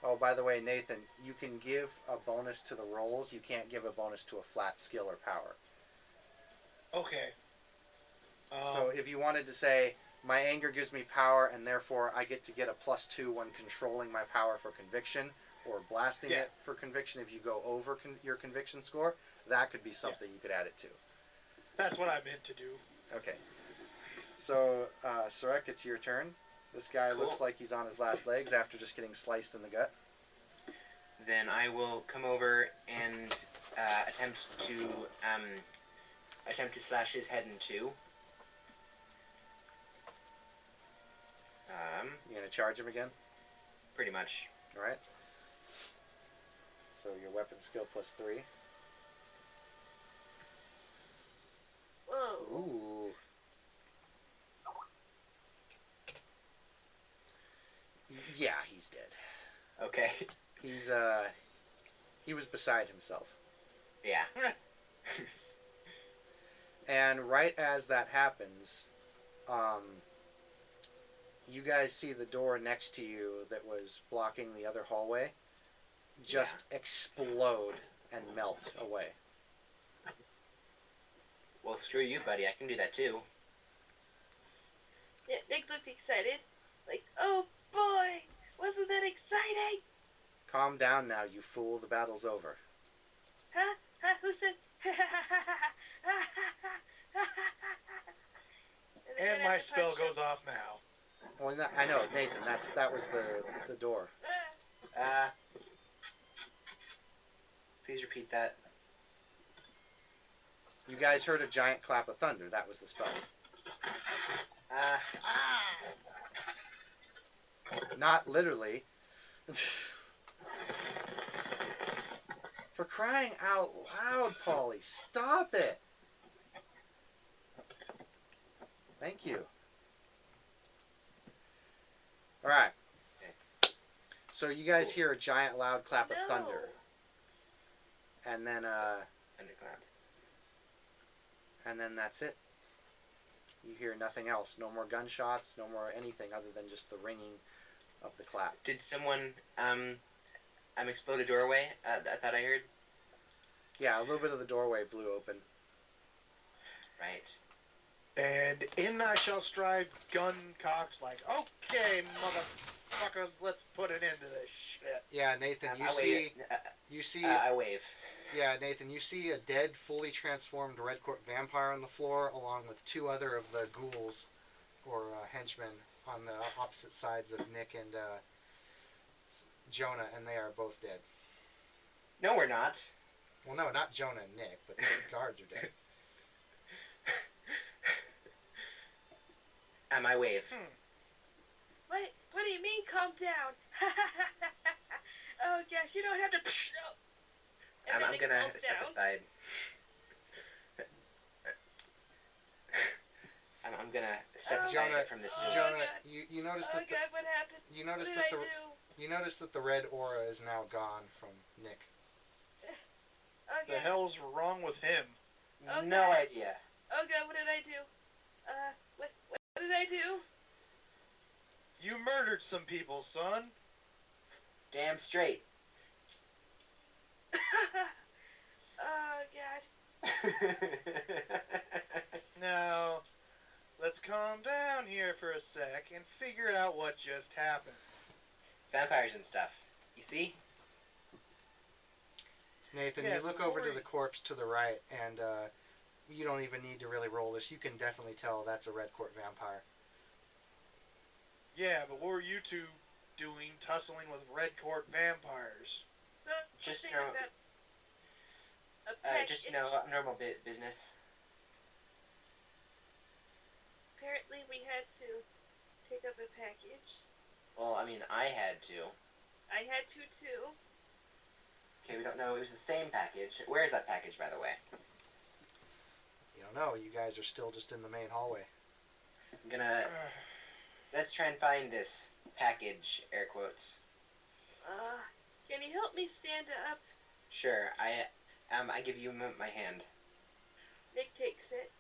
Oh, by the way, Nathan, you can give a bonus to the rolls. You can't give a bonus to a flat skill or power. Okay. So if you wanted to say, my anger gives me power, and therefore I get to get a +2 when controlling my power for conviction, or blasting Yeah. it for conviction if you go over your conviction score, that could be something you could add it to. That's what I meant to do. Okay. So, Sarek, it's your turn. This guy Cool. looks like he's on his last legs after just getting sliced in the gut. Then I will come over and attempt to slash his head in 2. You're going to charge him again? Pretty much. Alright. So your weapon skill +3. Whoa. Ooh. Yeah, he's dead. Okay. He was beside himself. Yeah. And right as that happens, you guys see the door next to you that was blocking the other hallway just explode and melt away. Well, screw you, buddy. I can do that too. Yeah, Nick looked excited. Like, oh boy, wasn't that exciting? Calm down now, you fool. The battle's over. Huh? Huh? Who said? And my spell goes off now. Well, I know, Nathan. That was the door. Please repeat that. You guys heard a giant clap of thunder. That was the spell. Not literally. For crying out loud, Polly, stop it. Thank you. All right. So you guys hear a giant loud clap of thunder. And then Thunderclap. and then that's it. You hear nothing else. No more gunshots, no more anything other than just the ringing of the clap. Did someone explode a doorway? I thought I heard. Yeah, a little bit of the doorway blew open. Right. And in I shall stride, gun cocked, like, okay, motherfuckers, let's put an end to this shit. Yeah, Nathan, you see I wave. Yeah, Nathan, you see a dead, fully transformed Red Court vampire on the floor, along with 2 other of the ghouls, or henchmen, on the opposite sides of Nick and Jonah, and they are both dead. No, we're not. Well, no, not Jonah and Nick, but the guards are dead. I wave. What do you mean, calm down? Oh gosh, you don't have to. And then I'm Nick gonna falls step down. aside. I'm gonna step aside Jonah, from this. Jonah, God. you notice Oh that God, what happened? you notice What that did the I do? you notice that the red aura is now gone from Nick. Oh The God. hell's wrong with him? Okay. No idea. Oh God, what did I do? What did I do? You murdered some people, son. Damn straight. Oh God. Now, let's calm down here for a sec and figure out what just happened. Vampires and stuff. You see? Nathan, Yeah, you look so over to worry. the corpse to the right, and you don't even need to really roll this. You can definitely tell that's a Red Court vampire. Yeah, but what were you two doing tussling with Red Court vampires? So Just something know- about a package. Just normal business. Apparently, we had to pick up a package. Well, I mean, I had to. I had to too. Okay, we don't know. It was the same package. Where is that package, by the way? You don't know. You guys are still just in the main hallway. I'm gonna. Let's try and find this package. Air quotes. Can you help me stand up? Sure. I give you my hand. Nick takes it.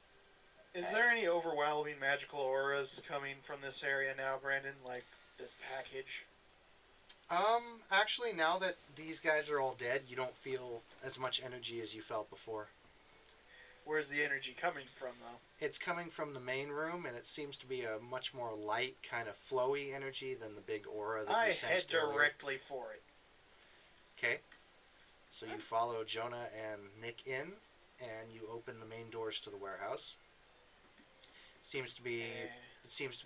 Is Okay. there any overwhelming magical auras coming from this area now, Brandon? Like this package? Actually, now that these guys are all dead, you don't feel as much energy as you felt before. Where's the energy coming from, though? It's coming from the main room, and it seems to be a much more light, kind of flowy energy than the big aura that I you head sensed earlier. directly for it. Okay. So you follow Jonah and Nick in, and you open the main doors to the warehouse. It seems to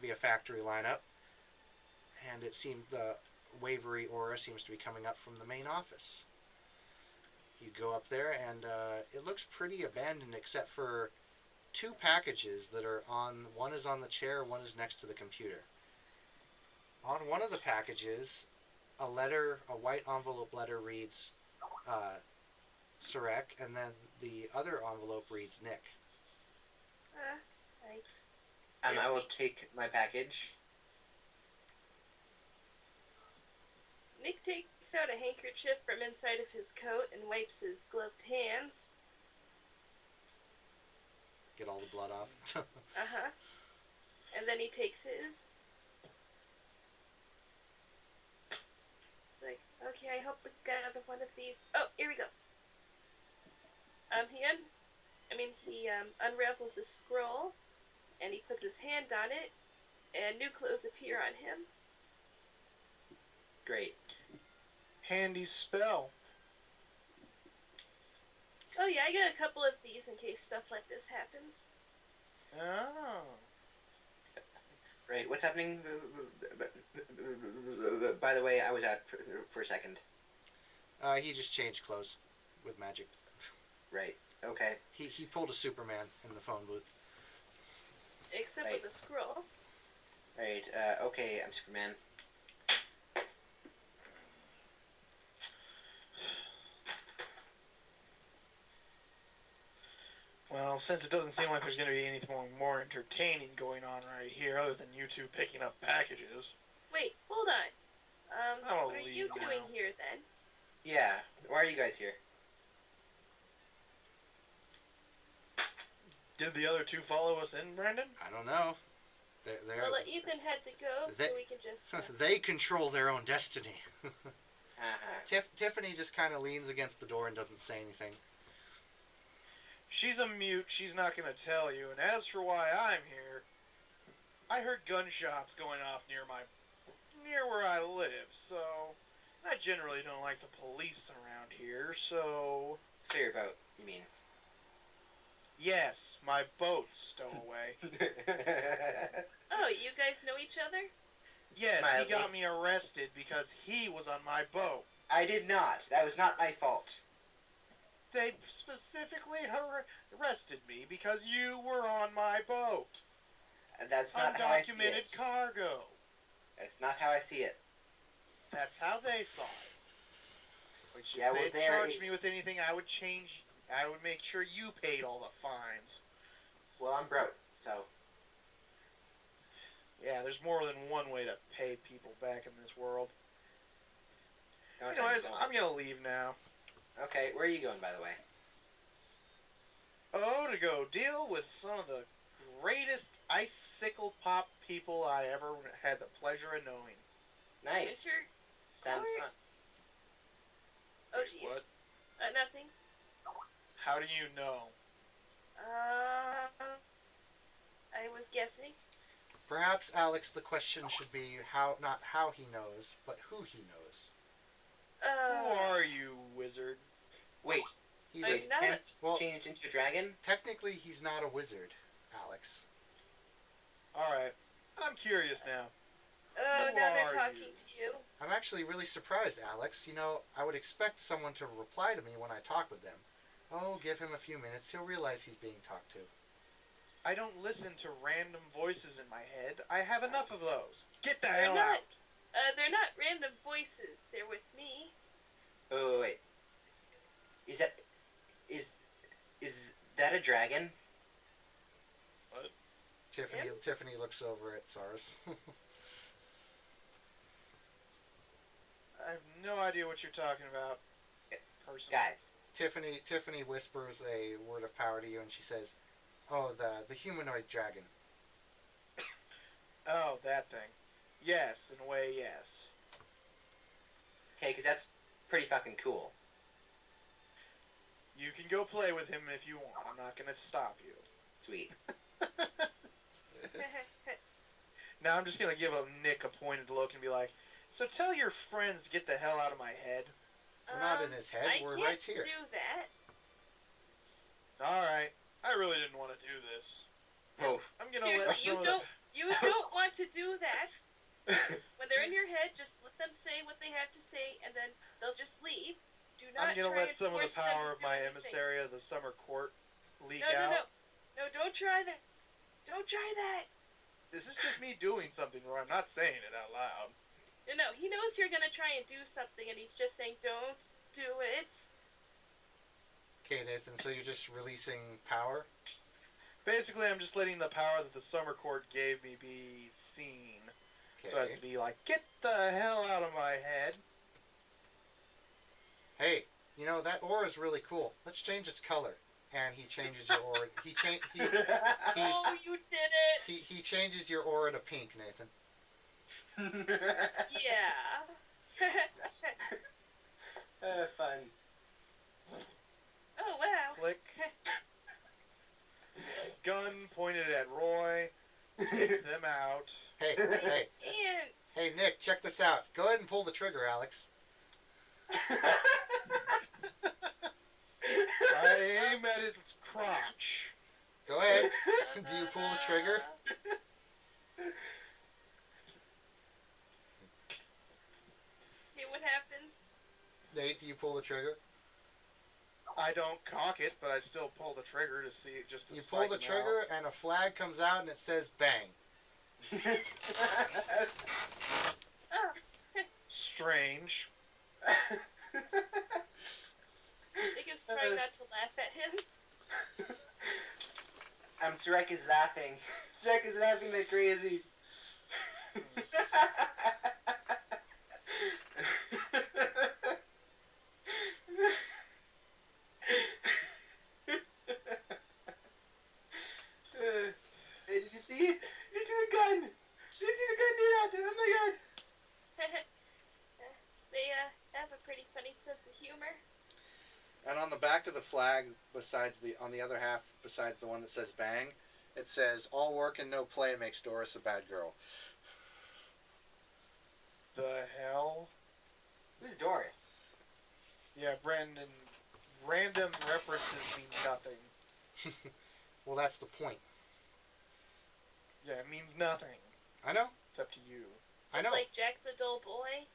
be a factory lineup, and it seems the wavery aura seems to be coming up from the main office. You go up there, and it looks pretty abandoned except for two packages that are on. One is on the chair, one is next to the computer. On one of the packages, a white envelope letter reads Sarek, and then the other envelope reads Nick. I will take my package. Nick takes out a handkerchief from inside of his coat and wipes his gloved hands. Get all the blood off. Uh-huh. And then he takes his. It's like, okay, I hope we got another one of these. Oh, here we go. He unravels a scroll, and he puts his hand on it, and new clothes appear on him. Great. Handy spell. Oh yeah, I got a couple of these in case stuff like this happens. Oh. Right. What's happening? By the way, I was out for a second. He just changed clothes with magic. Right. Okay. He pulled a Superman in the phone booth. Except Right. with a scroll. Right. Okay, I'm Superman. Well, since it doesn't seem like there's going to be anything more entertaining going on right here other than you two picking up packages. Wait, hold on. I'll What are leave you now. doing here then? Yeah. Why are you guys here? Did the other two follow us in, Brandon? I don't know. They're Well, Ethan had to go, so we can just... they control their own destiny. Uh-huh. Tiffany just kind of leans against the door and doesn't say anything. She's a mute. She's not going to tell you. And as for why I'm here, I heard gunshots going off near where I live. So I generally don't like the police around here. So So your boat, you mean? yes, my boat's stowaway. Oh, you guys know each other? Yes, Mildly. he got me arrested because he was on my boat. I did not. That was not my fault. They specifically arrested me because you were on my boat. That's not how I see Undocumented it. cargo. That's not how I see it. That's how they thought it. Which Yeah, if well, they there charged me with is- anything, I would make sure you paid all the fines. Well, I'm broke, so. Yeah, there's more than one way to pay people back in this world. No time Anyways, to go. I'm gonna leave now. Okay, where are you going, by the way? Oh, to go deal with some of the greatest icicle pop people I ever had the pleasure of knowing. Nice. Winter? Sounds fun. Oh, Wait, jeez. what? Nothing. How do you know? I was guessing. Perhaps, Alex, the question should be not how he knows, but who he knows. Who are you, wizard? Wait, He's I'm a, not him well- changed into a dragon? technically he's not a wizard, Alex. Alright, I'm curious now. Oh, Who now they're are talking you? to you. I'm actually really surprised, Alex. You know, I would expect someone to reply to me when I talk with them. Oh, give him a few minutes. He'll realize he's being talked to. I don't listen to random voices in my head. I have enough of those. Get the They're hell not. out. They're not random voices. They're with me. Oh, wait. Is that a dragon? Tiffany looks over at Sars. I have no idea what you're talking about. Person. Guys, Tiffany whispers a word of power to you, and she says, "Oh, the humanoid dragon." Oh, that thing. Yes, in a way, yes. Okay, because that's pretty fucking cool. You can go play with him if you want. I'm not gonna stop you. Sweet. Now I'm just gonna give Nick a pointed look and be like, "So tell your friends to get the hell out of my head." We're not in his head. We're right here. I can't do that. Alright. I really didn't want to do this. Oh. I'm gonna Seriously, let some of the... you don't want to do that. When they're in your head, just let them say what they have to say, and then they'll just leave. Do not I'm gonna try let and some of the force them power to of do my anything. emissary of the summer court leak No, out. no, don't try that. Don't try that. This is just me doing something where I'm not saying it out loud. No, he knows you're gonna try and do something, and he's just saying, don't do it. Okay, Nathan. So you're just releasing power. Basically, I'm just letting the power that the summer court gave me be seen. Okay. So as to be like, get the hell out of my head. Hey, you know that aura is really cool. Let's change its color. And he changes your aura. Oh, you did it! He changes your aura to pink, Nathan. Yeah. Fun. Oh, wow. Click. Gun pointed at Roy. Take them out. Hey, And hey, Nick, check this out. Go ahead and pull the trigger, Alex. I aim at his crotch. Go ahead. Do you pull the trigger? Okay, what happens? Nate, do you pull the trigger? I don't cock it, but I still pull the trigger to see it just to You psych pull the him trigger, and a flag comes out, and it says "bang." Oh, Strange. Nick is trying not to laugh at him. Shrek is laughing. Shrek is laughing like crazy. Hey, did you see? Did you see the gun? Did you see the gun do that? Oh my god. They have a pretty funny sense of humor. And on the back of the flag, on the other half, besides the one that says "bang," it says "All work and no play makes Doris a bad girl." The hell? Who's Doris? Yeah, Brandon. Random references mean nothing. Well, that's the point. Yeah, it means nothing. I know. It's up to you. I know. It's like Jack's a dull boy.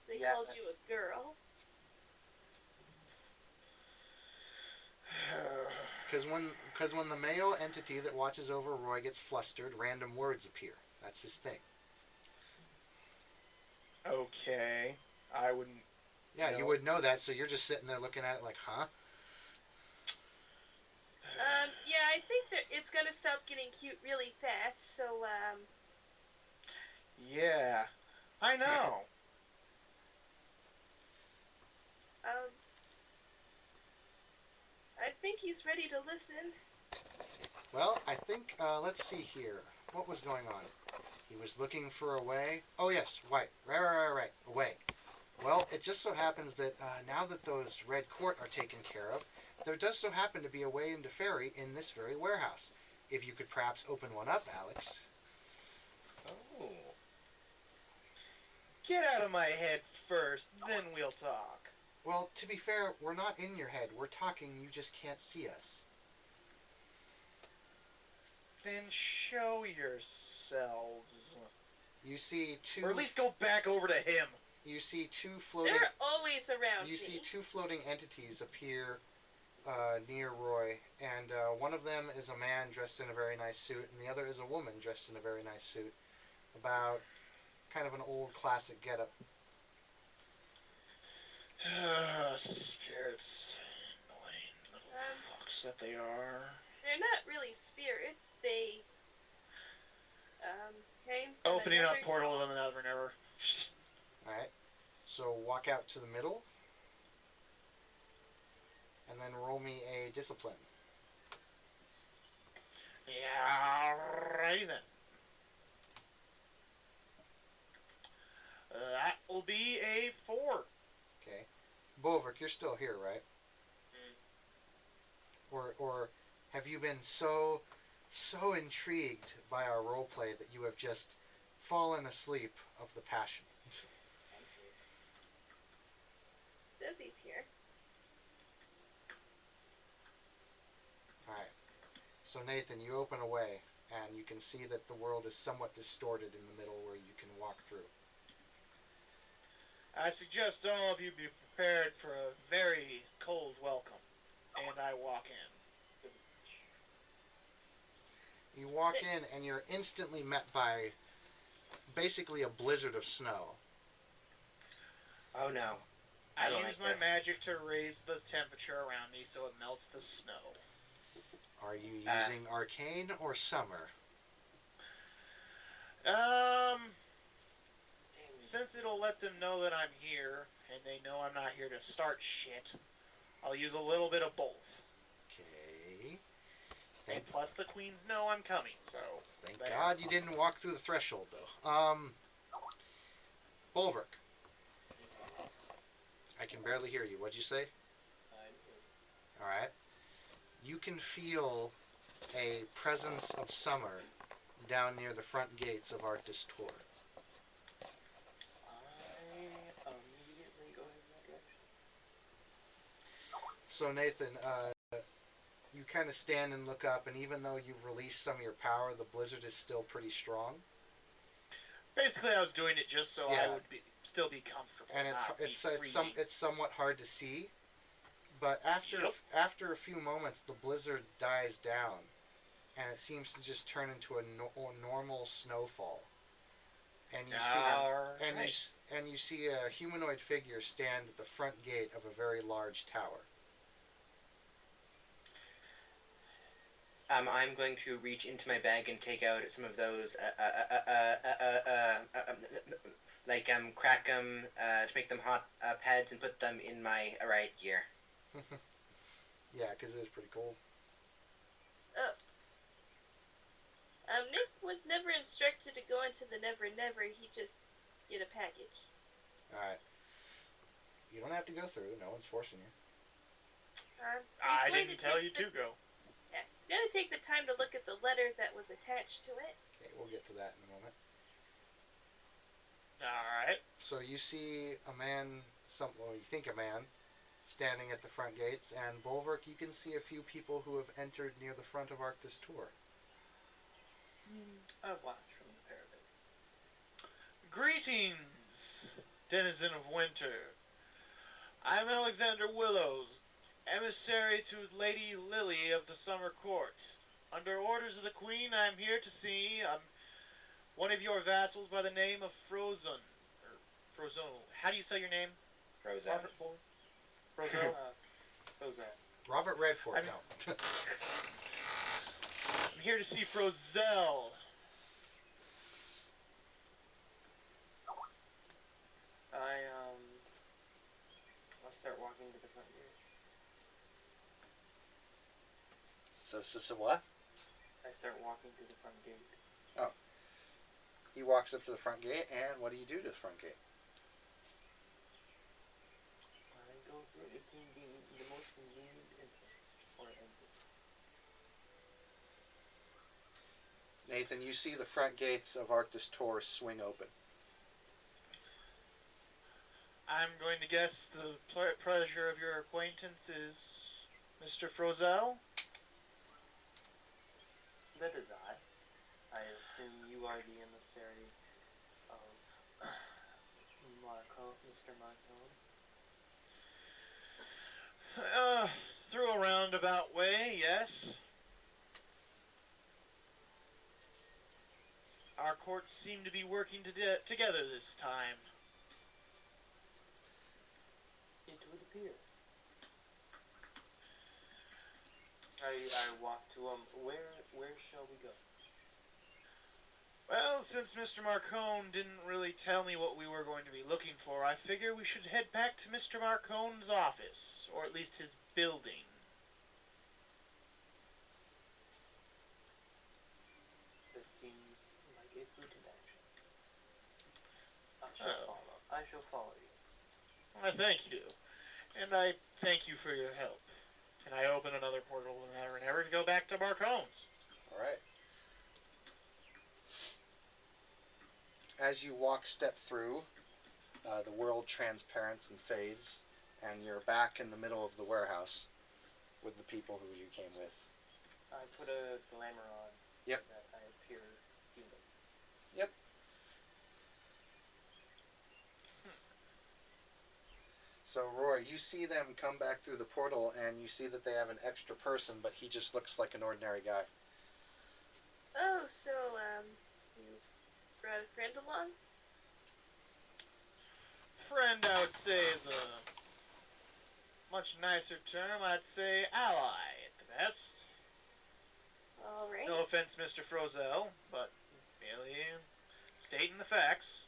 They Yeah. called you a girl. Because when the male entity that watches over Roy gets flustered, random words appear. That's his thing. Okay. I wouldn't. Yeah, No. you would know that, so you're just sitting there looking at it like, huh? Yeah, I think that it's gonna stop getting cute really fast, so, Yeah. I know. I think he's ready to listen. Well, I think, let's see here. What was going on? He was looking for a way. Oh, yes, right. A way. Well, it just so happens that now that those Red Court are taken care of, there does so happen to be a way into Ferry in this very warehouse. If you could perhaps open one up, Alex. Oh. Get out of my head first, then we'll talk. Well, to be fair, we're not in your head. We're talking, you just can't see us. Then show yourselves. You see two... Or at least go back over to him. You see two floating... They're always around You me. see two floating entities appear near Roy, and one of them is a man dressed in a very nice suit, and the other is a woman dressed in a very nice suit. About kind of an old classic getup. Spirits. Annoying little fucks that they are. They're not really spirits. They, came from Opening up another- portal of another never. Alright, so walk out to the middle. and then roll me a discipline. Yeah, alrighty then. That will be a 4. Okay. Bolvik, you're still here, right? Or have you been so intrigued by our roleplay that you have just fallen asleep of the passion? Says he's here. Alright. So Nathan, you open away, and you can see that the world is somewhat distorted in the middle where you can walk through. I suggest all of you be prepared for a very cold welcome. And I walk in. You walk in, and you're instantly met by basically a blizzard of snow. Oh no. I don't use like my this. magic to raise the temperature around me so it melts the snow. Are you using arcane or summer? Since it'll let them know that I'm here, and they know I'm not here to start shit, I'll use a little bit of both. Okay. And plus the queens know I'm coming, so... Thank God you didn't walk through the threshold, though. Bolvik. I can barely hear you. What'd you say? Alright. You can feel a presence of summer down near the front gates of Arctis Tour. I immediately go in that direction. So Nathan, you kind of stand and look up, and even though you've released some of your power, the blizzard is still pretty strong. Basically, I was doing it just so Yeah. I would still be comfortable. And it's somewhat hard to see, but after a few moments, the blizzard dies down, and it seems to just turn into a normal snowfall. And you you see a humanoid figure stand at the front gate of a very large tower. I'm going to reach into my bag and take out some of those, crack them to make them hot pads and put them in my right gear. Yeah, because it is pretty cold. Nick was never instructed to go into the Never Never. He just get a package. Alright. You don't have to go through. No one's forcing you. I didn't tell you to go. Yeah, he's gonna take the time to look at the letter that was attached to it. Okay, we'll get to that in a moment. Alright. So you see a man, you think a man, standing at the front gates, and Bolvik, you can see a few people who have entered near the front of Arctis Tour. I watch from the parapet. Greetings, denizen of winter. I'm Alexander Willows, emissary to Lady Lily of the Summer Court. Under orders of the Queen, I'm here to see one of your vassals by the name of Frozone. How do you say your name? Frozen. Frozone? Frozone. Robert Redford, I'm- no. I'm here to see Frozel. I'll start walking to the front gate. So what? I start walking to the front gate. He walks up to the front gate, and what do you do to the front gate? I go through the most convenient entrance or exit. Nathan, you see the front gates of Arctis Tour swing open. I'm going to guess the pleasure of your acquaintance is Mr. Frozel? That is I. I assume you are the emissary of Mr. Marcone. Through a roundabout way, yes. Our courts seem to be working together this time. It would appear. I walk to where shall we go? Well, since Mr. Marcone didn't really tell me what we were going to be looking for, I figure we should head back to Mr. Marcone's office, or at least his building. That seems like a prudent action. I shall follow you. I thank you. And I thank you for your help. And I open another portal to Never Never to go back to Marcone's. All right. As you step through, the world transparents and fades, and you're back in the middle of the warehouse with the people who you came with. I put a glamour on Yep. so that I appear human. Yep. So, Roy, you see them come back through the portal, and you see that they have an extra person, but he just looks like an ordinary guy. Oh, so, you brought a friend along? Friend, I would say, is a much nicer term. I'd say ally at the best. Alright. No offense, Mr. Frozel, but merely stating the facts.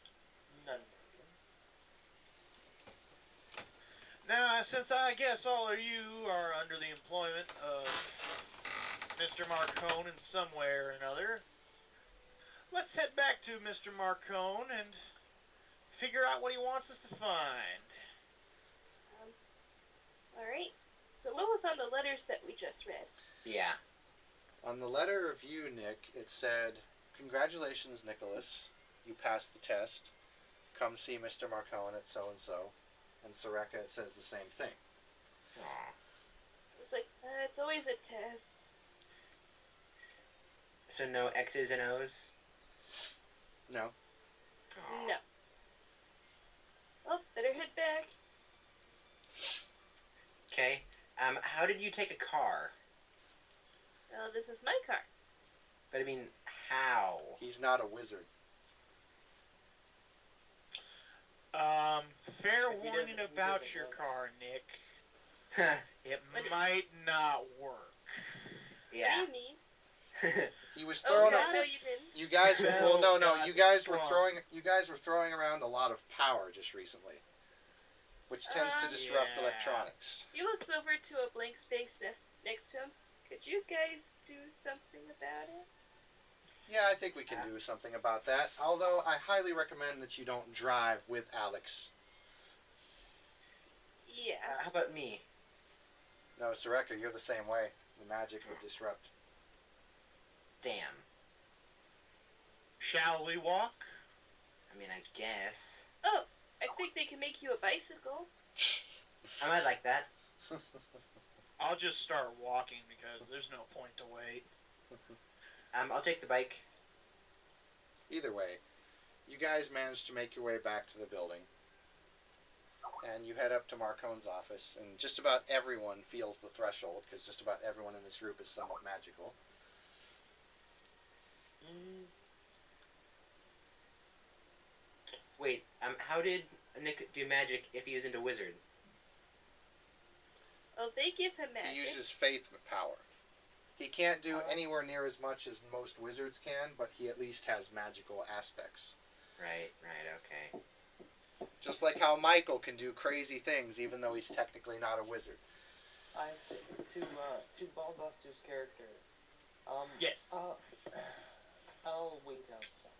None. Now, since I guess all of you are under the employment of Mr. Marcone in some way or another, let's head back to Mr. Marcone and figure out what he wants us to find. Alright. So what was on the letters that we just read? Yeah. On the letter of you, Nick, it said, "Congratulations, Nicholas. You passed the test. Come see Mr. Marcone at so-and-so." And Soreka, it says the same thing. Aw. It's like, it's always a test. So no X's and O's? No. Aw. No. Well, better head back. Okay. How did you take a car? Well, this is my car. But I mean, how? He's not a wizard. Fair If he warning doesn't- he about doesn't your know. car, Nick. yeah. It might not work. What do you mean? He was Oh, throwing. God, no, you didn't. You guys. Well, no. God, You guys were strong. throwing. You guys were throwing around a lot of power just recently, which tends to disrupt Yeah. electronics. He looks over to a blank space next to him. Could you guys do something about it? Yeah, I think we can do something about that. Although I highly recommend that you don't drive with Alex. Yeah. How about me? No, Soreka, you're the same way. The magic would disrupt. Damn. Shall we walk? I mean, I guess. Oh, I think they can make you a bicycle. I might like that. I'll just start walking because there's no point to wait. I'll take the bike. Either way, you guys managed to make your way back to the building. And you head up to Marcone's office, and just about everyone feels the threshold, because just about everyone in this group is somewhat magical. Wait, how did Nick do magic if he was into wizard? Oh, they give him magic. He uses faith power. He can't do anywhere near as much as most wizards can, but he at least has magical aspects. Right, okay. Just like how Michael can do crazy things even though he's technically not a wizard. I see. To Ballbuster's character. Yes. I'll wait outside.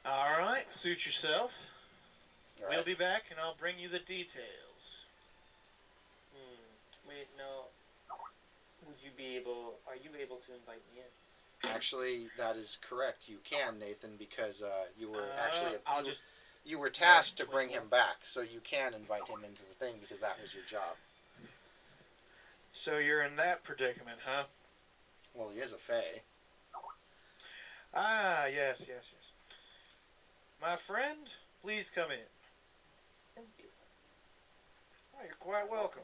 Alright, suit yourself. All We'll right? be back and I'll bring you the details. Wait, no. Are you able to invite me in? Actually, that is correct. You can, Nathan, because you were you were I'll tasked to bring him back, so you can invite him into the thing because that was your job. So you're in that predicament, huh? Well, he is a fae. Ah, yes. My friend, please come in. Thank you. Oh, you're quite welcome.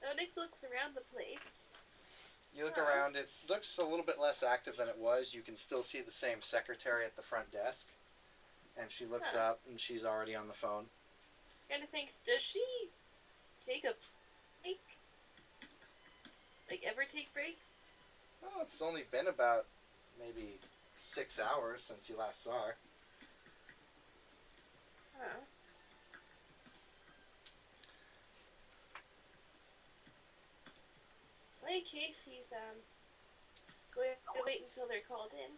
Oh, Nick looks around the place. You look around, it looks a little bit less active than it was. You can still see the same secretary at the front desk. And she looks up, and she's already on the phone. Kind of thinks, does she take a ever take breaks? Well, it's only been about maybe 6 hours since you last saw her. Oh. In any case, he's going to wait until they're called in.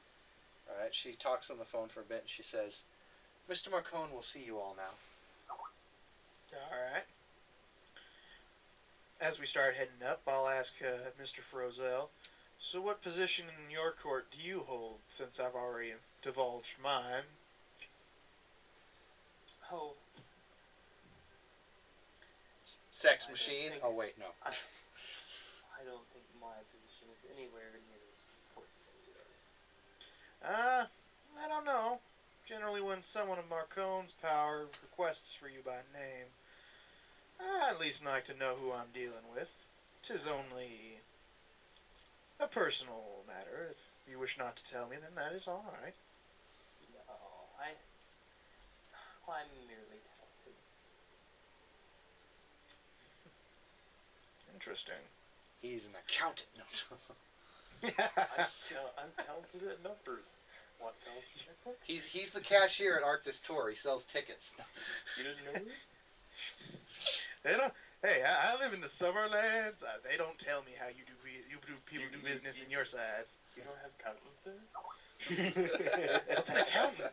All right, she talks on the phone for a bit and she says, Mr. Marcone will see you all now. Alright. As we start heading up, I'll ask Mr. Frozel, so what position in your court do you hold, since I've already divulged mine? Oh, Sex I don't machine? think- Oh, wait, no. I don't think my position is anywhere near as important as yours. I don't know. Generally when someone of Marcone's power requests for you by name, I at least like to know who I'm dealing with. 'Tis only a personal matter. If you wish not to tell me, then that is all right. No, I'm merely talented. Interesting. He's an accountant. No. I'm talented at numbers. What else? He's the cashier at Arctis Tour. He sells tickets. You didn't know this? They don't. Hey, I live in the Summerlands. They don't tell me how people do business in your sides. You don't have accountants there? What's an accountant?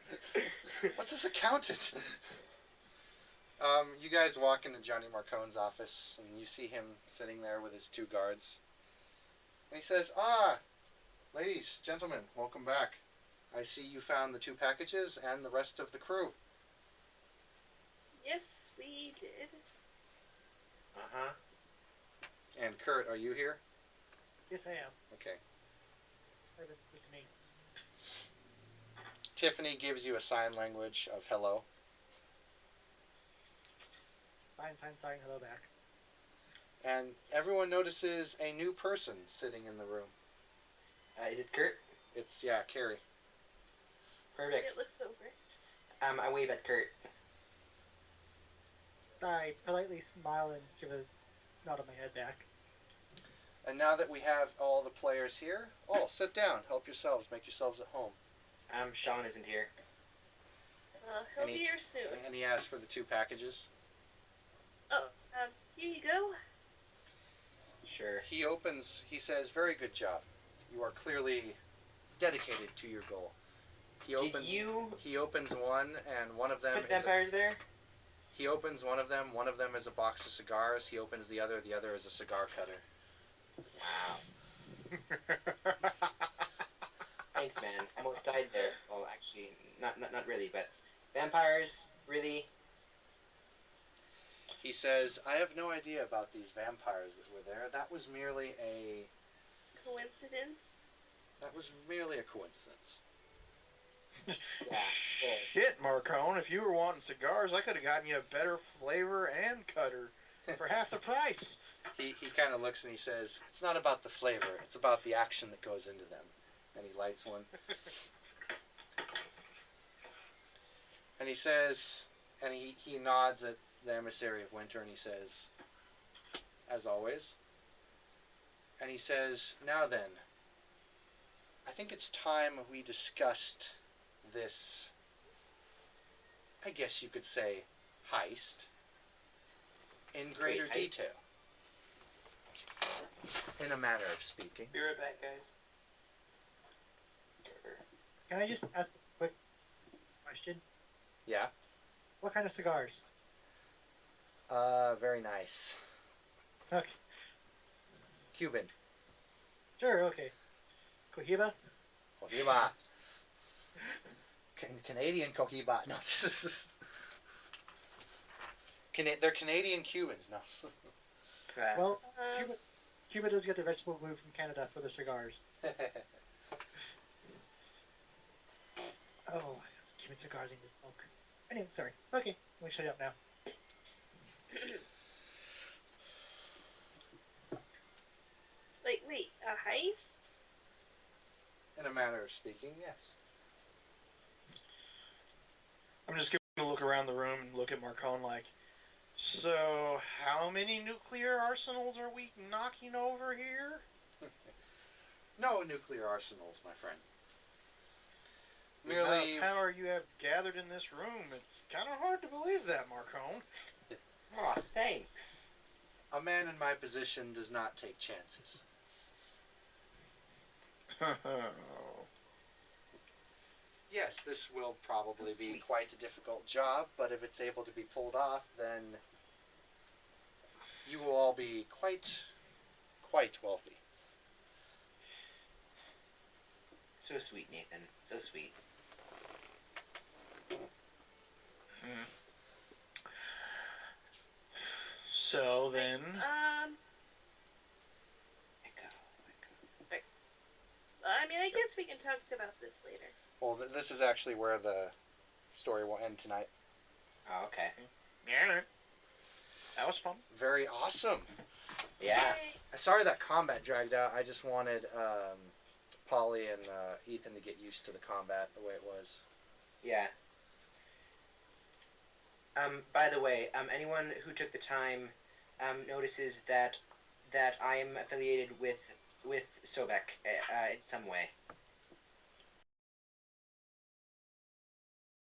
What's this accountant? You guys walk into Johnny Marcone's office, and you see him sitting there with his 2 guards. And he says, ladies, gentlemen, welcome back. I see you found the 2 packages and the rest of the crew. Yes, we did. Uh-huh. And Kurt, are you here? Yes, I am. Okay. It's me. Tiffany gives you a sign language of hello. Sign, hello back. And everyone notices a new person sitting in the room. Is it Kurt? It's, Carrie. Perfect. It looks over. I wave at Kurt. I politely smile and give a nod of my head back. And now that we have all the players here, sit down, help yourselves, make yourselves at home. Sean isn't here. He'll be here soon. And he asks for the 2 packages. Oh, here you go. Sure. He says, very good job. You are clearly dedicated to your goal. He opens one, and one of them put vampires there? He opens one of them is a box of cigars, he opens the other is a cigar cutter. Wow. Thanks, man. Almost died there. Well, actually, not really, but vampires, really? He says, I have no idea about these vampires that were there. That was merely a Coincidence? coincidence. Yeah. Shit, Marcone, if you were wanting cigars, I could have gotten you a better flavor and cutter for half the price. He kind of looks and he says, it's not about the flavor, it's about the action that goes into them. And he lights one. And he says, and he nods at the emissary of winter and he says, as always. And he says, now then, I think it's time we discussed this, I guess you could say, heist in greater Heist. detail. In a manner of speaking. Be right back, guys. Can I just ask a quick question? Yeah. What kind of cigars? Very nice. Okay. Cuban. Sure, okay. Cohiba? Cohiba. Canadian Cohiba. No. They're Canadian Cubans. No. Crap. Well, Cuba does get their vegetable glue from Canada for their cigars. Oh, Cuban cigars in this smoke. Anyway, sorry. Okay, let me shut you up now. Wait, a heist? In a manner of speaking, yes. I'm just gonna look around the room and look at Marcone like, so how many nuclear arsenals are we knocking over here? No nuclear arsenals, my friend. The amount Merely, of power you have gathered in this room, it's kind of hard to believe that, Marcone. Aw, thanks. a man in my position does not take chances. Yes, this will probably So be sweet. quite a difficult job, but if it's able to be pulled off, then you will all be quite wealthy. So sweet, Nathan. So sweet. So then, Echo. I mean, I guess we can talk about this later. Well, this is actually where the story will end tonight. Oh, okay. yeah, that was fun. Very awesome. Yeah. Yay. Sorry that combat dragged out. I just wanted Polly and Ethan to get used to the combat the way it was. Yeah. By the way, anyone who took the time notices that I am affiliated with Sobek in some way.